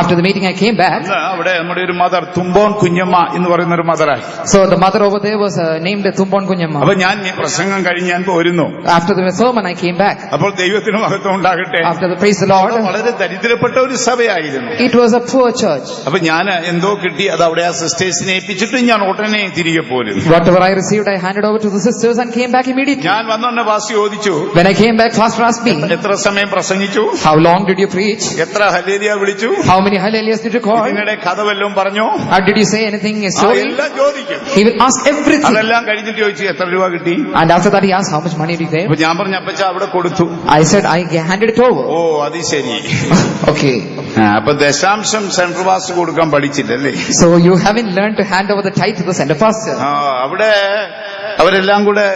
S2: After the meeting, I came back.
S1: അവിടെ നമ്മുടെ ഒരു മദർ തുമ്പോൺ കുഞ്ഞമ്മ എന്ന് പറയുന്ന ഒരു മദറായി.
S2: So the mother over there was named Tumbon Kunyamma.
S1: അപ്പൊ ഞാൻ പ്രസംഗം കഴിഞ്ഞ് ഞാൻ പോരുന്നു.
S2: After the sermon, I came back.
S1: അപ്പോൾ ദൈവത്തിന് മഹത്വം ഉണ്ടാകട്ടെ.
S2: After the praise the Lord.
S1: വളരെ ദരിദ്രപ്പെട്ട ഒരു സഭയായിരുന്നു.
S2: It was a poor church.
S1: അപ്പൊ ഞാൻ എന്തോ കിട്ടി അത് അവിടെ ആ സിസ്റ്റേഴ്സിനെ ഏൽപ്പിച്ചിട്ട് ഞാൻ ഉടനെ തിരികെ പോരുന്നു.
S2: Whatever I received, I handed over to the sisters and came back immediately.
S1: ഞാൻ വന്നോണ്ട് പാസ്റ്റർ ചോദിച്ചു.
S2: When I came back, pastor asked me,
S1: എത്ര സമയം പ്രസംഗിച്ചു?
S2: how long did you preach?
S1: എത്ര ഹല്ലേലൂയ വിളിച്ചു?
S2: How many hallelujahs did you call?
S1: നിങ്ങളുടെ കഥ വല്ലതും പറഞ്ഞോ?
S2: Or did you say anything, a story?
S1: എല്ലാം ചോദിക്കും.
S2: He will ask everything.
S1: അതെല്ലാം കഴിഞ്ഞിട്ട് ചോദിച്ചു എത്ര രൂപ കിട്ടി?
S2: And after that he asked how much money did you give?
S1: അപ്പൊ ഞാൻ പറഞ്ഞു അപ്പച്ച അവിടെ കൊടുത്തു.
S2: I said I handed it over.
S1: ഓ അത് ശരി.
S2: Okay.
S1: അപ്പൊ ദശാംശം സെൻട്രൽ പാസ് കൊടുക്കാൻ പഠിച്ചില്ലല്ലേ?
S2: So you haven't learned to hand over the tithe to the center pastor.
S1: അവിടെ അവരെല്ലാം കൂടെ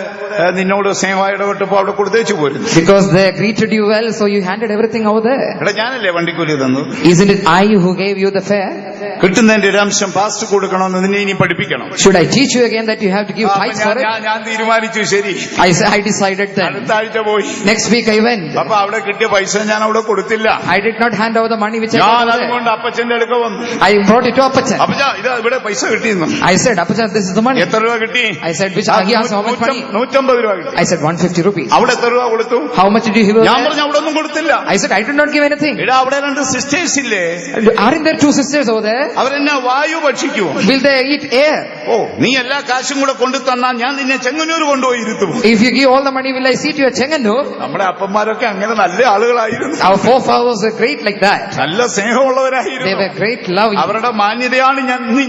S1: നിന്നോട് സ്നേഹമായി ഇടപെട്ടപ്പോ അവിടെ കൊടുത്തേച്ചു പോരുന്നു.
S2: Because they greeted you well, so you handed everything over there.
S1: എടാ ഞാനല്ലേ വണ്ടിക്കൂലി തന്നത്?
S2: Isn't it I who gave you the fare?
S1: കിട്ടുന്നതിന്റെ ഒരു അംശം പാസ്റ്റ് കൊടുക്കണമെന്ന് നിന്നെ ഇനി പഠിപ്പിക്കണം.
S2: Should I teach you again that you have to give tithes for it?
S1: ഞാൻ തീരുമാനിച്ചു. ശരി.
S2: I decided then.
S1: അടുത്ത ആഴ്ച പോയി.
S2: Next week I went.
S1: അപ്പൊ അവിടെ കിട്ടിയ പൈസ ഞാൻ അവിടെ കൊടുത്തില്ല.
S2: I did not hand over the money which I
S1: ഞാൻ
S2: got over
S1: അതുകൊണ്ട് അപ്പച്ചന്റെ അടുക്ക വന്നു.
S2: there. I brought it to Apachan.
S1: അപ്പച്ച ഇത് ഇവിടെ പൈസ കിട്ടിയിരുന്നു.
S2: I said, Apachan, this is the money.
S1: എത്ര രൂപ കിട്ടി?
S2: I said, which he asked how much money?
S1: 150 രൂപ കിട്ടി.
S2: I said 150 rupees.
S1: അവിടെ എത്ര രൂപ കൊടുത്തു?
S2: How much did you give?
S1: ഞാൻ പറഞ്ഞു അവിടെ ഒന്നും കൊടുത്തില്ല.
S2: I said, I did not give anything.
S1: എടാ അവിടെ 2 സിസ്റ്റേഴ്സ് ഇല്ലേ?
S2: Aren't there 2 sisters over there?
S1: അവരെന്നാ വായു ഭക്ഷിക്കുവോ?
S2: Will they eat air?
S1: ഓ നീ എല്ലാ കാശും കൂടെ കൊണ്ടു തന്നാ ഞാൻ നിന്നെ ചെങ്ങന്നൂർ കൊണ്ടുപോയി ഇരുത്തും.
S2: If you give all the money, will I see to your Chenganur?
S1: നമ്മുടെ അപ്പന്മാരൊക്കെ അങ്ങനെ നല്ല ആളുകളായിരുന്നു.
S2: Our forefathers were great like that.
S1: നല്ല സ്നേഹമുള്ളവരായിരുന്നു.
S2: They were great loving.
S1: അവരുടെ മാന്യതയാണ്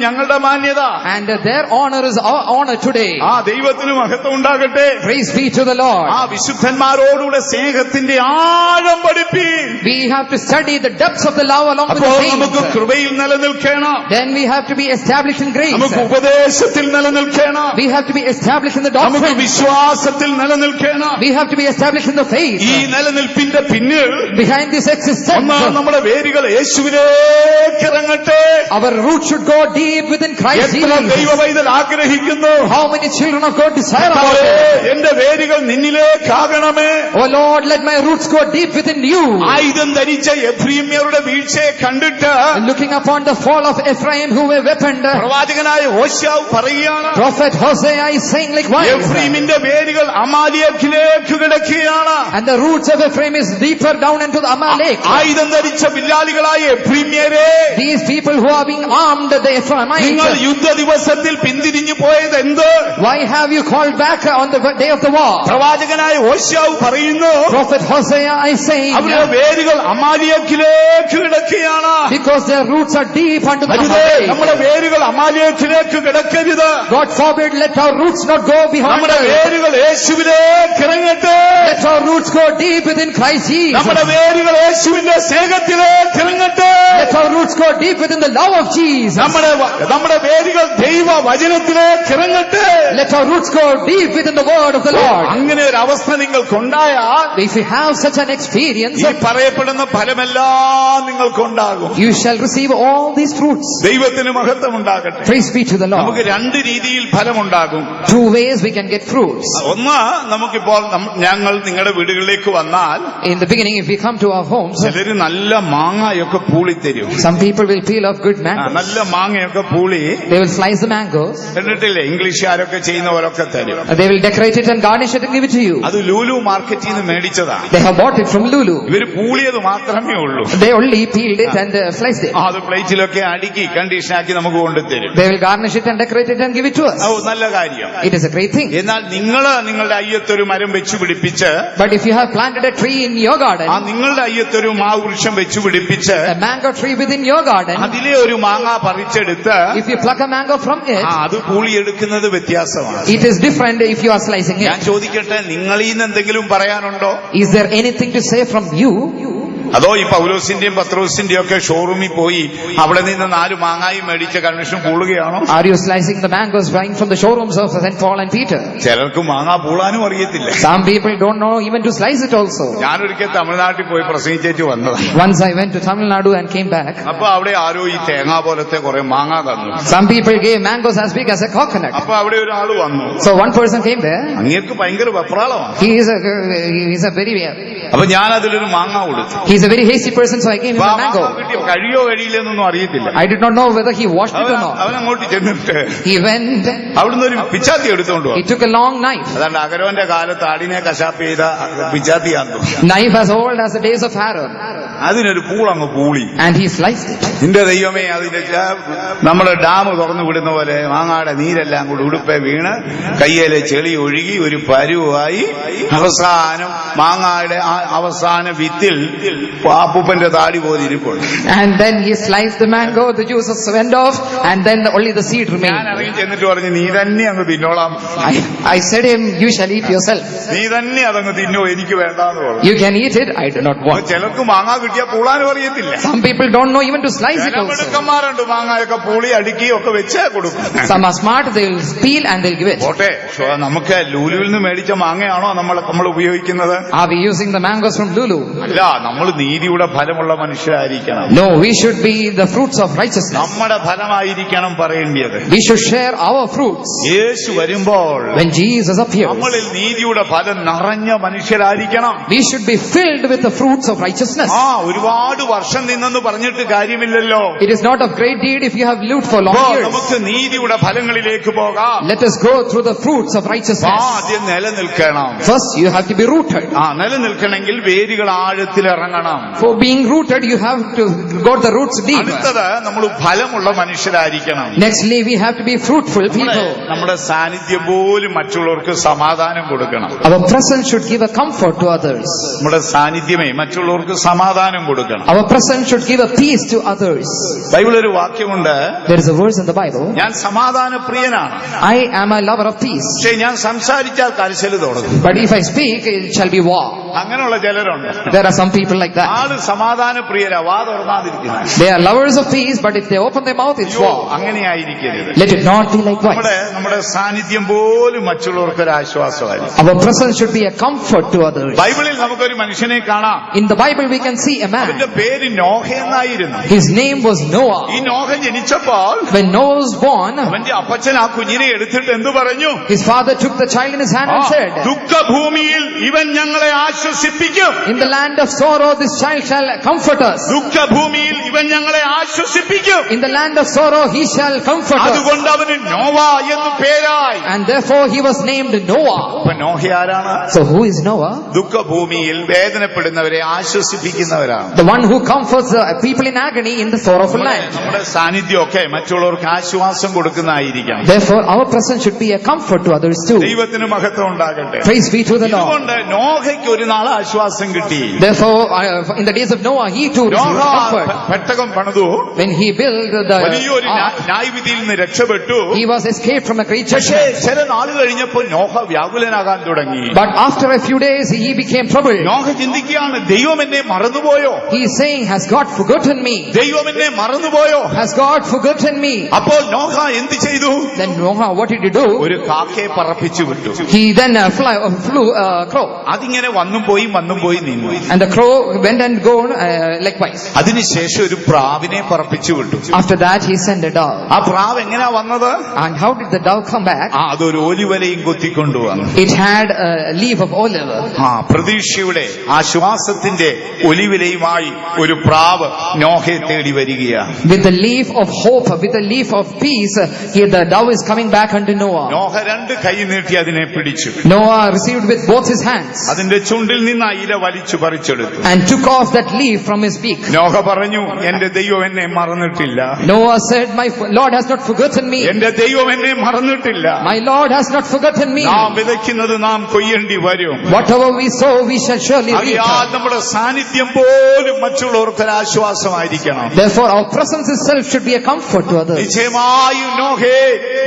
S1: ഞങ്ങളുടെ മാന്യത.
S2: And their honor is our honor today.
S1: ദൈവത്തിന് മഹത്വം ഉണ്ടാകട്ടെ.
S2: Praise be to the Lord.
S1: വിശുദ്ധന്മാരോടുകൂടെ സ്നേഹത്തിന്റെ ആഴം പഠിപ്പി.
S2: We have to study the depths of the love along with the
S1: അപ്പോൾ
S2: saints.
S1: നമുക്ക് കൃപയിൽ നിലനിൽക്കാൻ നിലനിൽക്കണം.
S2: Then we have to be established in grace.
S1: നമുക്ക് ഉപദേശത്തിൽ നിലനിൽക്കണം.
S2: We have to be established in the
S1: നമുക്ക്
S2: doctrine.
S1: വിശ്വാസത്തിൽ നിലനിൽക്കണം.
S2: We have to be established in the faith.
S1: ഈ നിലനിൽപ്പിന്റെ പിന്നിൽ
S2: Behind this existence,
S1: നമ്മുടെ വേരുകൾ യേശുവിലേക്ക് ഇറങ്ങട്ടെ.
S2: our roots should go deep within Christ
S1: എത്ര
S2: Jesus.
S1: ദൈവവൈതൽ ആഗ്രഹിക്കുന്നു.
S2: How many children of God desire about it?
S1: എന്റെ വേരുകൾ നിന്നിലേക്കാകണമേ.
S2: Oh Lord, let my roots go deep within you.
S1: ആയുധം ധരിച്ച എഫ്രയീമ്യരുടെ വീഴ്ചയെ കണ്ടിട്ട്
S2: Looking upon the fall of Ephraim who were weaponed,
S1: പ്രവാചകനായ ഹോശേയ പറയുകയാണ്,
S2: Prophet Hosea is saying likewise,
S1: എഫ്രയീമിന്റെ വേരുകൾ അമാലേക്കിലേക്ക് കിടക്കുകയാണ്.
S2: and the roots of Ephraim is deeper down into the Amalek.
S1: ആയുധം ധരിച്ച വില്ലാളികളായ എഫ്രയീമ്യരെ,
S2: These people who are being armed, the
S1: നിങ്ങൾ
S2: Ephraimites,
S1: യുദ്ധ ദിവസത്തിൽ പിന്തിരിഞ്ഞു പോയത് എന്ത്?
S2: why have you called back on the day of the war?
S1: പ്രവാചകനായ ഹോശേയ പറയുന്നു,
S2: Prophet Hosea is saying,
S1: അവരുടെ വേരുകൾ അമാലേക്കിലേക്ക് കിടക്കുകയാണ്.
S2: because their roots are deep unto the
S1: അരുതേ,
S2: Amalek.
S1: നമ്മുടെ വേരുകൾ അമാലേക്കിലേക്ക് കിടക്കരുത്.
S2: God forbid, let our roots not go beyond
S1: നമ്മുടെ
S2: us.
S1: വേരുകൾ യേശുവിലേക്ക് ഇറങ്ങട്ടെ.
S2: Let our roots go deep within Christ Jesus.
S1: നമ്മുടെ വേരുകൾ യേശുവിന്റെ സ്നേഹത്തിലേക്ക് ഇറങ്ങട്ടെ.
S2: Let our roots go deep within the love of Jesus.
S1: നമ്മുടെ വേരുകൾ ദൈവ വചനത്തിലേക്ക് ഇറങ്ങട്ടെ.
S2: Let our roots go deep within the word of the Lord.
S1: അങ്ങനെ ഒരു അവസ്ഥ നിങ്ങൾക്കുണ്ടായാൽ
S2: If you have such an experience,
S1: ഈ പറയപ്പെടുന്ന ഫലമെല്ലാം നിങ്ങൾക്കുണ്ടാകും.
S2: you shall receive all these fruits.
S1: ദൈവത്തിന് മഹത്വം ഉണ്ടാകട്ടെ.
S2: Praise be to the
S1: നമുക്ക്
S2: Lord.
S1: രണ്ട് രീതിയിൽ ഫലമുണ്ടാകും.
S2: Two ways we can get fruits.
S1: ഒന്ന്, നമുക്കിപ്പോൾ ഞങ്ങൾ നിങ്ങളുടെ വീടുകളിലേക്ക് വന്നാൽ
S2: In the beginning, if we come to our homes,
S1: ചിലര് നല്ല മാങ്ങയൊക്കെ പൂളിത്തരും.
S2: some people will peel off good mangoes.
S1: നല്ല മാങ്ങയൊക്കെ പൂളി
S2: They will slice the mangoes.
S1: കണ്ടിട്ടില്ലേ, ഇംഗ്ലീഷുകാരൊക്കെ ചെയ്യുന്ന പോലൊക്കെ തരും.
S2: They will decorate it and garnish it and give it to you.
S1: അത് ലൂലു മാർക്കറ്റിൽ നിന്ന് മേടിച്ചതാണ്.
S2: They have bought it from Lulu.
S1: ഇവര് പൂളിയത് മാത്രമേ ഉള്ളൂ.
S2: They only peeled it and sliced it.
S1: അത് പ്ലേറ്റിലൊക്കെ അടുക്കി കണ്ടീഷനാക്കി നമുക്ക് കൊണ്ടുതരും.
S2: They will garnish it and decorate it and give it to us.
S1: നല്ല കാര്യം.
S2: It is a great thing.
S1: എന്നാൽ നിങ്ങളുടെ അയ്യത്തൊരു മരം വെച്ചു പിടിപ്പിച്ച്,
S2: But if you have planted a tree in your garden,
S1: നിങ്ങളുടെ അയ്യത്തൊരു മാവൃക്ഷം വെച്ചു പിടിപ്പിച്ച്
S2: a mango tree within your garden,
S1: അതിലെ ഒരു മാങ്ങ പറിച്ചെടുത്ത്
S2: if you pluck a mango from it,
S1: അത് പൂളിയെടുക്കുന്നത് വ്യത്യാസമാണ്.
S2: it is different if you are slicing
S1: ഞാൻ
S2: it.
S1: ചോദിക്കട്ടെ, നിങ്ങളിൽ നിന്ന് എന്തെങ്കിലും പറയാനുണ്ടോ?
S2: Is there anything to say from you?
S1: അതോ ഈ പൗലോസിന്റെയും പത്രോസിന്റെയും ഒക്കെ ഷോറൂമിൽ പോയി അവിടെ നിന്ന് 4 മാങ്ങായി മേടിച്ച convention പൂളുകയാണോ?
S2: Are you slicing the mangoes buying from the showrooms of St. Paul and Peter?
S1: ചിലർക്ക് മാങ്ങ പൂളാനും അറിയത്തില്ല.
S2: Some people don't know even to slice it also.
S1: ഞാനൊരിക്കൽ തമിഴ്നാട്ടിൽ പോയി പ്രസംഗിച്ചേച്ച് വന്നതാണ്.
S2: Once I went to Tamil Nadu and came back.
S1: അപ്പൊ അവിടെ ആരോ ഈ തേങ്ങ പോലത്തെ കുറെ മാങ്ങ തന്നു.
S2: Some people gave mangoes as big as a coconut.
S1: അപ്പൊ അവിടെ ഒരാൾ വന്നു.
S2: So one person came there.
S1: അങ്ങേർക്ക് ഭയങ്കര വെപ്രാളമാണ്.
S2: He is a very
S1: അപ്പൊ ഞാൻ അതിലൊരു മാങ്ങ കൊടുത്തു.
S2: He's a very hasty person, so I gave him a mango.
S1: കഴിയോ കഴിയില്ലെന്നൊന്നും അറിയത്തില്ല.
S2: I did not know whether he washed it or not.
S1: അവൻ അങ്ങോട്ട് ചെന്നിട്ട്
S2: He went.
S1: അവിടുന്ന് ഒരു പിച്ചാത്തി എടുത്തോണ്ട്
S2: He took a long knife.
S1: അതാണ്ട് അഗരോന്റെ കാലത്ത് ആടിനെ കശാപ്പ് ചെയ്ത പിച്ചാത്തിയാന്നു.
S2: Knife as old as the days of Aaron.
S1: അതിനൊരു പൂളങ്ങ് പൂളി.
S2: And he sliced it.
S1: നിന്റെ ദൈവമേ, അതിന്റെ നമ്മുടെ ഡാം തുറന്നു വിടുന്ന പോലെ മാങ്ങാടെ നീരെല്ലാം കൂടി ഉടുപ്പെ വീണ് കയ്യിലെ ചെളി ഒഴുകി ഒരു പരുവായി അവസാനം മാങ്ങായുടെ അവസാന വിത്തിൽ പാപ്പൂപ്പന്റെ താടി പോതിരിപ്പുണ്ട്.
S2: And then he sliced the mango, the juices went off, and then only the seed
S1: ഞാൻ
S2: remained.
S1: ഇറങ്ങി ചെന്നിട്ട് പറഞ്ഞു, നീ തന്നെ അങ്ങ് തിന്നോളാം.
S2: I said him, you shall eat yourself.
S1: നീ തന്നെ അതങ്ങ് തിന്നോ, എനിക്ക് വേണ്ടാന്ന് പറഞ്ഞു.
S2: You can eat it, I do not want.
S1: ചിലർക്ക് മാങ്ങ കിട്ടിയാൽ പൂളാനും അറിയത്തില്ല.
S2: Some people don't know even to slice it also.
S1: മിടുക്കന്മാരുണ്ട്, മാങ്ങയൊക്കെ പൂളി അടുക്കി ഒക്കെ വെച്ച് കൊടുക്കും.
S2: Some are smart, they will peel and they'll give it.
S1: പോട്ടെ, നമുക്ക് ലൂലുവിൽ നിന്ന് മേടിച്ച മാങ്ങയാണോ നമ്മൾ ഉപയോഗിക്കുന്നത്?
S2: Are we using the mangoes from Lulu?
S1: അല്ല, നമ്മൾ നീതിയുടെ ഫലമുള്ള മനുഷ്യരായിരിക്കണം.
S2: No, we should be the fruits of righteousness.
S1: നമ്മുടെ ഫലമായിരിക്കണം പറയേണ്ടത്.
S2: We should share our fruits.
S1: യേശു വരുമ്പോൾ
S2: When Jesus appears,
S1: നമ്മളിൽ നീതിയുടെ ഫലം നിറഞ്ഞ മനുഷ്യരായിരിക്കണം.
S2: we should be filled with the fruits of righteousness.
S1: ഒരുപാട് വർഷം നിന്നെന്ന് പറഞ്ഞിട്ട് കാര്യമില്ലല്ലോ.
S2: It is not of great deed if you have lived for long years.
S1: നമുക്ക് നീതിയുടെ ഫലങ്ങളിലേക്ക് പോകാം.
S2: Let us go through the fruits of righteousness.
S1: ആദ്യം നിലനിൽക്കണം.
S2: First, you have to be rooted.
S1: നിലനിൽക്കണമെങ്കിൽ വേരുകൾ ആഴത്തിൽ ഇറങ്ങണം.
S2: For being rooted, you have to go the roots deep.
S1: അടുത്തത്, നമ്മൾ ഫലമുള്ള മനുഷ്യരായിരിക്കണം.
S2: Nextly, we have to be fruitful people.
S1: നമ്മുടെ സാന്നിധ്യം പോലും മറ്റുള്ളവർക്ക് സമാധാനം കൊടുക്കണം.
S2: Our presence should give a comfort to others.
S1: നമ്മുടെ സാന്നിധ്യമേ മറ്റുള്ളവർക്ക് സമാധാനം കൊടുക്കണം.
S2: Our presence should give a peace to others.
S1: Bible ഒരു വാക്യമുണ്ട്,
S2: There is a verse in the Bible.
S1: ഞാൻ സമാധാന പ്രിയനാണ്,
S2: I am a lover of peace.
S1: പക്ഷേ ഞാൻ സംസാരിച്ചാൽ കരച്ചിൽ തുടങ്ങും.
S2: But if I speak, it shall be war.
S1: അങ്ങനെയുള്ള ചിലരുണ്ട്.
S2: There are some people like that.
S1: ആള് സമാധാന പ്രിയരാ, വാ തുറന്നാതിരിക്കുന്നു.
S2: They are lovers of peace, but if they open their mouth, it's war.
S1: അങ്ങനെയായിരിക്കരുത്.
S2: Let it not be likewise.
S1: നമ്മുടെ സാന്നിധ്യം പോലും മറ്റുള്ളവർക്ക് ഒരു ആശ്വാസമായിരിക്കും.
S2: Our presence should be a comfort to others.
S1: ബൈബിളിൽ നമുക്കൊരു മനുഷ്യനെ കാണാം.
S2: In the Bible we can see a man.
S1: അവന്റെ പേര് നോഹ എന്നായിരുന്നു.
S2: His name was Noah.
S1: ഈ നോഹ ജനിച്ചപ്പോൾ
S2: When Noah was born,
S1: അവന്റെ അപ്പച്ചൻ ആ കുഞ്ഞിനെ എടുത്തിട്ട് എന്ത് പറഞ്ഞു?
S2: his father took the child in his hand and said,
S1: ദുഃഖഭൂമിയിൽ ഇവൻ ഞങ്ങളെ ആശ്വസിപ്പിക്കും.
S2: in the land of sorrow this child shall comfort us.
S1: ദുഃഖഭൂമിയിൽ ഇവൻ ഞങ്ങളെ ആശ്വസിപ്പിക്കും.
S2: In the land of sorrow he shall comfort us.
S1: അതുകൊണ്ട് അവന് നോവ എന്ന് പേരായി.
S2: And therefore he was named Noah.
S1: അപ്പൊ നോഹ ആരാണ്?
S2: So who is Noah?
S1: ദുഃഖഭൂമിയിൽ വേദനപ്പെടുന്നവരെ ആശ്വസിപ്പിക്കുന്നവരാണ്.
S2: The one who comforts the people in agony in the sorrowful land.
S1: നമ്മുടെ സാന്നിധ്യമൊക്കെ മറ്റുള്ളവർക്ക് ആശ്വാസം കൊടുക്കുന്നതായിരിക്കണം.
S2: Therefore our presence should be a comfort to others too.
S1: ദൈവത്തിന് മഹത്വം ഉണ്ടാകട്ടെ.
S2: Praise be to the Lord.
S1: അതുകൊണ്ട് നോഹയ്ക്ക് ഒരു നാൾ ആശ്വാസം കിട്ടി.
S2: Therefore in the days of Noah he too received
S1: Noah
S2: comfort.
S1: പെട്ടകം പണിതു.
S2: When he built the
S1: വലിയൊരു ന്യായവിധിയിൽ നിന്ന് രക്ഷപ്പെട്ടു.
S2: he was escaped from a great
S1: പക്ഷേ
S2: judgment.
S1: ചില നാൾ കഴിഞ്ഞപ്പോൾ നോഹ വ്യാകുലനാകാൻ തുടങ്ങി.
S2: But after a few days he became troubled.
S1: Noah ചിന്തിക്കുകയാണ്, ദൈവം എന്നെ മറന്നുപോയോ?
S2: He is saying, has God forgotten me?
S1: ദൈവം എന്നെ മറന്നുപോയോ?
S2: Has God forgotten me?
S1: അപ്പോൾ നോഹ എന്ത് ചെയ്തു?
S2: Then Noah, what did he do?
S1: ഒരു കാക്കയെ പറപ്പിച്ചു വിട്ടു.
S2: He then flew a crow.
S1: അതിങ്ങനെ വന്നും പോയി നിന്നു.
S2: And the crow went and gone likewise.
S1: അതിനുശേഷം ഒരു പ്രാവിനെ പറപ്പിച്ചു വിട്ടു.
S2: After that he sent a dove.
S1: ആ പ്രാവ് എങ്ങനെയാ വന്നത്?
S2: And how did the dove come back?
S1: അതൊരു ഒലിവലയും കൊത്തിക്കൊണ്ടുവന്നു.
S2: It had a leaf of olive.
S1: പ്രതീക്ഷയുടെ ആശ്വാസത്തിന്റെ ഒലിവിലയുമായി ഒരു പ്രാവ് നോഹയെ തേടി വരികയാണ്.
S2: With the leaf of hope, with the leaf of peace, here the dove is coming back unto Noah.
S1: Noah രണ്ട് കൈ നീട്ടി അതിനെ പിടിച്ചു.
S2: Noah received with both his hands
S1: അതിന്റെ ചുണ്ടിൽ നിന്ന് ആ ഇല വലിച്ചു പറിച്ചെടുത്തു.
S2: and took off that leaf from his beak.
S1: Noah പറഞ്ഞു, എന്റെ ദൈവം എന്നെ മറന്നിട്ടില്ല.
S2: Noah said, my Lord has not forgotten me.
S1: എന്റെ ദൈവം എന്നെ മറന്നിട്ടില്ല.
S2: My Lord has not forgotten me.
S1: നാം വിതയ്ക്കുന്നത് നാം കൊയ്യേണ്ടി വരും.
S2: Whatever we sow, we shall surely reap.
S1: നമ്മുടെ സാന്നിധ്യം പോലും മറ്റുള്ളവർക്ക് ഒരു ആശ്വാസമായിരിക്കണം.
S2: Therefore our presence itself should be a comfort to others.
S1: നിശ്ചയമായും നോഹേ,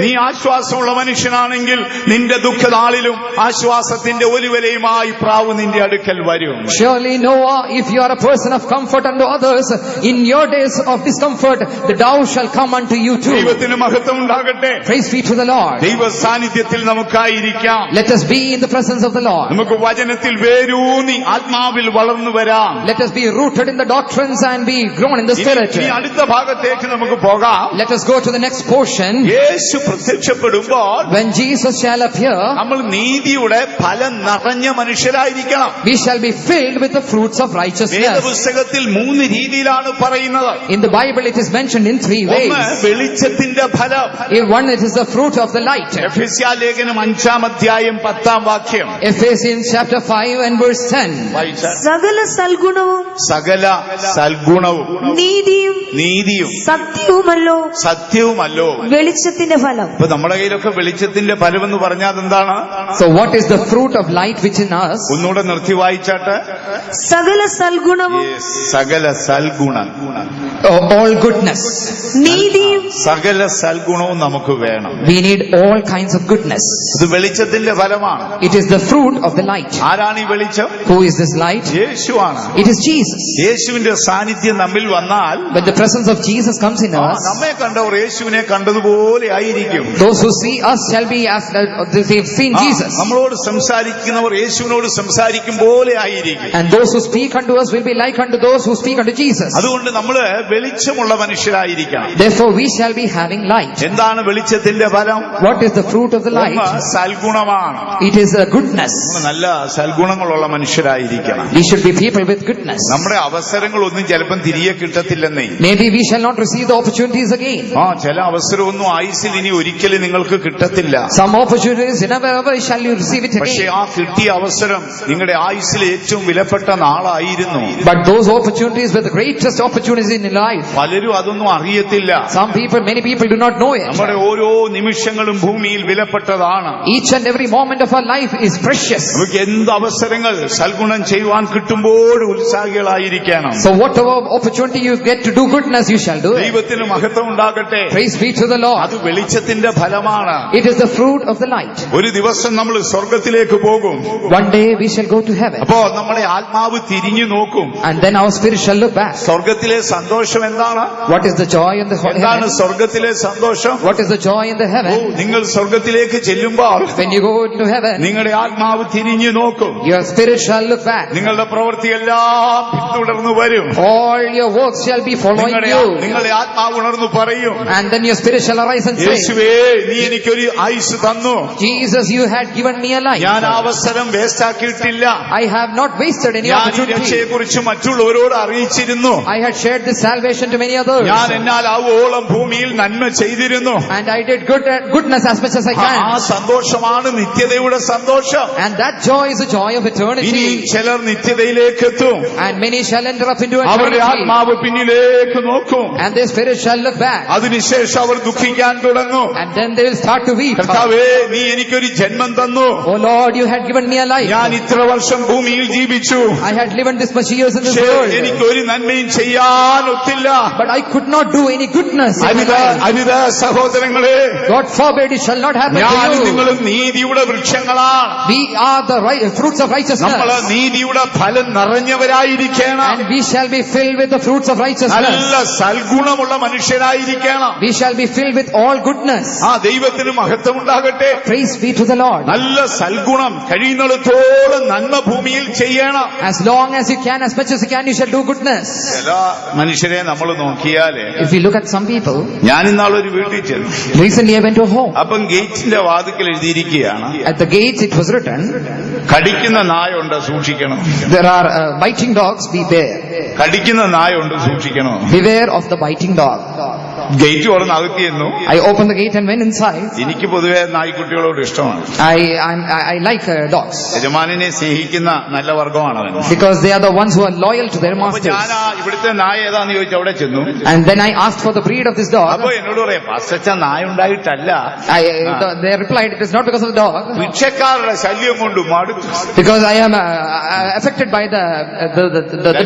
S1: നീ ആശ്വാസമുള്ള മനുഷ്യനാണെങ്കിൽ നിന്റെ ദുഃഖനാളിലും ആശ്വാസത്തിന്റെ ഒലിവലയുമായി പ്രാവ് നിന്റെ അടുക്കൽ വരും.
S2: Surely Noah, if you are a person of comfort unto others, in your days of discomfort the dove shall come unto you too.
S1: ദൈവത്തിന് മഹത്വം ഉണ്ടാകട്ടെ.
S2: Praise be to the Lord.
S1: ദൈവ സാന്നിധ്യത്തിൽ നമുക്കായിരിക്കാം.
S2: Let us be in the presence of the Lord.
S1: നമുക്ക് വചനത്തിൽ വേരൂന്നി ആത്മാവിൽ വളർന്നു വരാം.
S2: Let us be rooted in the doctrines and be grown in the spirit.
S1: ഇനി അടുത്ത ഭാഗത്തേക്ക് നമുക്ക് പോകാം.
S2: Let us go to the next portion.
S1: Yeshu പ്രത്യക്ഷപ്പെടുമ്പോൾ
S2: When Jesus shall appear,
S1: നമ്മൾ നീതിയുടെ ഫലം നിറഞ്ഞ മനുഷ്യരായിരിക്കണം.
S2: we shall be filled with the fruits of righteousness.
S1: വേദപുസ്തകത്തിൽ 3 രീതിയിലാണ് പറയുന്നത്.
S2: In the Bible it is mentioned in 3 ways.
S1: ഒന്ന് വെളിച്ചത്തിന്റെ ഫലം.
S2: One, it is the fruit of the light.
S1: എഫെസ്യ ലേഖനം 5-ാം അധ്യായം 10-ാം വാക്യം.
S2: Ephesians chapter 5 and verse 10.
S3: സകല സൽഗുണവും
S1: സകല സൽഗുണവും നീതിയും സത്യവുമല്ലോ
S3: വെളിച്ചത്തിന്റെ ഫലം.
S1: ഇപ്പൊ നമ്മുടെ കയ്യിലൊക്കെ വെളിച്ചത്തിന്റെ ഫലം എന്ന് പറഞ്ഞാൽ എന്താണ്?
S2: So what is the fruit of light which in us?
S1: ഒന്നുകൂടെ നിർത്തി വായിച്ചാട്ടെ.
S3: സകല സൽഗുണവും
S1: സകല സൽഗുണം,
S2: all goodness.
S3: നീതിയും
S1: സകല സൽഗുണവും നമുക്ക് വേണം.
S2: We need all kinds of goodness.
S1: ഇത് വെളിച്ചത്തിന്റെ ഫലമാണ്.
S2: It is the fruit of the light.
S1: ആരാണ് ഈ വെളിച്ചം?
S2: Who is this light?
S1: യേശുവാണ്.
S2: It is Jesus.
S1: യേശുവിന്റെ സാന്നിധ്യം നമ്മിൽ വന്നാൽ
S2: When the presence of Jesus comes in us,
S1: നമ്മെ കണ്ടവർ യേശുവിനെ കണ്ടതുപോലെ ആയിരിക്കും.
S2: those who see us shall be as they've seen Jesus.
S1: നമ്മളോട് സംസാരിക്കുന്നവർ യേശുവിനോട് സംസാരിക്കും പോലെ ആയിരിക്കും.
S2: And those who speak unto us will be like unto those who speak unto Jesus.
S1: അതുകൊണ്ട് നമ്മള് വെളിച്ചമുള്ള മനുഷ്യരായിരിക്കണം.
S2: Therefore we shall be having light.
S1: എന്താണ് വെളിച്ചത്തിന്റെ ഫലം?
S2: What is the fruit of the light?
S1: സൽഗുണമാണ്.
S2: It is a goodness.
S1: നല്ല സൽഗുണങ്ങളുള്ള മനുഷ്യരായിരിക്കണം.
S2: We should be people with goodness.
S1: നമ്മുടെ അവസരങ്ങളൊന്നും ചിലപ്പം തിരികെ കിട്ടത്തില്ലെന്നേ.
S2: Maybe we shall not receive the opportunities again.
S1: ചില അവസരമൊന്നും ആയുസ്സിൽ ഇനി ഒരിക്കലും നിങ്ങൾക്ക് കിട്ടത്തില്ല.
S2: Some opportunities never ever shall you receive it
S1: പക്ഷേ
S2: again.
S1: ആ കിട്ടിയ അവസരം നിങ്ങളുടെ ആയുസ്സിലെ ഏറ്റവും വിലപ്പെട്ട നാളായിരുന്നു.
S2: But those opportunities were the greatest opportunities in your life.
S1: പലരും അതൊന്നും അറിയത്തില്ല.
S2: Many people do not know it.
S1: നമ്മുടെ ഓരോ നിമിഷങ്ങളും ഭൂമിയിൽ വിലപ്പെട്ടതാണ്.
S2: Each and every moment of our life is precious.
S1: നമുക്ക് എന്ത് അവസരങ്ങൾ സൽഗുണം ചെയ്യുവാൻ കിട്ടുമ്പോൾ ഉത്സാഹികളായിരിക്കണം.
S2: So whatever opportunity you get to do goodness, you shall do it.
S1: ദൈവത്തിന് മഹത്വം ഉണ്ടാകട്ടെ.
S2: Praise be to the Lord.
S1: അത് വെളിച്ചത്തിന്റെ ഫലമാണ്.
S2: It is the fruit of the light.
S1: ഒരു ദിവസം നമ്മൾ സ്വർഗത്തിലേക്ക് പോകും.
S2: One day we shall go to heaven.
S1: അപ്പോ നമ്മുടെ ആത്മാവ് തിരിഞ്ഞു നോക്കും.
S2: And then our spirit shall look back.
S1: സ്വർഗത്തിലെ സന്തോഷം എന്താണ്?
S2: What is the joy in the
S1: എന്താണ്
S2: heaven?
S1: സ്വർഗത്തിലെ സന്തോഷം?
S2: What is the joy in the heaven?
S1: നിങ്ങൾ സ്വർഗത്തിലേക്ക് ചെല്ലുമ്പോൾ
S2: When you go into heaven,
S1: നിങ്ങളുടെ ആത്മാവ് തിരിഞ്ഞു നോക്കും.
S2: your spirit shall look back.
S1: നിങ്ങളുടെ പ്രവൃത്തിയെല്ലാം പിന്തുടർന്നു വരും.
S2: All your works shall be following you.
S1: നിങ്ങളുടെ ആത്മാവ് ഉണർന്നു പറയും,
S2: And then your spirit shall arise and say,
S1: യേശുവേ നീ എനിക്കൊരു ആയുസ് തന്നു.
S2: Jesus, you had given me a life.
S1: ഞാൻ ആ അവസരം വേസ്റ്റ് ആക്കിയിട്ടില്ല.
S2: I have not wasted any
S1: ഞാൻ ഈ
S2: opportunity.
S1: രക്ഷയെക്കുറിച്ച് മറ്റുള്ളവരോട് അറിയിച്ചിരുന്നു.
S2: I had shared this salvation to many others.
S1: ഞാൻ എന്നാൽ ആവോളം ഭൂമിയിൽ നന്മ ചെയ്തിരുന്നു.
S2: And I did goodness as much as I
S1: ആ
S2: can.
S1: സന്തോഷമാണ് നിത്യതയുടെ സന്തോഷം.
S2: And that joy is the joy of
S1: ഇനി
S2: eternity.
S1: ചിലർ നിത്യതയിലേക്ക് എത്തും.
S2: And many shall enter up into
S1: അവരുടെ
S2: eternity.
S1: ആത്മാവ് പിന്നിലേക്ക് നോക്കും.
S2: And their spirit shall look back.
S1: അതിനുശേഷം അവർ ദുഃഖിക്കാൻ തുടങ്ങും.
S2: And then they will start to weep.
S1: കർത്താവേ നീ എനിക്കൊരു ജന്മം തന്നു.
S2: Oh Lord, you had given me a life.
S1: ഞാൻ ഇത്ര വർഷം ഭൂമിയിൽ ജീവിച്ചു.
S2: I had lived this much years in this
S1: പക്ഷേ
S2: world.
S1: എനിക്കൊരു നന്മയും ചെയ്യാൻ ഒത്തില്ല.
S2: But I could not do any goodness in my life.
S1: അരുത് സഹോദരങ്ങളെ,
S2: God forbid it shall not happen
S1: ഞാൻ
S2: to you.
S1: നിങ്ങളും നീതിയുടെ വൃക്ഷങ്ങളാണ്.
S2: We are the fruits of righteousness.
S1: നമ്മൾ നീതിയുടെ ഫലം നിറഞ്ഞവരായിരിക്കണം.
S2: And we shall be filled with the fruits of righteousness.
S1: നല്ല സൽഗുണമുള്ള മനുഷ്യരായിരിക്കണം.
S2: We shall be filled with all goodness.
S1: ആ ദൈവത്തിന് മഹത്വം ഉണ്ടാകട്ടെ.
S2: Praise be to the Lord.
S1: നല്ല സൽഗുണം കഴിയുന്നിടത്തോളം നന്മ ഭൂമിയിൽ ചെയ്യണം.
S2: As long as you can, as much as you can, you shall do goodness.
S1: ചില മനുഷ്യരെ നമ്മൾ നോക്കിയാല്,
S2: If you look at some people,
S1: ഞാൻ ഇന്നാളൊരു വീട്ടിൽ ചെന്നു.
S2: recently I went to a home.
S1: അപ്പം ഗേറ്റിന്റെ വാതിക്കൽ എഴുതിയിരിക്കുകയാണ്,
S2: At the gates it was written,
S1: കടിക്കുന്ന നായുണ്ട് സൂക്ഷിക്കണം.
S2: there are biting dogs, beware.
S1: കടിക്കുന്ന നായുണ്ട് സൂക്ഷിക്കണം.
S2: Beware of the biting dog.
S1: Gate തുറന്ന് അകത്തിയെന്നു.
S2: I opened the gate and went inside.
S1: എനിക്ക് പൊതുവെ നായ്ക്കുട്ടികളോട് ഇഷ്ടമാണ്.
S2: I like dogs.
S1: യജമാനെ സ്നേഹിക്കുന്ന നല്ല വർഗമാണ് അവൻ.
S2: Because they are the ones who are loyal to their
S1: അപ്പൊ
S2: masters.
S1: ഞാൻ ഇവിടുത്തെ നായ ഏതാന്ന് ചോദിച്ചു അവിടെ ചെന്നു.
S2: And then I asked for the breed of this dog.
S1: അപ്പൊ എന്നോട് പറയാം, പാസ്റ്റച്ച നായ ഉണ്ടായിട്ടല്ല,
S2: They replied, it is not because of the dog.
S1: ഭിക്ഷക്കാരുടെ ശല്യം കൊണ്ട് മടുത്തു.
S2: Because I am affected by the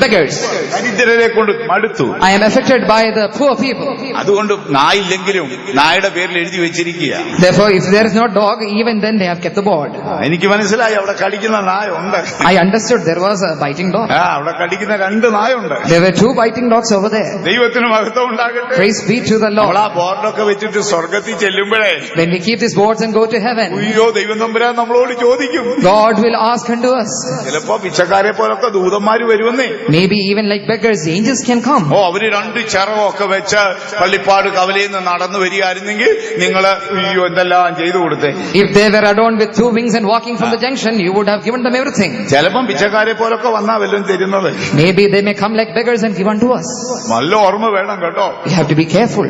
S2: beggars.
S1: ദരിദ്രരെ കൊണ്ട് മടുത്തു.
S2: I am affected by the poor people.
S1: അതുകൊണ്ട് നായില്ലെങ്കിലും നായുടെ പേരിൽ എഴുതി വെച്ചിരിക്കുക.
S2: Therefore, if there is no dog, even then they have kept the board.
S1: എനിക്ക് മനസ്സിലായി അവിടെ കടിക്കുന്ന നായ ഉണ്ട്.
S2: I understood there was a biting dog.
S1: അവിടെ കടിക്കുന്ന രണ്ട് നായുണ്ട്.
S2: There were 2 biting dogs over there.
S1: ദൈവത്തിന് മഹത്വം ഉണ്ടാകട്ടെ.
S2: Praise be to the
S1: നമ്മൾ
S2: Lord.
S1: ആ ബോർഡൊക്കെ വെച്ചിട്ട് സ്വർഗത്തിൽ ചെല്ലുമ്പോഴേ,
S2: When we keep these boards and go to heaven,
S1: അയ്യോ ദൈവം തമ്പുരാൻ നമ്മളോട് ചോദിക്കും.
S2: God will ask unto us.
S1: ചിലപ്പോ പിച്ചക്കാരെ പോലൊക്കെ ദൂതന്മാര് വരുമെന്നേ.
S2: Maybe even like beggars, angels can come.
S1: അവര് 2 ചിറകൊക്കെ വെച്ച് പള്ളിപ്പാട് കവലയിൽ നിന്ന് നടന്നു വരികയായിരുന്നെങ്കിൽ നിങ്ങൾ അയ്യോ എന്തെല്ലാം ചെയ്തു കൊടുത്തേ.
S2: If they were adorned with 2 wings and walking from the junction, you would have given them everything.
S1: ചിലപ്പം പിച്ചക്കാരെ പോലൊക്കെ വന്നാ വല്ലതും തരുന്നത്.
S2: Maybe they may come like beggars and give unto us.
S1: നല്ല ഓർമ്മ വേണം കേട്ടോ.
S2: We have to be careful.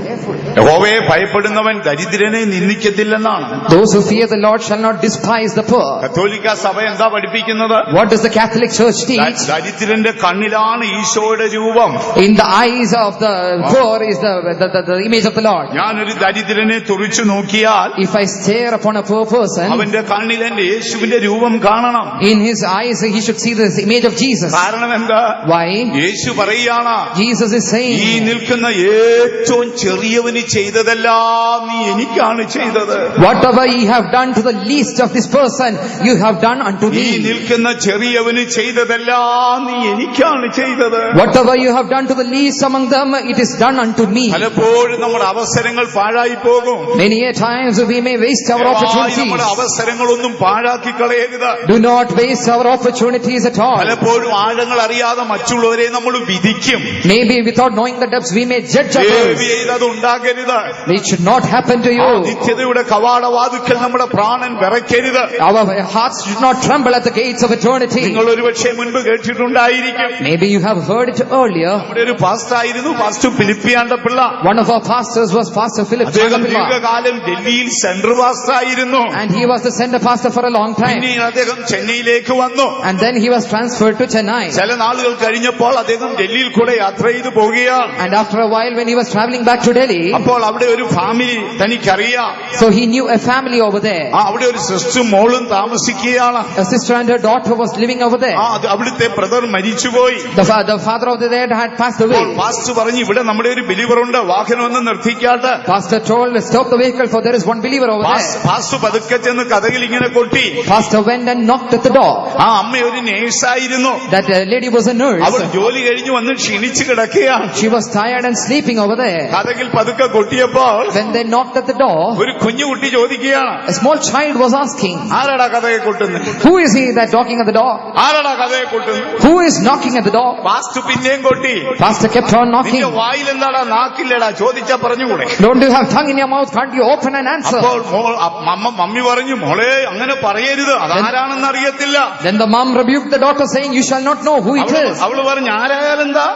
S1: യഹോവയെ ഭയപ്പെടുന്നവൻ ദരിദ്രനെ നിന്ദിക്കത്തില്ലെന്നാണ്.
S2: Those who fear the Lord shall not despise the poor.
S1: കത്തോലിക്ക സഭ എന്താ പഠിപ്പിക്കുന്നത്?
S2: What does the Catholic Church teach?
S1: ദരിദ്രന്റെ കണ്ണിലാണ് ഈശോയുടെ രൂപം.
S2: In the eyes of the poor is the image of the Lord.
S1: ഞാനൊരു ദരിദ്രനെ തുറിച്ചു നോക്കിയാൽ
S2: If I stare upon a poor person,
S1: അവന്റെ കണ്ണിൽ എന്റെ യേശുവിന്റെ രൂപം കാണണം.
S2: in his eyes he should see the image of Jesus.
S1: കാരണം എന്താ?
S2: Why?
S1: യേശു പറയുകയാണ്,
S2: Jesus is
S1: ഈ
S2: saying,
S1: നിൽക്കുന്ന ഏറ്റവും ചെറിയവന് ചെയ്തതെല്ലാം നീ എനിക്കാണ് ചെയ്തത്.
S2: whatever ye have done to the least of this person, you have done unto
S1: ഈ
S2: me.
S1: നിൽക്കുന്ന ചെറിയവന് ചെയ്തതെല്ലാം നീ എനിക്കാണ് ചെയ്തത്.
S2: Whatever you have done to the least among them, it is done unto me.
S1: പലപ്പോഴും നമ്മുടെ അവസരങ്ങൾ പാഴായി പോകും.
S2: Many a times we may waste our
S1: നമ്മുടെ
S2: opportunities.
S1: അവസരങ്ങളൊന്നും പാഴാക്കി കളയരുത്.
S2: Do not waste our opportunities at all.
S1: പലപ്പോഴും ആഴങ്ങൾ അറിയാതെ മറ്റുള്ളവരെ നമ്മൾ വിധിക്കും.
S2: Maybe without knowing the depths we may judge others.
S1: ദയവ് ചെയ്തത് ഉണ്ടാകരുത്.
S2: It should not happen to you.
S1: നിത്യതയുടെ കവാടവാതിക്കൽ നമ്മുടെ പ്രാണൻ വിറയ്ക്കരുത്.
S2: Our hearts should not tremble at the gates of eternity.
S1: നിങ്ങൾ ഒരുപക്ഷെ മുൻപ് കേട്ടിട്ടുണ്ടായിരിക്കും.
S2: Maybe you have heard it earlier.
S1: നമ്മുടെ ഒരു പാസ്റ്റർ ആയിരുന്നു, പാസ്റ്റർ ഫിലിപ്പിയാണ്ട Pillai.
S2: One of our pastors was Pastor Philip
S1: അദ്ദേഹം
S2: Chagapilla,
S1: ദീർഘകാലം ഡൽഹിയിൽ സെൻട്രൽ പാസ്റ്റർ ആയിരുന്നു.
S2: and he was the center pastor for a long time.
S1: പിന്നെ അദ്ദേഹം ചെന്നൈയിലേക്ക് വന്നു.
S2: And then he was transferred to Chennai.
S1: ചില നാളുകൾ കഴിഞ്ഞപ്പോൾ അദ്ദേഹം ഡൽഹിയിൽ കൂടെ യാത്ര ചെയ്ത് പോവുകയാണ്.
S2: And after a while, when he was traveling back to Delhi,
S1: അപ്പോൾ അവിടെ ഒരു family തനിക്കറിയാം.
S2: so he knew a family over there.
S1: അവിടെ ഒരു സിസ്റ്ററും മോളും താമസിക്കുകയാണ്.
S2: A sister and her daughter was living over there.
S1: അവിടുത്തെ ബ്രദർ മരിച്ചുപോയി.
S2: The father of the dead had passed away.
S1: Pastor പറഞ്ഞു, ഇവിടെ നമ്മുടെ ഒരു ബിലീവറുണ്ട്, വാഹനം ഒന്ന് നിർത്തിക്കാട്ട്.
S2: Pastor told, stop the vehicle, for there is one believer over there.
S1: Pastor പതുക്കെ ചെന്ന് കഥകിൽ ഇങ്ങനെ കൊട്ടി.
S2: Pastor went and knocked at the door.
S1: അമ്മ ഒരു നേഴ്സായിരുന്നു.
S2: That lady was a nurse.
S1: അവൾ ജോലി കഴിഞ്ഞ് വന്ന് ക്ഷീണിച്ച് കിടക്കുകയാണ്.
S2: She was tired and sleeping over there.
S1: കഥകിൽ പതുക്കെ കൊട്ടിയപ്പോൾ
S2: When they knocked at the door,
S1: ഒരു കുഞ്ഞു കുട്ടി ചോദിക്കുകയാണ്,
S2: a small child was asking,
S1: ആരാടാ കഥയെ കൊട്ടുന്നത്?
S2: who is he that knocking at the door?
S1: ആരാടാ കഥയെ കൊട്ടുന്നത്?
S2: Who is knocking at the door?
S1: Pastor പിന്നെയും കൊട്ടി.
S2: Pastor kept on knocking.
S1: നിന്റെ വായിൽ എന്താടാ, നാക്കില്ലടാ, ചോദിച്ചാ പറഞ്ഞുകൂടെ?
S2: Don't you have tongue in your mouth? Can't you open and answer?
S1: അപ്പോൾ mummy പറഞ്ഞു, മോളെ അങ്ങനെ പറയരുത്, അതാരാണെന്ന് അറിയത്തില്ല.
S2: Then the mom rebuked the daughter, saying, you shall not know who it is.
S1: അവള് പറഞ്ഞു, ആരായാലെന്താ?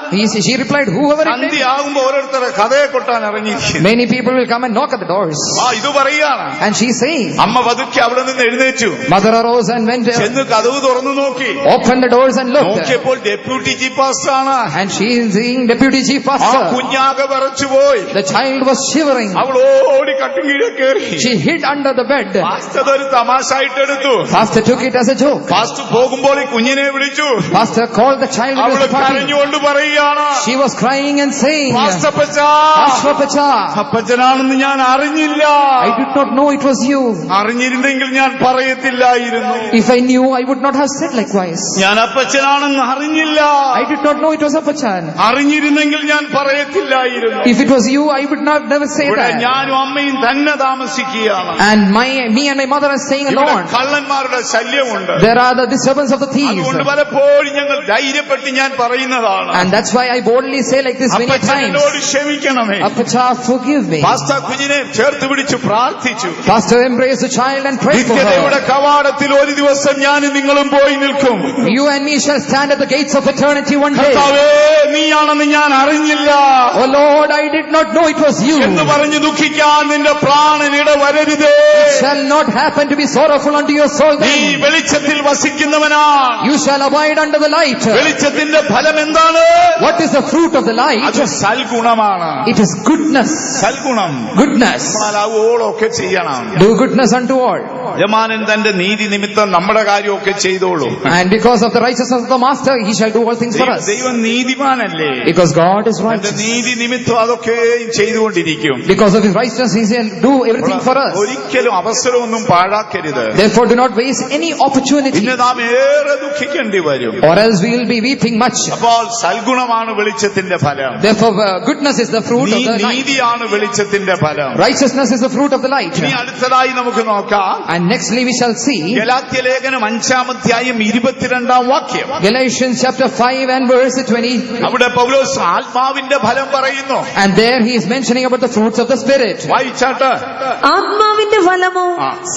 S2: She replied, whoever it is.
S1: സന്ധ്യയാകുമ്പോ ഓരോരുത്തരെ കഥയെ കൊട്ടാൻ ഇറങ്ങിയിരിക്കുന്നു.
S2: Many people will come and knock at the doors.
S1: ഇത് പറയാണ്.
S2: And she saying,
S1: അമ്മ പതുക്കെ അവിടെ നിന്ന് എഴുന്നേറ്റു.
S2: mother arose and went,
S1: ചെന്ന് കതവ് തുറന്നു നോക്കി.
S2: opened the doors and looked.
S1: നോക്കിയപ്പോൾ ഡെപ്യൂട്ടി ചീഫ് പാസ്റ്റർ ആണ്.
S2: And she is seeing deputy chief
S1: ആ
S2: pastor.
S1: കുഞ്ഞാകെ വിറച്ചുപോയി.
S2: The child was shivering.
S1: അവൾ ഓടി കട്ടിങ്കീഴെ കയറി.
S2: She hid under the bed.
S1: Pastor അതൊരു തമാശായിട്ട് എടുത്തു.
S2: Pastor took it as a joke.
S1: Pastor പോകുമ്പോൾ ഈ കുഞ്ഞിനെ വിളിച്ചു.
S2: Pastor called the child
S1: അവള്
S2: into the party.
S1: കരഞ്ഞുകൊണ്ട് പറയുകയാണ്,
S2: She was crying and saying,
S1: pastor
S2: Pastor Pacha,
S1: അപ്പച്ചനാണെന്ന് ഞാൻ അറിഞ്ഞില്ല.
S2: I did not know it was you.
S1: അറിഞ്ഞിരുന്നെങ്കിൽ ഞാൻ പറയത്തില്ലായിരുന്നു.
S2: If I knew, I would not have said likewise.
S1: ഞാൻ അപ്പച്ചനാണെന്ന് അറിഞ്ഞില്ല.
S2: I did not know it was a Pachan.
S1: അറിഞ്ഞിരുന്നെങ്കിൽ ഞാൻ പറയത്തില്ലായിരുന്നു.
S2: If it was you, I would not never say
S1: ഇവിടെ
S2: that.
S1: ഞാനും അമ്മയും തന്നെ താമസിക്കുകയാണ്.
S2: And me and my mother are staying
S1: ഇവിടെ
S2: alone.
S1: കള്ളന്മാരുടെ ശല്യമുണ്ട്.
S2: There are the disturbance of the thieves.
S1: അതുകൊണ്ട് പലപ്പോഴും ഞങ്ങൾ ധൈര്യപ്പെട്ട് ഞാൻ പറയുന്നതാണ്,
S2: And that's why I boldly say like this many times.
S1: അപ്പച്ചനോട് ക്ഷമിക്കണമേ.
S2: Apacha, forgive me.
S1: പാസ്റ്റർ കുഞ്ഞിനെ ചേർത്ത് പിടിച്ച് പ്രാർത്ഥിച്ചു.
S2: Pastor embraced the child and prayed for
S1: നിത്യതയുടെ
S2: her.
S1: കവാടത്തിൽ ഒരു ദിവസം ഞാനും നിങ്ങളും പോയി നിൽക്കും.
S2: You and me shall stand at the gates of eternity one day.
S1: കർത്താവേ, നീയാണെന്ന് ഞാൻ അറിഞ്ഞില്ല
S2: Oh Lord, I did not know it was you.
S1: എന്ന് പറഞ്ഞ് ദുഃഖിക്കാൻ നിന്റെ പ്രാണനിട വരരുതേ.
S2: It shall not happen to be sorrowful unto your soul
S1: നീ
S2: then.
S1: വെളിച്ചത്തിൽ വസിക്കുന്നവനാ.
S2: You shall abide under the light.
S1: വെളിച്ചത്തിന്റെ ഫലം എന്താണ്?
S2: What is the fruit of the light?
S1: അത് സൽഗുണമാണ്.
S2: It is goodness.
S1: സൽഗുണം.
S2: Goodness.
S1: നമ്മളാവോളൊക്കെ ചെയ്യണം.
S2: Do goodness unto all.
S1: യജമാനൻ തന്റെ നീതി നിമിത്തം നമ്മുടെ കാര്യമൊക്കെ ചെയ്തോളൂ.
S2: And because of the righteousness of the master, he shall do all things for us.
S1: ദൈവം നീതിമാനല്ലേ?
S2: Because God is
S1: തന്റെ
S2: righteous.
S1: നീതി നിമിത്തം അതൊക്കെ ചെയ്തുകൊണ്ടിരിക്കും.
S2: Because of his righteousness, he shall do everything for us.
S1: ഒരിക്കലും അവസരമൊന്നും പാഴാക്കരുത്.
S2: Therefore, do not waste any opportunity,
S1: പിന്നെ നാം ഏറെ ദുഃഖിക്കേണ്ടി വരും.
S2: or else we will be weeping much.
S1: അപ്പോൾ സൽഗുണമാണ് വെളിച്ചത്തിന്റെ ഫലം.
S2: Therefore, goodness is the fruit of the light.
S1: നീതിയാണ് വെളിച്ചത്തിന്റെ ഫലം.
S2: Righteousness is the fruit of the light.
S1: ഇനി അടുത്തതായി നമുക്ക് നോക്കാം.
S2: And nextly we shall see
S1: Galatia ലേഖനം 5:22
S2: Galatians chapter 5 and verse 20.
S1: അവിടെ പൗലോസ് ആത്മാവിന്റെ ഫലം പറയുന്നു.
S2: And there he is mentioning about the fruits of the Spirit.
S1: വായിച്ചാട്ട്.
S3: ആത്മാവിന്റെ ഫലമോ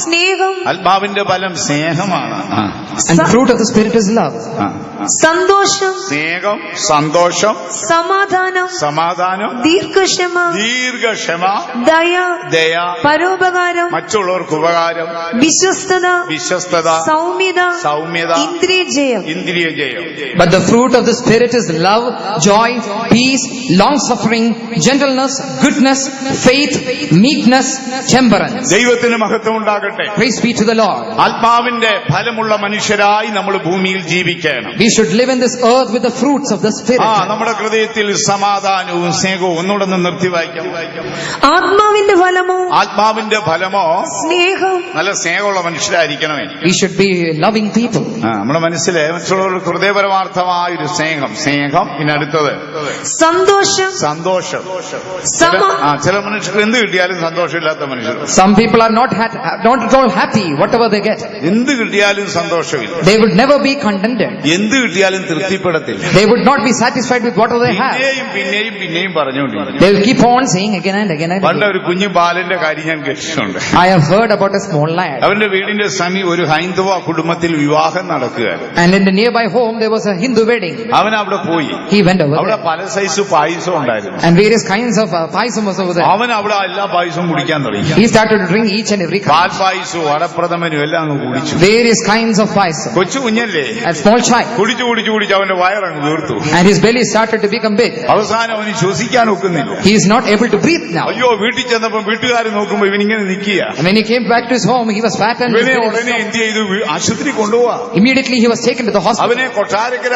S3: സ്നേഹം,
S1: ആത്മാവിന്റെ ഫലം സ്നേഹമാണ്.
S2: And the fruit of the Spirit is love,
S3: സന്തോഷം,
S1: സ്നേഹം, സന്തോഷം,
S3: സമാധാനം,
S1: സമാധാനം,
S3: ദീർഘക്ഷമ,
S1: ദീർഘക്ഷമ,
S3: ദയ,
S1: ദയ,
S3: പരോപകാരം,
S1: മറ്റുള്ളവർക്ക് ഉപകാരം,
S3: വിശ്വസ്തത,
S1: വിശ്വസ്തത,
S3: സൗമ്യത,
S1: സൗമ്യത,
S3: ഇന്ദ്രിയജയം.
S1: ഇന്ദ്രിയജയം.
S2: but the fruit of the Spirit is love, joy, peace, long-suffering, gentleness, goodness, faith, meekness, temperance.
S1: ദൈവത്തിന് മഹത്വം ഉണ്ടാകട്ടെ.
S2: Praise be to the Lord.
S1: ആത്മാവിന്റെ ഫലമുള്ള മനുഷ്യരായി നമ്മൾ ഭൂമിയിൽ ജീവിക്കണം.
S2: We should live in this earth with the fruits of the Spirit.
S1: നമ്മുടെ ഹൃദയത്തിൽ സമാധാനവും സ്നേഹവും ഒന്നുകൂടെ നിർത്തി വായിക്കാം.
S3: ആത്മാവിന്റെ ഫലമോ
S1: ആത്മാവിന്റെ ഫലമോ
S3: സ്നേഹം.
S1: നല്ല സ്നേഹമുള്ള മനുഷ്യരായിരിക്കണമേ.
S2: We should be loving people.
S1: നമ്മുടെ മനസ്സിലെ മറ്റുള്ളവർക്ക് ഹൃദയപരമാർത്ഥമായ ഒരു സ്നേഹം. പിന്നെ അടുത്തത്
S3: സന്തോഷം,
S1: സന്തോഷം.
S3: സമ-
S1: ചില മനുഷ്യർക്ക് എന്ത് കിട്ടിയാലും സന്തോഷമില്ലാത്ത മനുഷ്യർ.
S2: Some people are not at all happy whatever they get.
S1: എന്ത് കിട്ടിയാലും സന്തോഷമില്ല.
S2: They would never be contented.
S1: എന്ത് കിട്ടിയാലും തൃപ്തിപ്പെടത്തില്ല.
S2: They would not be satisfied with whatever they have.
S1: പിന്നെയും പറഞ്ഞുകൊണ്ടിരിക്കും.
S2: They will keep on saying again and again and
S1: പണ്ട്
S2: again.
S1: ഒരു കുഞ്ഞു ബാലന്റെ കാര്യം ഞാൻ കേട്ടിട്ടുണ്ട്.
S2: I have heard about a small lad.
S1: അവന്റെ വീടിന്റെ സമീപം ഒരു ഹൈന്ദവ കുടുംബത്തിൽ വിവാഹം നടക്കുകയാണ്.
S2: And in the nearby home there was a Hindu wedding.
S1: അവൻ അവിടെ പോയി.
S2: He went over
S1: അവിടെ
S2: there.
S1: പല സൈസ് പായസം ഉണ്ടായിരുന്നു.
S2: and various kinds of payasam was over there.
S1: അവൻ അവിടെ എല്ലാ പായസവും കുടിക്കാൻ തുടങ്ങി.
S2: He started to drink each and every kind.
S1: പാൽ പായസവും അടപ്രഥമനും എല്ലാം അങ്ങ് കുടിച്ചു.
S2: Various kinds of payasam.
S1: കൊച്ചു കുഞ്ഞല്ലേ,
S2: A small child.
S1: കുടിച്ചു അവന്റെ വയറങ്ങ് വീർത്തു.
S2: And his belly started to become big.
S1: അവസാനം അവന് ശ്വസിക്കാൻ ഒക്കുന്നില്ല.
S2: He is not able to breathe now.
S1: അയ്യോ, വീട്ടിൽ ചെന്നപ്പോ വീട്ടുകാർ നോക്കുമ്പോ ഇവനിങ്ങനെ നിൽക്കുക.
S2: And when he came back to his home, he was fat and
S1: ഇവനെ ഉടനെ എന്ത് ചെയ്തു? ആശുപത്രി കൊണ്ടുപോവാ.
S2: immediately he was taken to the hospital.
S1: അവനെ കൊട്ടാരക്കര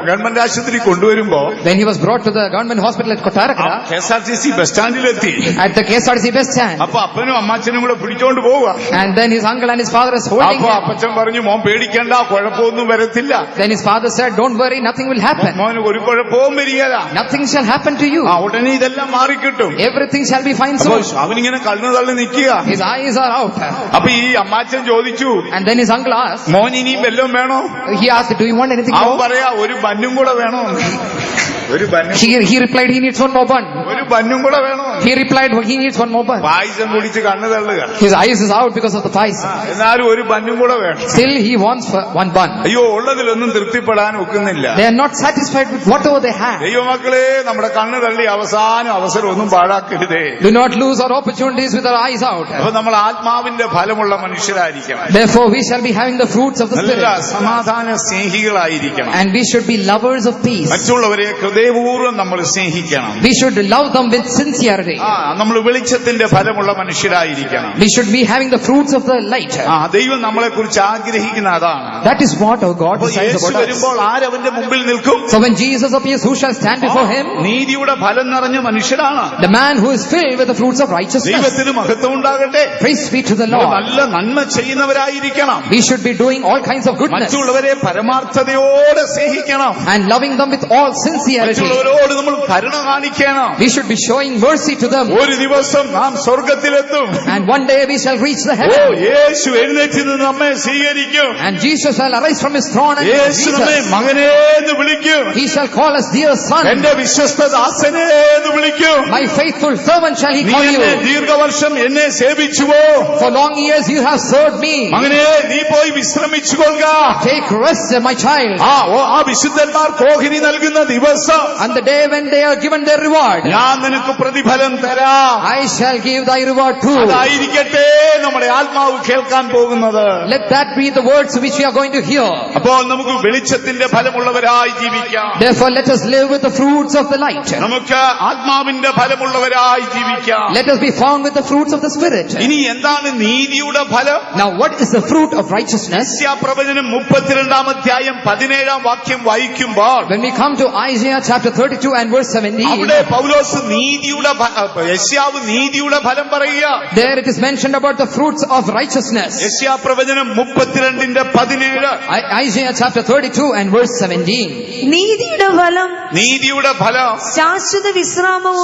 S1: ഗവൺമെന്റ് ആശുപത്രി കൊണ്ടുവരുമ്പോ
S2: When he was brought to the government hospital at Kottarakara,
S1: KSRTC bus സ്റ്റാൻഡിലെത്തി.
S2: at the KSRTC bus stand,
S1: അപ്പൊ അപ്പനും അമ്മാച്ചനും കൂടെ പിടിച്ചോണ്ട് പോവുക.
S2: and then his uncle and his father is holding
S1: അപ്പൊ
S2: him.
S1: അപ്പച്ചൻ പറഞ്ഞു, മോൻ പേടിക്കണ്ട, കുഴപ്പമൊന്നും വരത്തില്ല.
S2: Then his father said, don't worry, nothing will happen.
S1: മോന് ഒരു കുഴപ്പവും വരികയില്ല.
S2: Nothing shall happen to you.
S1: ഉടനെ ഇതെല്ലാം മാറിക്കിട്ടും.
S2: Everything shall be fine
S1: അപ്പൊ
S2: soon.
S1: അവനിങ്ങനെ കണ്ണു തള്ളി നിൽക്കുക.
S2: His eyes are out.
S1: അപ്പൊ ഈ അമ്മാച്ചൻ ചോദിച്ചു,
S2: And then his uncle asked,
S1: മോൻ ഇനിയും വല്ലതും വേണോ?
S2: he asked, do you want anything
S1: അവൻ
S2: more?
S1: പറയാ, ഒരു ബന്നും കൂടെ വേണോ? ഒരു ബന്നും
S2: He replied, he needs one more bun.
S1: ഒരു ബന്നും കൂടെ വേണോ?
S2: He replied, he needs one more bun.
S1: പായസം കുടിച്ച് കണ്ണു തള്ളുക.
S2: His eyes is out because of the payasam.
S1: എന്നാലും ഒരു ബന്നും കൂടെ വേണം.
S2: Still he wants one bun.
S1: അയ്യോ, ഉള്ളതിലൊന്നും തൃപ്തിപ്പെടാൻ ഒക്കുന്നില്ല.
S2: They are not satisfied with whatever they have.
S1: ദൈവമക്കളെ, നമ്മുടെ കണ്ണ് തള്ളി അവസാനം അവസരം ഒന്നും പാഴാക്കരുതേ.
S2: Do not lose our opportunities with our eyes out.
S1: അപ്പൊ നമ്മൾ ആത്മാവിന്റെ ഫലമുള്ള മനുഷ്യരായിരിക്കണം.
S2: Therefore we shall be having the fruits of the
S1: നല്ല
S2: Spirit.
S1: സമാധാന സ്നേഹികളായിരിക്കണം.
S2: And we should be lovers of peace.
S1: മറ്റുള്ളവരെ ഹൃദയപൂർവ്വം നമ്മൾ സ്നേഹിക്കണം.
S2: We should love them with sincerity.
S1: നമ്മൾ വെളിച്ചത്തിന്റെ ഫലമുള്ള മനുഷ്യരായിരിക്കണം.
S2: We should be having the fruits of the light.
S1: ദൈവം നമ്മളെ കുറിച്ച് ആഗ്രഹിക്കുന്ന അതാണ്.
S2: That is what our God
S1: അപ്പൊ
S2: desires
S1: യേശു
S2: about us.
S1: വരുമ്പോൾ ആരവന്റെ മുമ്പിൽ നിൽക്കും?
S2: So when Jesus appears, who shall stand before him?
S1: നീതിയുടെ ഫലം നിറഞ്ഞ മനുഷ്യരാണ്.
S2: The man who is filled with the fruits of righteousness.
S1: ദൈവത്തിന് മഹത്വം ഉണ്ടാകട്ടെ.
S2: Praise be to the Lord.
S1: നല്ല നന്മ ചെയ്യുന്നവരായിരിക്കണം.
S2: We should be doing all kinds of goodness
S1: മറ്റുള്ളവരെ പരമാർത്ഥതയോടെ സ്നേഹിക്കണം.
S2: and loving them with all sincerity.
S1: മറ്റുള്ളവരോട് നമ്മൾ കരുണ കാണിക്കണം.
S2: We should be showing mercy to them.
S1: ഒരു ദിവസം നാം സ്വർഗത്തിലെത്തും.
S2: And one day we shall reach the
S1: oh,
S2: heaven.
S1: യേശു എഴുന്നേറ്റ് നിന്ന് നമ്മെ സ്വീകരിക്കും.
S2: And Jesus shall arise from his throne and
S1: Yeshu
S2: receive
S1: നമ്മെ
S2: us.
S1: മകനേ എന്ന് വിളിക്കും.
S2: He shall call us dear son.
S1: എന്റെ വിശ്വസ്ത ദാസനേ എന്ന് വിളിക്കും.
S2: My faithful servant shall he
S1: നീ
S2: call
S1: എന്നെ
S2: you.
S1: ദീർഘവർഷം എന്നെ സേവിച്ചുവോ?
S2: For long years you have served me.
S1: മകനേ, നീ പോയി വിശ്രമിച്ചുകൊള്ളുക.
S2: Take rest, my child.
S1: ആ വിശുദ്ധന്മാർ ഓഹരി നൽകുന്ന ദിവസം
S2: And the day when they are given their reward,
S1: ഞാൻ നിനക്ക് പ്രതിഫലം തരാം.
S2: I shall give thy reward too.
S1: അതായിരിക്കട്ടെ നമ്മുടെ ആത്മാവ് കേൾക്കാൻ പോകുന്നത്.
S2: Let that be the words which we are going to hear.
S1: അപ്പോൾ നമുക്ക് വെളിച്ചത്തിന്റെ ഫലമുള്ളവരായി ജീവിക്കാം.
S2: Therefore let us live with the fruits of the light.
S1: നമുക്ക് ആത്മാവിന്റെ ഫലമുള്ളവരായി ജീവിക്കാം.
S2: Let us be found with the fruits of the Spirit.
S1: ഇനി എന്താണ് നീതിയുടെ ഫലം?
S2: Now what is the fruit of righteousness?
S1: യശയ്യാപ്രവചനം 32 അധ്യായം 17 വാക്യം വായിക്കുമ്പോൾ
S2: When we come to Isaiah chapter 32 and verse 17,
S1: അവിടെ പൗലോസ് യശയ്യാവ് നീതിയുടെ ഫലം പറയുക.
S2: there it is mentioned about the fruits of righteousness.
S1: യശയ്യാപ്രവചനം 32:17.
S2: Isaiah chapter 32 and verse 17.
S3: നീതിയുടെ ഫലം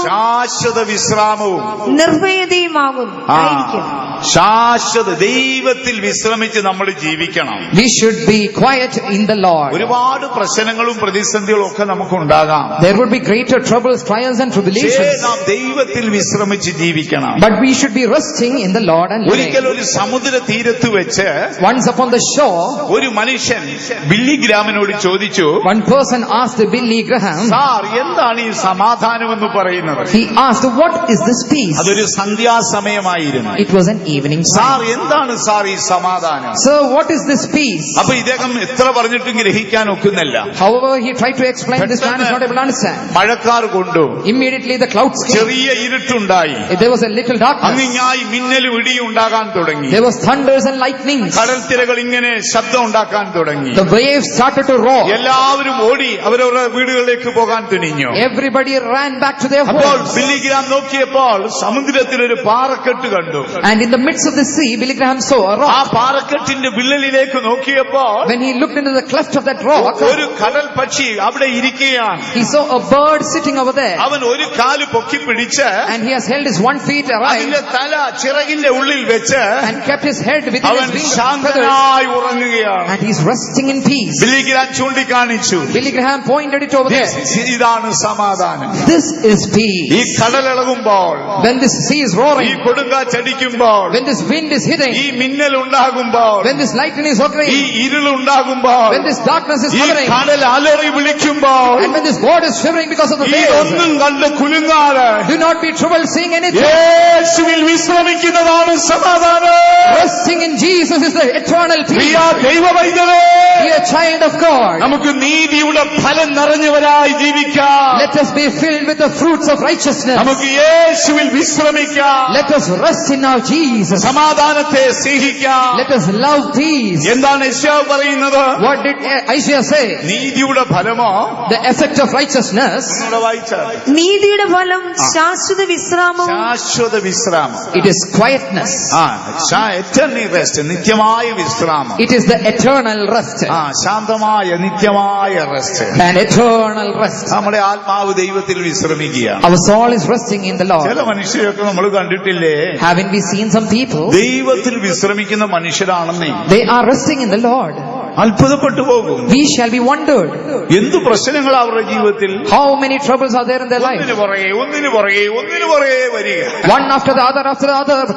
S3: ശാശ്വത വിശ്രാമവും നിർഭയതയുമാകും ആയിരിക്കും.
S1: ശാശ്വത ദൈവത്തിൽ വിശ്രമിച്ച് നമ്മൾ ജീവിക്കണം.
S2: We should be quiet in the Lord.
S1: ഒരുപാട് പ്രശ്നങ്ങളും പ്രതിസന്ധികളും ഒക്കെ നമുക്ക് ഉണ്ടാകാം.
S2: There would be greater troubles, trials and tribulations.
S1: നാം ദൈവത്തിൽ വിശ്രമിച്ച് ജീവിക്കണം.
S2: But we should be resting in the Lord and
S1: ഒരിക്കൽ
S2: living.
S1: ഒരു സമുദ്ര തീരത്ത് വെച്ച്
S2: Once upon the shore,
S1: ഒരു മനുഷ്യൻ ബില്ലി ഗ്രാമിനോട് ചോദിച്ചു,
S2: one person asked Billy Graham,
S1: sir എന്താണ് ഈ സമാധാനം എന്ന് പറയുന്നത്?
S2: he asked, what is this peace?
S1: അതൊരു സന്ധ്യാസമയമായിരുന്നു.
S2: It was an evening
S1: sir
S2: time.
S1: എന്താണ് സാർ ഈ സമാധാനം?
S2: Sir, what is this peace?
S1: അപ്പൊ ഇദ്ദേഹം എത്ര പറഞ്ഞിട്ടും ഗ്രഹിക്കാൻ ഒക്കുന്നില്ല.
S2: However, he tried to explain, this man is not able to understand.
S1: മഴക്കാർ കൊണ്ടു,
S2: Immediately the clouds came.
S1: ചെറിയ ഇരുട്ടുണ്ടായി,
S2: There was a little darkness.
S1: അങ്ങിങ്ങായി മിന്നലും ഇടിയും ഉണ്ടാകാൻ തുടങ്ങി.
S2: There was thunders and lightnings.
S1: കടൽത്തിരകൾ ഇങ്ങനെ ശബ്ദം ഉണ്ടാക്കാൻ തുടങ്ങി.
S2: The waves started to roar.
S1: എല്ലാവരും ഓടി അവരവരുടെ വീടുകളിലേക്ക് പോകാൻ തുനിഞ്ഞു.
S2: Everybody ran back to their
S1: അപ്പോൾ
S2: homes.
S1: ബില്ലി ഗ്രാം നോക്കിയപ്പോൾ സമുദ്രത്തിൽ ഒരു പാറക്കെട്ട് കണ്ടു.
S2: And in the midst of the sea, Billy Graham saw a
S1: ആ
S2: rock.
S1: പാറക്കെട്ടിന്റെ വിള്ളലിലേക്ക് നോക്കിയപ്പോൾ
S2: When he looked into the cleft of that rock,
S1: ഒരു കടൽ പക്ഷി അവിടെ ഇരിക്കുകയാണ്.
S2: he saw a bird sitting over there.
S1: അവൻ ഒരു കാല് പൊക്കി പിടിച്ച്
S2: And he has held his 1 foot erect
S1: അതിന്റെ തല ചിറകിന്റെ ഉള്ളിൽ വെച്ച്
S2: and kept his head within
S1: അവൻ
S2: his wings and feathers.
S1: ശാന്തനായി ഉറങ്ങുകയാണ്.
S2: And he's resting in peace.
S1: Billy gram ചൂണ്ടിക്കാണിച്ചു,
S2: Billy Graham pointed it over there.
S1: ഇതാണ് സമാധാനം.
S2: This is
S1: ഈ
S2: peace.
S1: കടലിളകുമ്പോൾ,
S2: When this sea is
S1: ഈ
S2: roaring,
S1: കൊടുങ്കാറ്റടിക്കുമ്പോൾ,
S2: when this wind is hitting,
S1: ഈ മിന്നൽ ഉണ്ടാകുമ്പോൾ,
S2: when this lightning is
S1: ഈ
S2: occurring,
S1: ഇരുളുണ്ടാകുമ്പോൾ,
S2: when this darkness is
S1: ഈ
S2: hovering,
S1: കടൽ അലറി വിളിക്കുമ്പോൾ,
S2: and when this sword is shivering because of the veil.
S1: ഇതൊന്നും കണ്ട് കുലുങ്ങാതെ
S2: Do not be troubled seeing anything.
S1: യേശുവിൽ വിശ്രമിക്കുന്നതാണ് സമാധാനം.
S2: Resting in Jesus is the eternal peace.
S1: Priya ദൈവവൈദ്യരേ,
S2: Be a child of God.
S1: നമുക്ക് നീതിയുടെ ഫലം നിറഞ്ഞവരായി ജീവിക്കാം.
S2: Let us be filled with the fruits of righteousness.
S1: നമുക്ക് യേശുവിൽ വിശ്രമിക്കാം.
S2: Let us rest in our Jesus.
S1: സമാധാനത്തെ സ്നേഹിക്കാം.
S2: Let us love peace.
S1: എന്താണ് യെശയ്യാവ് പറയുന്നത്?
S2: What did Isaiah say?
S1: നീതിയുടെ ഫലമോ?
S2: The effect of righteousness,
S1: ഒന്നുകൂടെ വായിച്ചാൽ.
S3: നീതിയുടെ ഫലം ശാശ്വത വിശ്രാമവും
S1: ശാശ്വത വിശ്രാമം.
S2: it is quietness.
S1: എറ്റർണൽ റെസ്റ്റ്, നിത്യമായ വിശ്രാമം.
S2: It is the eternal rest.
S1: ശാന്തമായ നിത്യമായ റെസ്റ്റ്.
S2: An eternal rest.
S1: നമ്മുടെ ആത്മാവ് ദൈവത്തിൽ വിശ്രമിക്കുകയാണ്.
S2: Our soul is resting in the Lord.
S1: ചില മനുഷ്യരൊക്കെ നമ്മൾ കണ്ടിട്ടില്ലേ,
S2: Haven't we seen some people?
S1: ദൈവത്തിൽ വിശ്രമിക്കുന്ന മനുഷ്യരാണെന്നേ
S2: They are resting in the Lord.
S1: അത്ഭുതപ്പെട്ടു പോകും.
S2: We shall be wondered.
S1: എന്ത് പ്രശ്നങ്ങളാ അവരുടെ ജീവിതത്തിൽ?
S2: How many troubles are there in their life?
S1: ഒന്നിനു പുറകെ വരിക.
S2: One after the other,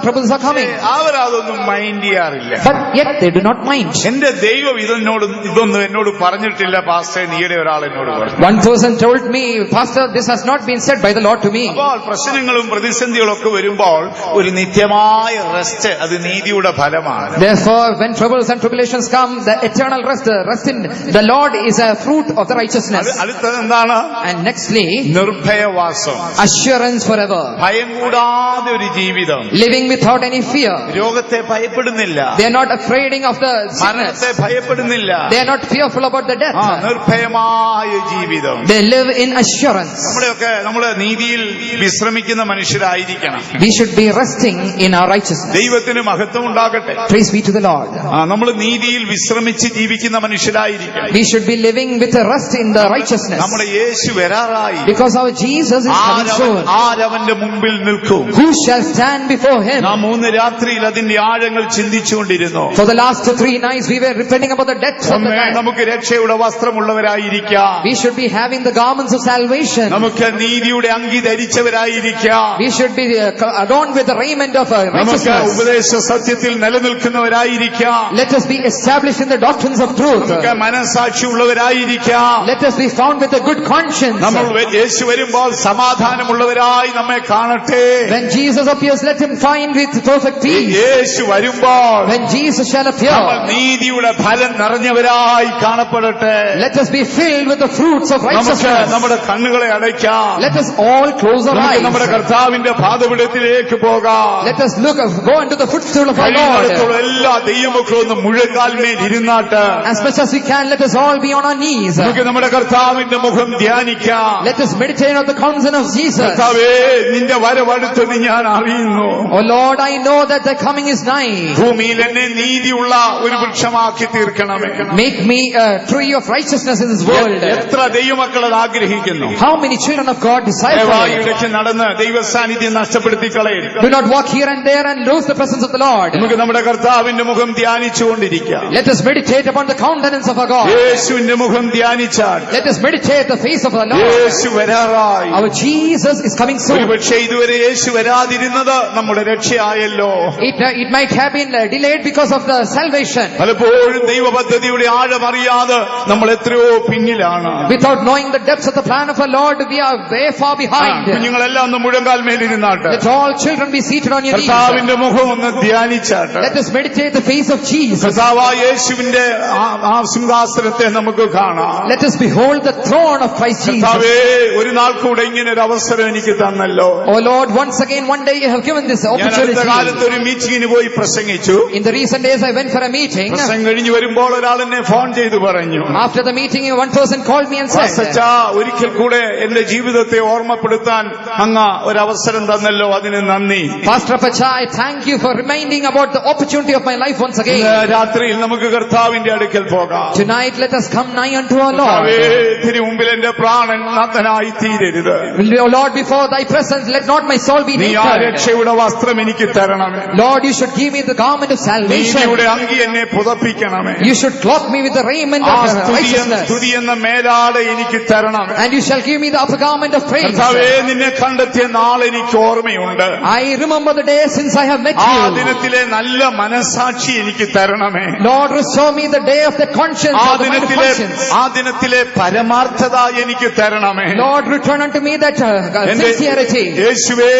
S2: troubles are coming.
S1: അവരതൊന്നും മൈൻഡ് ചെയ്യാറില്ല.
S2: But yet they do not mind.
S1: എന്റെ ദൈവം ഇതൊന്നും എന്നോട് പറഞ്ഞിട്ടില്ല പാസ്റ്റർ, നീയുടെ ഒരാൾ എന്നോട് പറഞ്ഞു.
S2: One person told me, Pastor, this has not been said by the Lord to me.
S1: അപ്പോൾ പ്രശ്നങ്ങളും പ്രതിസന്ധികളും ഒക്കെ വരുമ്പോൾ ഒരു നിത്യമായ റെസ്റ്റ്, അത് നീതിയുടെ ഫലമാണ്.
S2: Therefore, when troubles and tribulations come, the eternal rest in the Lord is a fruit of the righteousness.
S1: അടുത്തത് എന്താണ്?
S2: And nextly,
S1: നിർഭയവാസം,
S2: assurance forever.
S1: ഭയം കൂടാതെ ഒരു ജീവിതം.
S2: Living without any fear.
S1: രോഗത്തെ ഭയപ്പെടുന്നില്ല,
S2: They are not afraid of the sickness.
S1: മരണത്തെ ഭയപ്പെടുന്നില്ല.
S2: They are not fearful about the death.
S1: നിർഭയമായ ജീവിതം.
S2: They live in assurance.
S1: നമ്മള് നീതിയിൽ വിശ്രമിക്കുന്ന മനുഷ്യരായിരിക്കണം.
S2: We should be resting in our righteousness.
S1: ദൈവത്തിന് മഹത്വം ഉണ്ടാകട്ടെ.
S2: Praise be to the Lord.
S1: നമ്മൾ നീതിയിൽ വിശ്രമിച്ച് ജീവിക്കുന്ന മനുഷ്യരായിരിക്കണം.
S2: We should be living with a rest in the righteousness.
S1: നമ്മുടെ യേശു വരാറായി.
S2: Because our Jesus is coming soon.
S1: ആരവന്റെ മുമ്പിൽ നിൽക്കും?
S2: Who shall stand before him?
S1: നാം 3 രാത്രിയിൽ അതിന്റെ ആഴങ്ങൾ ചിന്തിച്ചുകൊണ്ടിരുന്നു.
S2: For the last 3 nights we were repenting about the depths of the night.
S1: നമുക്ക് രക്ഷയുടെ വസ്ത്രമുള്ളവരായിരിക്കാം.
S2: We should be having the garments of salvation.
S1: നമുക്ക് നീതിയുടെ അങ്കി ധരിച്ചവരായിരിക്കാം.
S2: We should be adorned with the raiment of
S1: നമുക്ക്
S2: righteousness.
S1: ഉപദേശ സത്യത്തിൽ നിലനിൽക്കുന്നവരായിരിക്കാം.
S2: Let us be established in the doctrines of truth.
S1: നമുക്ക് മനസാക്ഷിയുള്ളവരായിരിക്കാം.
S2: Let us be found with a good conscience.
S1: നമ്മൾ യേശു വരുമ്പോൾ സമാധാനമുള്ളവരായി നമ്മെ കാണട്ടെ.
S2: When Jesus appears, let him find with perfect peace.
S1: യേശു വരുമ്പോൾ
S2: When Jesus shall appear,
S1: നമ്മൾ നീതിയുടെ ഫലം നിറഞ്ഞവരായി കാണപ്പെടട്ടെ.
S2: let us be filled with the fruits of
S1: നമുക്ക്
S2: righteousness.
S1: നമ്മുടെ കണ്ണുകളെ അടയ്ക്കാം.
S2: Let us all close our
S1: നമുക്ക് നമ്മുടെ
S2: eyes.
S1: കർത്താവിന്റെ പാദപീഠത്തിലേക്ക് പോകാം.
S2: Let us go into the footstool of our
S1: കഴിയുന്നിടത്തോളം
S2: Lord.
S1: എല്ലാ ദൈവമക്കളും ഒന്ന് മുഴങ്കാൽമേൽ ഇരുന്നാട്ട്
S2: As much as we can, let us all be on our knees.
S1: നമുക്ക് നമ്മുടെ കർത്താവിന്റെ മുഖം ധ്യാനിക്കാം.
S2: Let us meditate on the countenance of Jesus.
S1: കർത്താവേ, നിന്റെ വരവടുത്തെന്ന് ഞാൻ അറിയുന്നു.
S2: Oh Lord, I know that the coming is nigh.
S1: ഭൂമിയിൽ എന്നെ നീതിയുള്ള ഒരു വൃക്ഷമാക്കി തീർക്കണമേ.
S2: Make me a tree of righteousness in this world.
S1: എത്ര ദൈവമക്കൾ അത് ആഗ്രഹിക്കുന്നു.
S2: How many children of God desire for
S1: ദയവായി
S2: it?
S1: ഇടയ്ക്ക് നടന്ന് ദൈവ സാന്നിധ്യം നഷ്ടപ്പെടുത്തി കളയരുത്.
S2: Do not walk here and there and lose the presence of the Lord.
S1: നമുക്ക് നമ്മുടെ കർത്താവിന്റെ മുഖം ധ്യാനിച്ചുകൊണ്ടിരിക്കാം.
S2: Let us meditate upon the countenance of our God.
S1: യേശുവിന്റെ മുഖം ധ്യാനിച്ചാൽ
S2: Let us meditate the face of our Lord.
S1: Yeshu വരാറായി.
S2: Our Jesus is coming soon.
S1: ഒരുപക്ഷെ ഇതുവരെ യേശു വരാതിരുന്നത് നമ്മുടെ രക്ഷയായല്ലോ.
S2: It might have been delayed because of the salvation.
S1: പലപ്പോഴും ദൈവ പദ്ധതിയുടെ ആഴമറിയാതെ നമ്മൾ എത്രയോ പിന്നിലാണ്.
S2: Without knowing the depths of the plan of our Lord, we are way far behind.
S1: കുഞ്ഞുങ്ങളെല്ലാം ഒന്ന് മുഴങ്കാൽ മേലിരുന്നാട്ട്
S2: Let all children be seated on your knees.
S1: കർത്താവിന്റെ മുഖം ഒന്ന് ധ്യാനിച്ചാട്ട്
S2: Let us meditate the face of Jesus.
S1: കർത്താവായ യേശുവിന്റെ ആ സിംഹാസനത്തെ നമുക്ക് കാണാം.
S2: Let us behold the throne of Christ Jesus.
S1: കർത്താവേ, ഒരു നാൾ കൂടെ ഇങ്ങനെ ഒരു അവസരം എനിക്ക് തന്നല്ലോ.
S2: Oh Lord, once again, one day you have given this
S1: ഞാൻ അടുത്ത
S2: opportunity.
S1: കാലത്ത് ഒരു മീറ്റിംഗിന് പോയി പ്രസംഗിച്ചു.
S2: In the recent days, I went for a meeting.
S1: പ്രസംഗം കഴിഞ്ഞ് വരുമ്പോൾ ഒരാൾ എന്നെ ഫോൺ ചെയ്ത് പറഞ്ഞു,
S2: After the meeting, one person called me and said,
S1: "pastor, ഒരിക്കൽ കൂടെ എന്റെ ജീവിതത്തെ ഓർമ്മപ്പെടുത്താൻ അങ്ങ് ഒരവസരം തന്നല്ലോ, അതിന് നന്ദി."
S2: Pastor Pacha, I thank you for reminding about the opportunity of my life once
S1: ഇന്ന്
S2: again.
S1: രാത്രിയിൽ നമുക്ക് കർത്താവിന്റെ അടുക്കൽ പോകാം.
S2: Tonight, let us come nigh unto our
S1: കർത്താവേ,
S2: Lord.
S1: തിരു മുമ്പിൽ എന്റെ പ്രാണൻ നഗ്നനായി തീരരുത്.
S2: Oh Lord, before thy presence, let not my soul be
S1: നീ ആ
S2: naked.
S1: രക്ഷയുടെ വസ്ത്രം എനിക്ക് തരണമേ.
S2: Lord, you should give me the garment of salvation.
S1: നീതിയുടെ അങ്കി എന്നെ പുതപ്പിക്കണമേ.
S2: You should clothe me with the raiment
S1: ആ
S2: of righteousness.
S1: സ്തുതി എന്ന മേലാട എനിക്ക് തരണമേ.
S2: And you shall give me the upper garment of praise.
S1: കർത്താവേ, നിന്നെ കണ്ടെത്തിയ നാൾ എനിക്ക് ഓർമ്മയുണ്ട്.
S2: I remember the day since I have met
S1: ആ
S2: you.
S1: ദിനത്തിലെ നല്ല മനസാക്ഷി എനിക്ക് തരണമേ.
S2: Lord, restore me the day of the conscience,
S1: ആ
S2: or the mind of conscience.
S1: ദിനത്തിലെ പരമാർത്ഥത എനിക്ക് തരണമേ.
S2: Lord, return unto me that
S1: എന്റെ
S2: sincerity.
S1: യേശുവേ,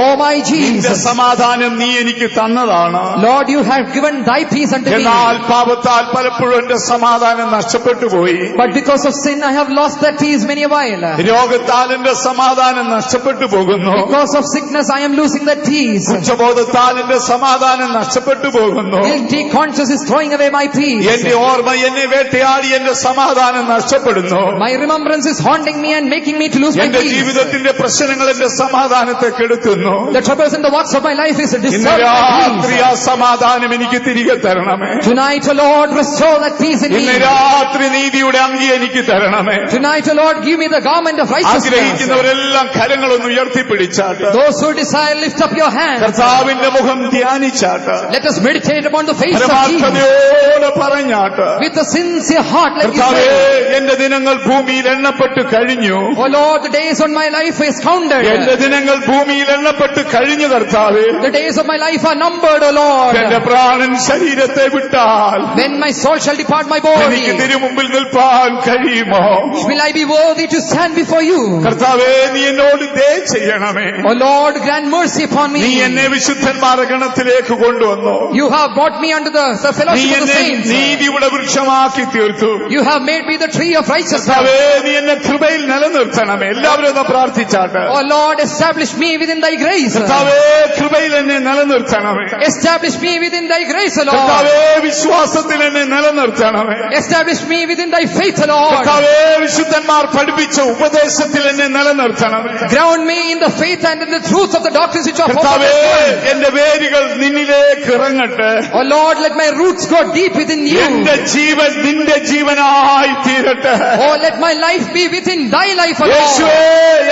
S2: Oh my
S1: നിന്റെ
S2: Jesus,
S1: സമാധാനം നീ എനിക്ക് തന്നതാണ്.
S2: Lord, you have given thy peace unto me.
S1: എന്നാൽ പാപത്താൽ പലപ്പോഴും എന്റെ സമാധാനം നഷ്ടപ്പെട്ടു പോയി.
S2: But because of sin, I have lost that peace many a while.
S1: രോഗത്താൽ എന്റെ സമാധാനം നഷ്ടപ്പെട്ടു പോകുന്നു.
S2: Because of sickness, I am losing that peace.
S1: കുറ്റബോധത്താൽ എന്റെ സമാധാനം നഷ്ടപ്പെട്ടു പോകുന്നു.
S2: Guilty conscience is throwing away my peace.
S1: എന്റെ ഓർമ്മ എന്നെ വേട്ടയാടി എന്റെ സമാധാനം നഷ്ടപ്പെടുന്നു.
S2: My remembrance is haunting me and making me to lose my
S1: എന്റെ
S2: peace.
S1: ജീവിതത്തിന്റെ പ്രശ്നങ്ങൾ എന്റെ സമാധാനത്തെ കെടുത്തുന്നു.
S2: The troubles and the walks of my life is
S1: ഇന്ന്
S2: disturbing
S1: രാത്രി
S2: my
S1: ആ
S2: peace.
S1: സമാധാനം എനിക്ക് തിരികെ തരണമേ.
S2: Tonight, O Lord, restore that peace in
S1: ഇന്ന്
S2: me.
S1: രാത്രി നീതിയുടെ അങ്കി എനിക്ക് തരണമേ.
S2: Tonight, O Lord, give me the garment of righteousness.
S1: ആഗ്രഹിക്കുന്നവരെല്ലാം കരങ്ങളൊന്ന് ഉയർത്തിപ്പിടിച്ചാട്ട്
S2: Those who desire, lift up your hands.
S1: കർത്താവിന്റെ മുഖം ധ്യാനിച്ചാട്ട്
S2: Let us meditate upon the face of Jesus.
S1: പരമാർത്ഥതയോടെ പറഞ്ഞാട്ട്
S2: With a sincere heart like
S1: കർത്താവേ,
S2: Israel.
S1: എന്റെ ദിനങ്ങൾ ഭൂമിയിൽ എണ്ണപ്പെട്ട് കഴിഞ്ഞു.
S2: O Lord, the days on my life is counted.
S1: എന്റെ ദിനങ്ങൾ ഭൂമിയിൽ എണ്ണപ്പെട്ട് കഴിഞ്ഞു കർത്താവേ.
S2: The days of my life are numbered, O Lord.
S1: എന്റെ പ്രാണൻ ശരീരത്തെ വിട്ടാൽ
S2: When my soul shall depart my
S1: എനിക്ക്
S2: body,
S1: തിരുമുമ്പിൽ നിൽപ്പാൻ കഴിയുമോ?
S2: will I be worthy to stand before you?
S1: കർത്താവേ, നീ എന്നോട് ദയ ചെയ്യണമേ.
S2: O Lord, grant mercy upon
S1: നീ
S2: me.
S1: എന്നെ വിശുദ്ധന്മാരുടെ ഗണത്തിലേക്ക് കൊണ്ടുവന്നു.
S2: You have brought me under the
S1: നീ
S2: fellowship of the
S1: എന്നെ
S2: saints.
S1: നീതിയുടെ വൃക്ഷമാക്കി തീർത്തു.
S2: You have made me the tree of righteousness.
S1: കർത്താവേ, നീ എന്നെ കൃപയിൽ നിലനിർത്തണമേ. എല്ലാവരും ഒന്ന് പ്രാർത്ഥിച്ചാട്ട്.
S2: O Lord, establish me within thy grace.
S1: കർത്താവേ, കൃപയിൽ എന്നെ നിലനിർത്തണമേ.
S2: Establish me within thy grace, O Lord.
S1: കർത്താവേ, വിശ്വാസത്തിൽ എന്നെ നിലനിർത്തണമേ.
S2: Establish me within thy faith, O Lord.
S1: കർത്താവേ, വിശുദ്ധന്മാർ പഠിപ്പിച്ച ഉപദേശത്തിൽ എന്നെ നിലനിർത്തണമേ.
S2: Ground me in the faith and in the truth of the doctrines which are
S1: കർത്താവേ,
S2: spoken.
S1: എന്റെ വേരുകൾ നിന്നിലേക്ക് ഇറങ്ങട്ടെ.
S2: O Lord, let my roots go deep within you.
S1: എന്റെ ജീവൻ നിന്റെ ജീവനായി തീരട്ടെ.
S2: Oh, let my life be within thy life, O Lord.
S1: യേശുവേ,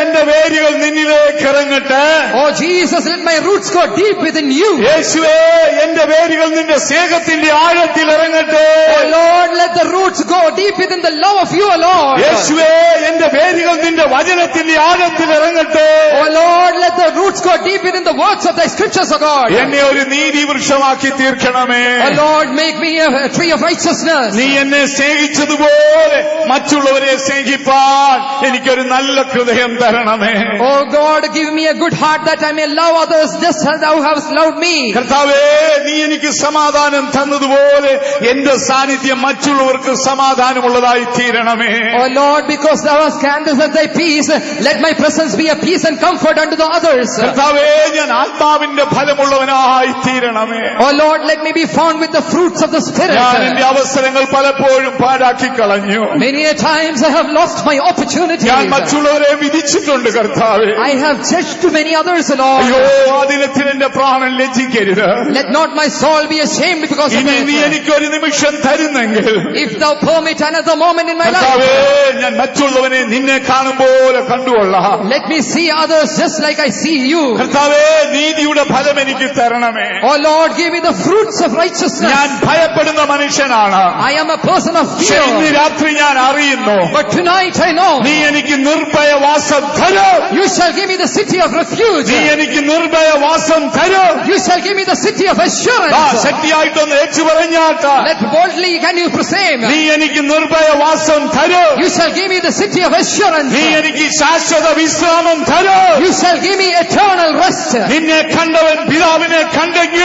S1: എന്റെ വേരുകൾ നിന്നിലേക്ക് ഇറങ്ങട്ടെ.
S2: Oh Jesus, let my roots go deep within you.
S1: യേശുവേ, എന്റെ വേരുകൾ നിന്റെ സ്നേഹത്തിന്റെ ആഴത്തിൽ ഇറങ്ങട്ടെ.
S2: Oh Lord, let the roots go deep within the love of you, O Lord.
S1: യേശുവേ, എന്റെ വേരുകൾ നിന്റെ വചനത്തിന്റെ ആഴത്തിൽ ഇറങ്ങട്ടെ.
S2: Oh Lord, let the roots go deep within the words of thy scriptures, O God.
S1: എന്നെ ഒരു നീതി വൃക്ഷമാക്കി തീർക്കണമേ.
S2: Oh Lord, make me a tree of righteousness.
S1: നീ എന്നെ സ്നേഹിച്ചതുപോലെ മറ്റുള്ളവരെ സ്നേഹിപ്പാൻ എനിക്കൊരു നല്ല ഹൃദയം തരണമേ.
S2: Oh God, give me a good heart that I may love others just as thou hast loved me.
S1: കർത്താവേ, നീ എനിക്ക് സമാധാനം തന്നതുപോലെ എന്റെ സാന്നിധ്യം മറ്റുള്ളവർക്ക് സമാധാനമുള്ളതായി തീരണമേ.
S2: Oh Lord, because thou hast granted us thy peace, let my presence be a peace and comfort unto the others.
S1: കർത്താവേ, ഞാൻ ആത്മാവിന്റെ ഫലമുള്ളവനായി തീരണമേ.
S2: Oh Lord, let me be found with the fruits of the Spirit.
S1: ഞാൻ എന്റെ അവസരങ്ങൾ പലപ്പോഴും പാഴാക്കി കളഞ്ഞു.
S2: Many a times I have lost my opportunities.
S1: ഞാൻ മറ്റുള്ളവരെ വിധിച്ചിട്ടുണ്ട് കർത്താവേ.
S2: I have judged too many others, Lord.
S1: അയ്യോ, ആ ദിനത്തിൽ എന്റെ പ്രാണൻ ലജ്ജിക്കരുത്.
S2: Let not my soul be ashamed because of
S1: ഇനി നീ
S2: it.
S1: എനിക്കൊരു നിമിഷം തരുന്നെങ്കിൽ
S2: If thou permit another moment in my
S1: കർത്താവേ,
S2: life,
S1: ഞാൻ മറ്റുള്ളവനെ നിന്നെ കാണുമ്പോലെ കണ്ടുകൊള്ളാം.
S2: let me see others just like I see you.
S1: കർത്താവേ, നീതിയുടെ ഫലം എനിക്ക് തരണമേ.
S2: Oh Lord, give me the fruits of
S1: ഞാൻ
S2: righteousness.
S1: ഭയപ്പെടുന്ന മനുഷ്യനാണ്.
S2: I am a person of
S1: പക്ഷേ ഇന്ന്
S2: fear.
S1: രാത്രി ഞാൻ അറിയുന്നു,
S2: But tonight I know
S1: നീ എനിക്ക് നിർഭയവാസം തരും.
S2: you shall give me the city of refuge.
S1: നീ എനിക്ക് നിർഭയവാസം തരും.
S2: You shall give me the city of assurance.
S1: ശക്തിയായിട്ടൊന്ന് ഏറ്റു പറഞ്ഞാട്ട്,
S2: Let boldly can you proclaim.
S1: നീ എനിക്ക് നിർഭയവാസം തരും.
S2: You shall give me the city of assurance.
S1: നീ എനിക്ക് ശാശ്വത വിശ്രാമം തരും.
S2: You shall give me eternal rest.
S1: നിന്നെ കണ്ടവൻ പിതാവിനെ കണ്ടെങ്കിൽ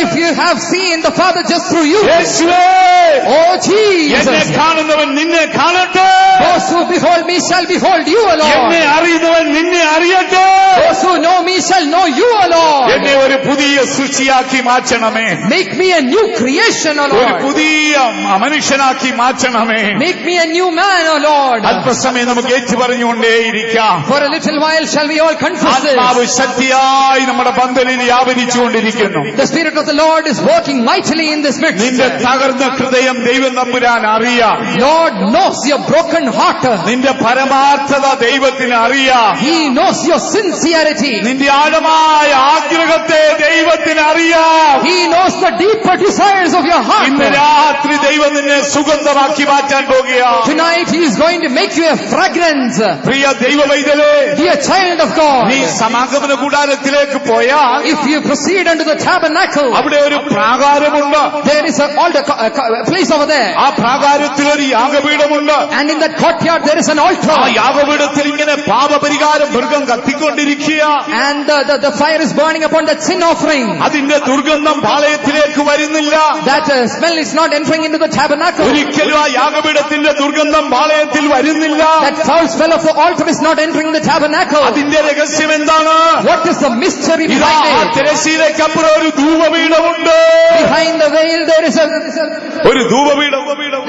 S2: If you have seen the Father just through you,
S1: യേശുവേ,
S2: oh
S1: എന്നെ
S2: Jesus,
S1: കാണുന്നവൻ നിന്നെ കാണട്ടെ.
S2: those who behold me shall behold you, O
S1: എന്നെ
S2: Lord.
S1: അറിയുന്നവൻ നിന്നെ അറിയട്ടെ.
S2: Those who know me shall know you, O Lord.
S1: എന്നെ ഒരു പുതിയ സൃഷ്ടിയാക്കി മാറ്റണമേ.
S2: Make me a new creation, O
S1: ഒരു
S2: Lord.
S1: പുതിയ മനുഷ്യനാക്കി മാറ്റണമേ.
S2: Make me a new man, O Lord.
S1: അല്പസമയം നമുക്ക് ഏറ്റു പറഞ്ഞുകൊണ്ടേയിരിക്കാം.
S2: For a little while shall we all confess
S1: ആത്മാവ്
S2: this.
S1: ശക്തിയായി നമ്മുടെ പന്തലിൽ വ്യാപരിച്ചുകൊണ്ടിരിക്കുന്നു.
S2: The Spirit of the Lord is working mightily in this midst.
S1: നിന്റെ തകർന്ന ഹൃദയം ദൈവം തമ്പുരാൻ അറിയാം.
S2: Lord knows your broken heart.
S1: നിന്റെ പരമാർത്ഥത ദൈവത്തിന് അറിയാം.
S2: He knows your sincerity.
S1: നിന്റെ ആഴമായ ആഗ്രഹത്തെ ദൈവത്തിന് അറിയാം.
S2: He knows the deeper desires of your heart.
S1: ഇന്ന് രാത്രി ദൈവം നിന്നെ സുഗന്ധമാക്കി മാറ്റാൻ പോകുകയാണ്.
S2: Tonight He is going to make you a fragrance.
S1: Priya ദൈവവൈതലേ,
S2: Dear child of God,
S1: നീ സമാഗമന കൂടാരത്തിലേക്ക് പോയാൽ
S2: if you proceed unto the tabernacle,
S1: അവിടെ ഒരു പ്രാകാരമുണ്ട്.
S2: there is a place over there.
S1: ആ പ്രാകാരത്തിൽ ഒരു യാഗപീഠമുണ്ട്.
S2: And in that courtyard there is an
S1: ആ
S2: altar.
S1: യാഗപീഠത്തിൽ ഇങ്ങനെ പാപപരിഹാരം മൃഗം കത്തിക്കൊണ്ടിരിക്കുക.
S2: And the fire is burning upon that sin offering.
S1: അതിന്റെ ദുർഗന്ധം പാളയത്തിലേക്ക് വരുന്നില്ല.
S2: That smell is not entering into the tabernacle.
S1: ഒരിക്കലും ആ യാഗപീഠത്തിന്റെ ദുർഗന്ധം പാളയത്തിൽ വരുന്നില്ല.
S2: That foul smell of the altar is not entering the tabernacle.
S1: അതിന്റെ രഹസ്യം എന്താണ്?
S2: What is the mystery
S1: ഇതാ ആ
S2: behind it?
S1: തിരശ്ശീലയ്ക്കപ്പുറം ഒരു ധൂപപീഠമുണ്ട്.
S2: Behind the veil there is
S1: ഒരു ധൂപപീഠം.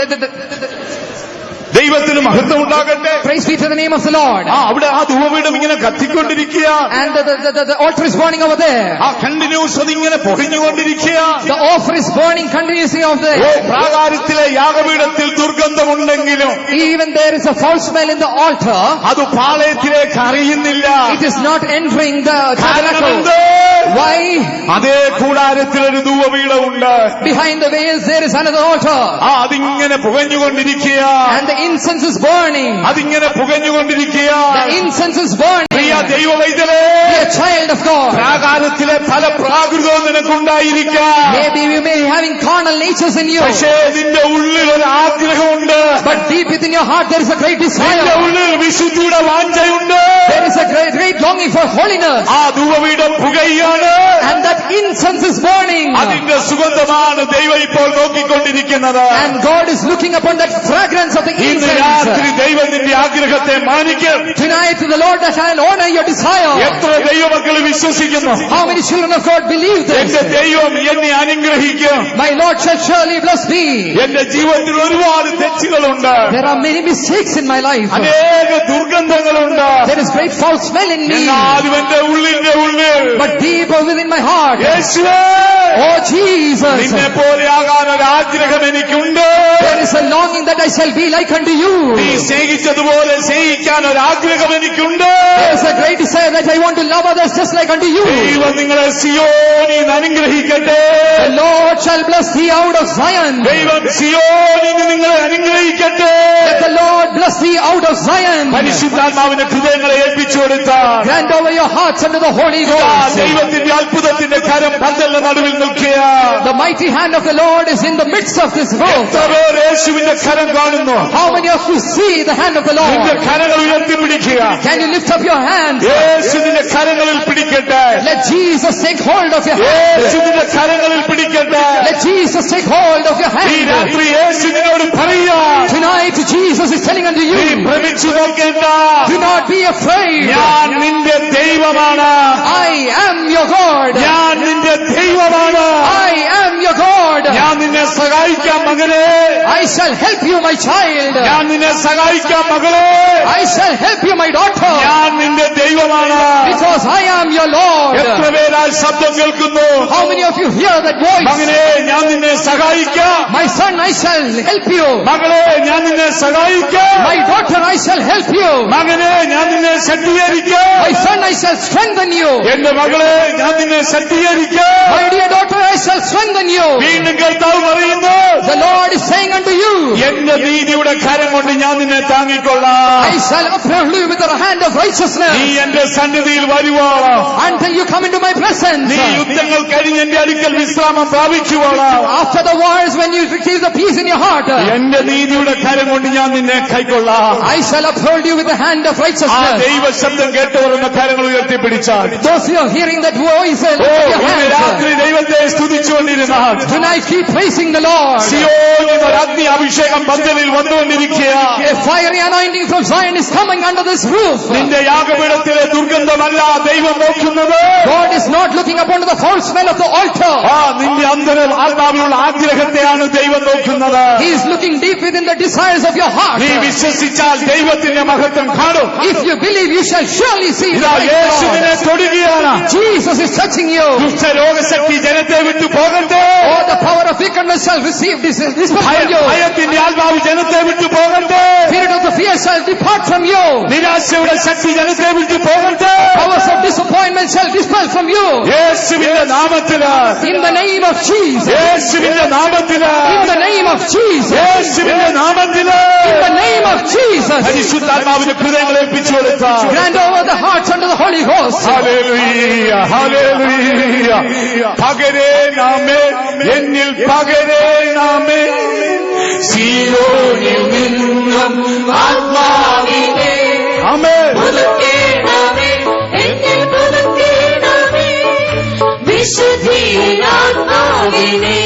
S1: ദൈവത്തിന് മഹത്വം ഉണ്ടാകട്ടെ.
S2: praise be to the name of the Lord.
S1: അവിടെ ആ ധൂപപീഠം ഇങ്ങനെ കത്തിക്കൊണ്ടിരിക്കുക.
S2: And the altar is burning over there.
S1: ആ കണ്ടിന്യൂസ് അതിങ്ങനെ പൊടിഞ്ഞുകൊണ്ടിരിക്കുക.
S2: The offer is burning continuously over there.
S1: പ്രാകാരത്തിലെ യാഗപീഠത്തിൽ ദുർഗന്ധമുണ്ടെങ്കിലും
S2: Even there is a foul smell in the altar.
S1: അത് പാളയത്തിലേക്ക് അറിയുന്നില്ല.
S2: It is not entering the tabernacle.
S1: കാരണമെന്ത്?
S2: Why?
S1: അതേ കൂടാരത്തിൽ ഒരു ധൂപപീഠമുണ്ട്.
S2: Behind the veils there is another altar.
S1: അതിങ്ങനെ പുകഞ്ഞുകൊണ്ടിരിക്കുക.
S2: And the incense is burning.
S1: അതിങ്ങനെ പുകഞ്ഞുകൊണ്ടിരിക്കുക.
S2: The incense is burning.
S1: Priya ദൈവവൈതലേ,
S2: Dear child of God,
S1: പ്രാകാരത്തിലെ പല പ്രാകൃതവും നിനക്കുണ്ടായിരിക്കാം.
S2: maybe you may be having carnal natures in you,
S1: പക്ഷേ നിന്റെ ഉള്ളിൽ ഒരു ആഗ്രഹമുണ്ട്.
S2: but deep within your heart there is a great
S1: നിന്റെ
S2: desire.
S1: ഉള്ളിൽ വിശുദ്ധിയുടെ വാഞ്ചയുണ്ട്.
S2: There is a great longing for holiness.
S1: ആ ധൂപപീഠം പുകയാണ്.
S2: And that incense is burning.
S1: അതിന്റെ സുഗന്ധമാണ് ദൈവം ഇപ്പോൾ നോക്കിക്കൊണ്ടിരിക്കുന്നത്.
S2: And God is looking upon that fragrance of the
S1: ഇന്ന്
S2: incense.
S1: രാത്രി ദൈവം നിന്റെ ആഗ്രഹത്തെ മാനിക്കും.
S2: Tonight the Lord that shall honor your desire.
S1: എത്ര ദൈവമക്കൾ വിശ്വസിക്കുന്നു?
S2: How many children of God believe this?
S1: എന്റെ ദൈവം എന്നെ അനുഗ്രഹിക്കും.
S2: My Lord shall surely bless me.
S1: എന്റെ ജീവിതത്തിൽ ഒരുപാട് തെറ്റുകളുണ്ട്.
S2: There are many mistakes in my life.
S1: അനേക ദുർഗന്ധങ്ങളുണ്ട്.
S2: There is great foul smell in me.
S1: എന്നാലും എന്റെ ഉള്ളിന്റെ ഉള്ളിൽ
S2: But deeper within my heart,
S1: യേശുവേ,
S2: oh Jesus,
S1: നിന്നെ പോലെ ആകാൻ ഒരു ആഗ്രഹം എനിക്കുണ്ട്.
S2: there is a longing that I shall be like unto you.
S1: നീ സ്നേഹിച്ചതുപോലെ സ്നേഹിക്കാൻ ഒരു ആഗ്രഹം എനിക്കുണ്ട്.
S2: There is a great desire that I want to love others just like unto you.
S1: ദൈവം നിങ്ങളെ സിയോനിൽ അനുഗ്രഹിക്കട്ടെ.
S2: The Lord shall bless thee out of Zion.
S1: ദൈവം സിയോനിൽ നിങ്ങളെ അനുഗ്രഹിക്കട്ടെ.
S2: Let the Lord bless thee out of Zion.
S1: പരിശുദ്ധാത്മാവിന്റെ ഹൃദയങ്ങളെ ഏൽപ്പിച്ചു കൊടുത്താൽ
S2: Grant over your hearts unto the Holy Ghost.
S1: ദൈവത്തിന്റെ അത്ഭുതത്തിന്റെ കരം പന്തലിന്റെ നടുവിൽ നിൽക്കുക.
S2: The mighty hand of the Lord is in the midst of this room.
S1: എത്ര പേർ യേശുവിന്റെ കരം കാണുന്നു?
S2: How many of you see the hand of the
S1: നിന്റെ
S2: Lord?
S1: കരങ്ങൾ ഉയർത്തിപ്പിടിക്കുക.
S2: Can you lift up your hands?
S1: യേശു നിന്റെ കരങ്ങളിൽ പിടിക്കട്ടെ.
S2: Let Jesus take hold of your
S1: Yeshu
S2: hand.
S1: നിന്റെ കരങ്ങളിൽ പിടിക്കട്ടെ.
S2: Let Jesus take hold of your
S1: ഈ
S2: hand.
S1: രാത്രി യേശു നിന്നോട് പറയുക,
S2: Tonight Jesus is telling unto
S1: നീ
S2: you,
S1: ഭ്രമിച്ചു നോക്കേണ്ട.
S2: do not be afraid.
S1: ഞാൻ നിന്റെ ദൈവമാണ്.
S2: I am your God.
S1: ഞാൻ നിന്റെ ദൈവമാണ്.
S2: I am your God.
S1: ഞാൻ നിന്നെ സഹായിക്കാം മകനെ.
S2: I shall help you, my child.
S1: ഞാൻ നിന്നെ സഹായിക്കാം മകളെ.
S2: I shall help you, my daughter.
S1: ഞാൻ നിന്റെ ദൈവമാണ്.
S2: Because I am your
S1: എത്ര
S2: Lord.
S1: പേരാ ശബ്ദം കേൾക്കുന്നു?
S2: How many of you hear that voice?
S1: മകനെ, ഞാൻ നിന്നെ സഹായിക്കാം.
S2: My son, I shall help you.
S1: മകളെ, ഞാൻ നിന്നെ സഹായിക്കാം.
S2: My daughter, I shall help you.
S1: മകനെ, ഞാൻ നിന്നെ ശക്തീകരിക്കാം.
S2: My son, I shall strengthen you.
S1: എന്റെ മകളെ, ഞാൻ നിന്നെ ശക്തീകരിക്കാം.
S2: My dear daughter, I shall strengthen you.
S1: വീണ്ടും കർത്താവ് പറയുന്നു,
S2: The Lord is saying unto you,
S1: എന്റെ നീതിയുടെ കരം കൊണ്ട് ഞാൻ നിന്നെ താങ്ങിക്കൊള്ളാം.
S2: I shall uphold you with the hand of
S1: നീ
S2: righteousness
S1: എന്റെ സന്നിധിയിൽ വരുവോളം,
S2: until you come into my presence.
S1: നീ യുദ്ധങ്ങൾ കഴിഞ്ഞ് എന്റെ അടുക്കൽ വിശ്രാമം പ്രാപിക്കുവോളം,
S2: After the wars, when you receive the peace in your heart,
S1: എന്റെ നീതിയുടെ കരം കൊണ്ട് ഞാൻ നിന്നെ കൈക്കൊള്ളാം.
S2: I shall uphold you with the hand of
S1: ആ
S2: righteousness.
S1: ദൈവ ശബ്ദം കേട്ടവർ എന്ന കരങ്ങൾ ഉയർത്തിപ്പിടിച്ചാൽ,
S2: Those who are hearing that voice, lift
S1: oh,
S2: up your
S1: ഇന്ന്
S2: hands.
S1: രാത്രി ദൈവത്തെ സ്തുതിച്ചുകൊണ്ടിരുന്നാൽ
S2: Tonight keep praising the Lord.
S1: സിയോനിൽ ഒരു അഗ്നി അഭിഷേകം പന്തലിൽ വന്നുകൊണ്ടിരിക്കുക.
S2: A fiery anointing from Zion is coming under this roof.
S1: നിന്റെ യാഗപീഠത്തിലെ ദുർഗന്ധമല്ല ദൈവം നോക്കുന്നത്.
S2: God is not looking upon the foul smell of the altar.
S1: നിന്റെ ആത്മാവിലുള്ള ആഗ്രഹത്തെയാണ് ദൈവം നോക്കുന്നത്.
S2: He is looking deep within the desires of your heart.
S1: നീ വിശ്വസിച്ചാൽ ദൈവത്തിന്റെ മഹത്വം കാണും.
S2: If you believe, you shall surely see the
S1: ഇതാ
S2: light of
S1: യേശുവിനെ
S2: God.
S1: തൊടുകയാണ്.
S2: Jesus is touching you.
S1: ദുഷ്ടരോഗശക്തി ജനത്തെ വിട്ടു പോകട്ടെ.
S2: Oh, the power of wickedness shall receive this from you.
S1: ഭയത്തിന്റെ ആത്മാവ് ജനത്തെ വിട്ടു പോകട്ടെ.
S2: Spirit of the fear shall depart from you.
S1: നിരാശയുടെ ശക്തി ജനത്തെ വിട്ടു പോകട്ടെ.
S2: Powers of disappointment shall dispel from you.
S1: യേശു
S4: യേശുവിന്റെ നാമത്തില്,
S2: In the name of Jesus.
S4: യേശുവിന്റെ നാമത്തില്,
S2: In the name of Jesus.
S4: യേശുവിന്റെ നാമത്തില്
S2: In the name of Jesus.
S4: പരിശുദ്ധാത്മാവിന്റെ ഹൃദയങ്ങളെ ഏൽപ്പിച്ചു കൊടുത്താൽ
S2: Grant over the hearts unto the Holy Ghost.
S4: Hallelujah, hallelujah. പകരേണമേ, എന്നിൽ പകരേണമേ, സീയോനിൽ നിന്നും ആത്മാവിനെ. ആമേൻ.
S5: പുതുക്കേണമേ, എന്നിൽ പുതുക്കേണമേ, വിശുദ്ധിയാത്മാവിനെ.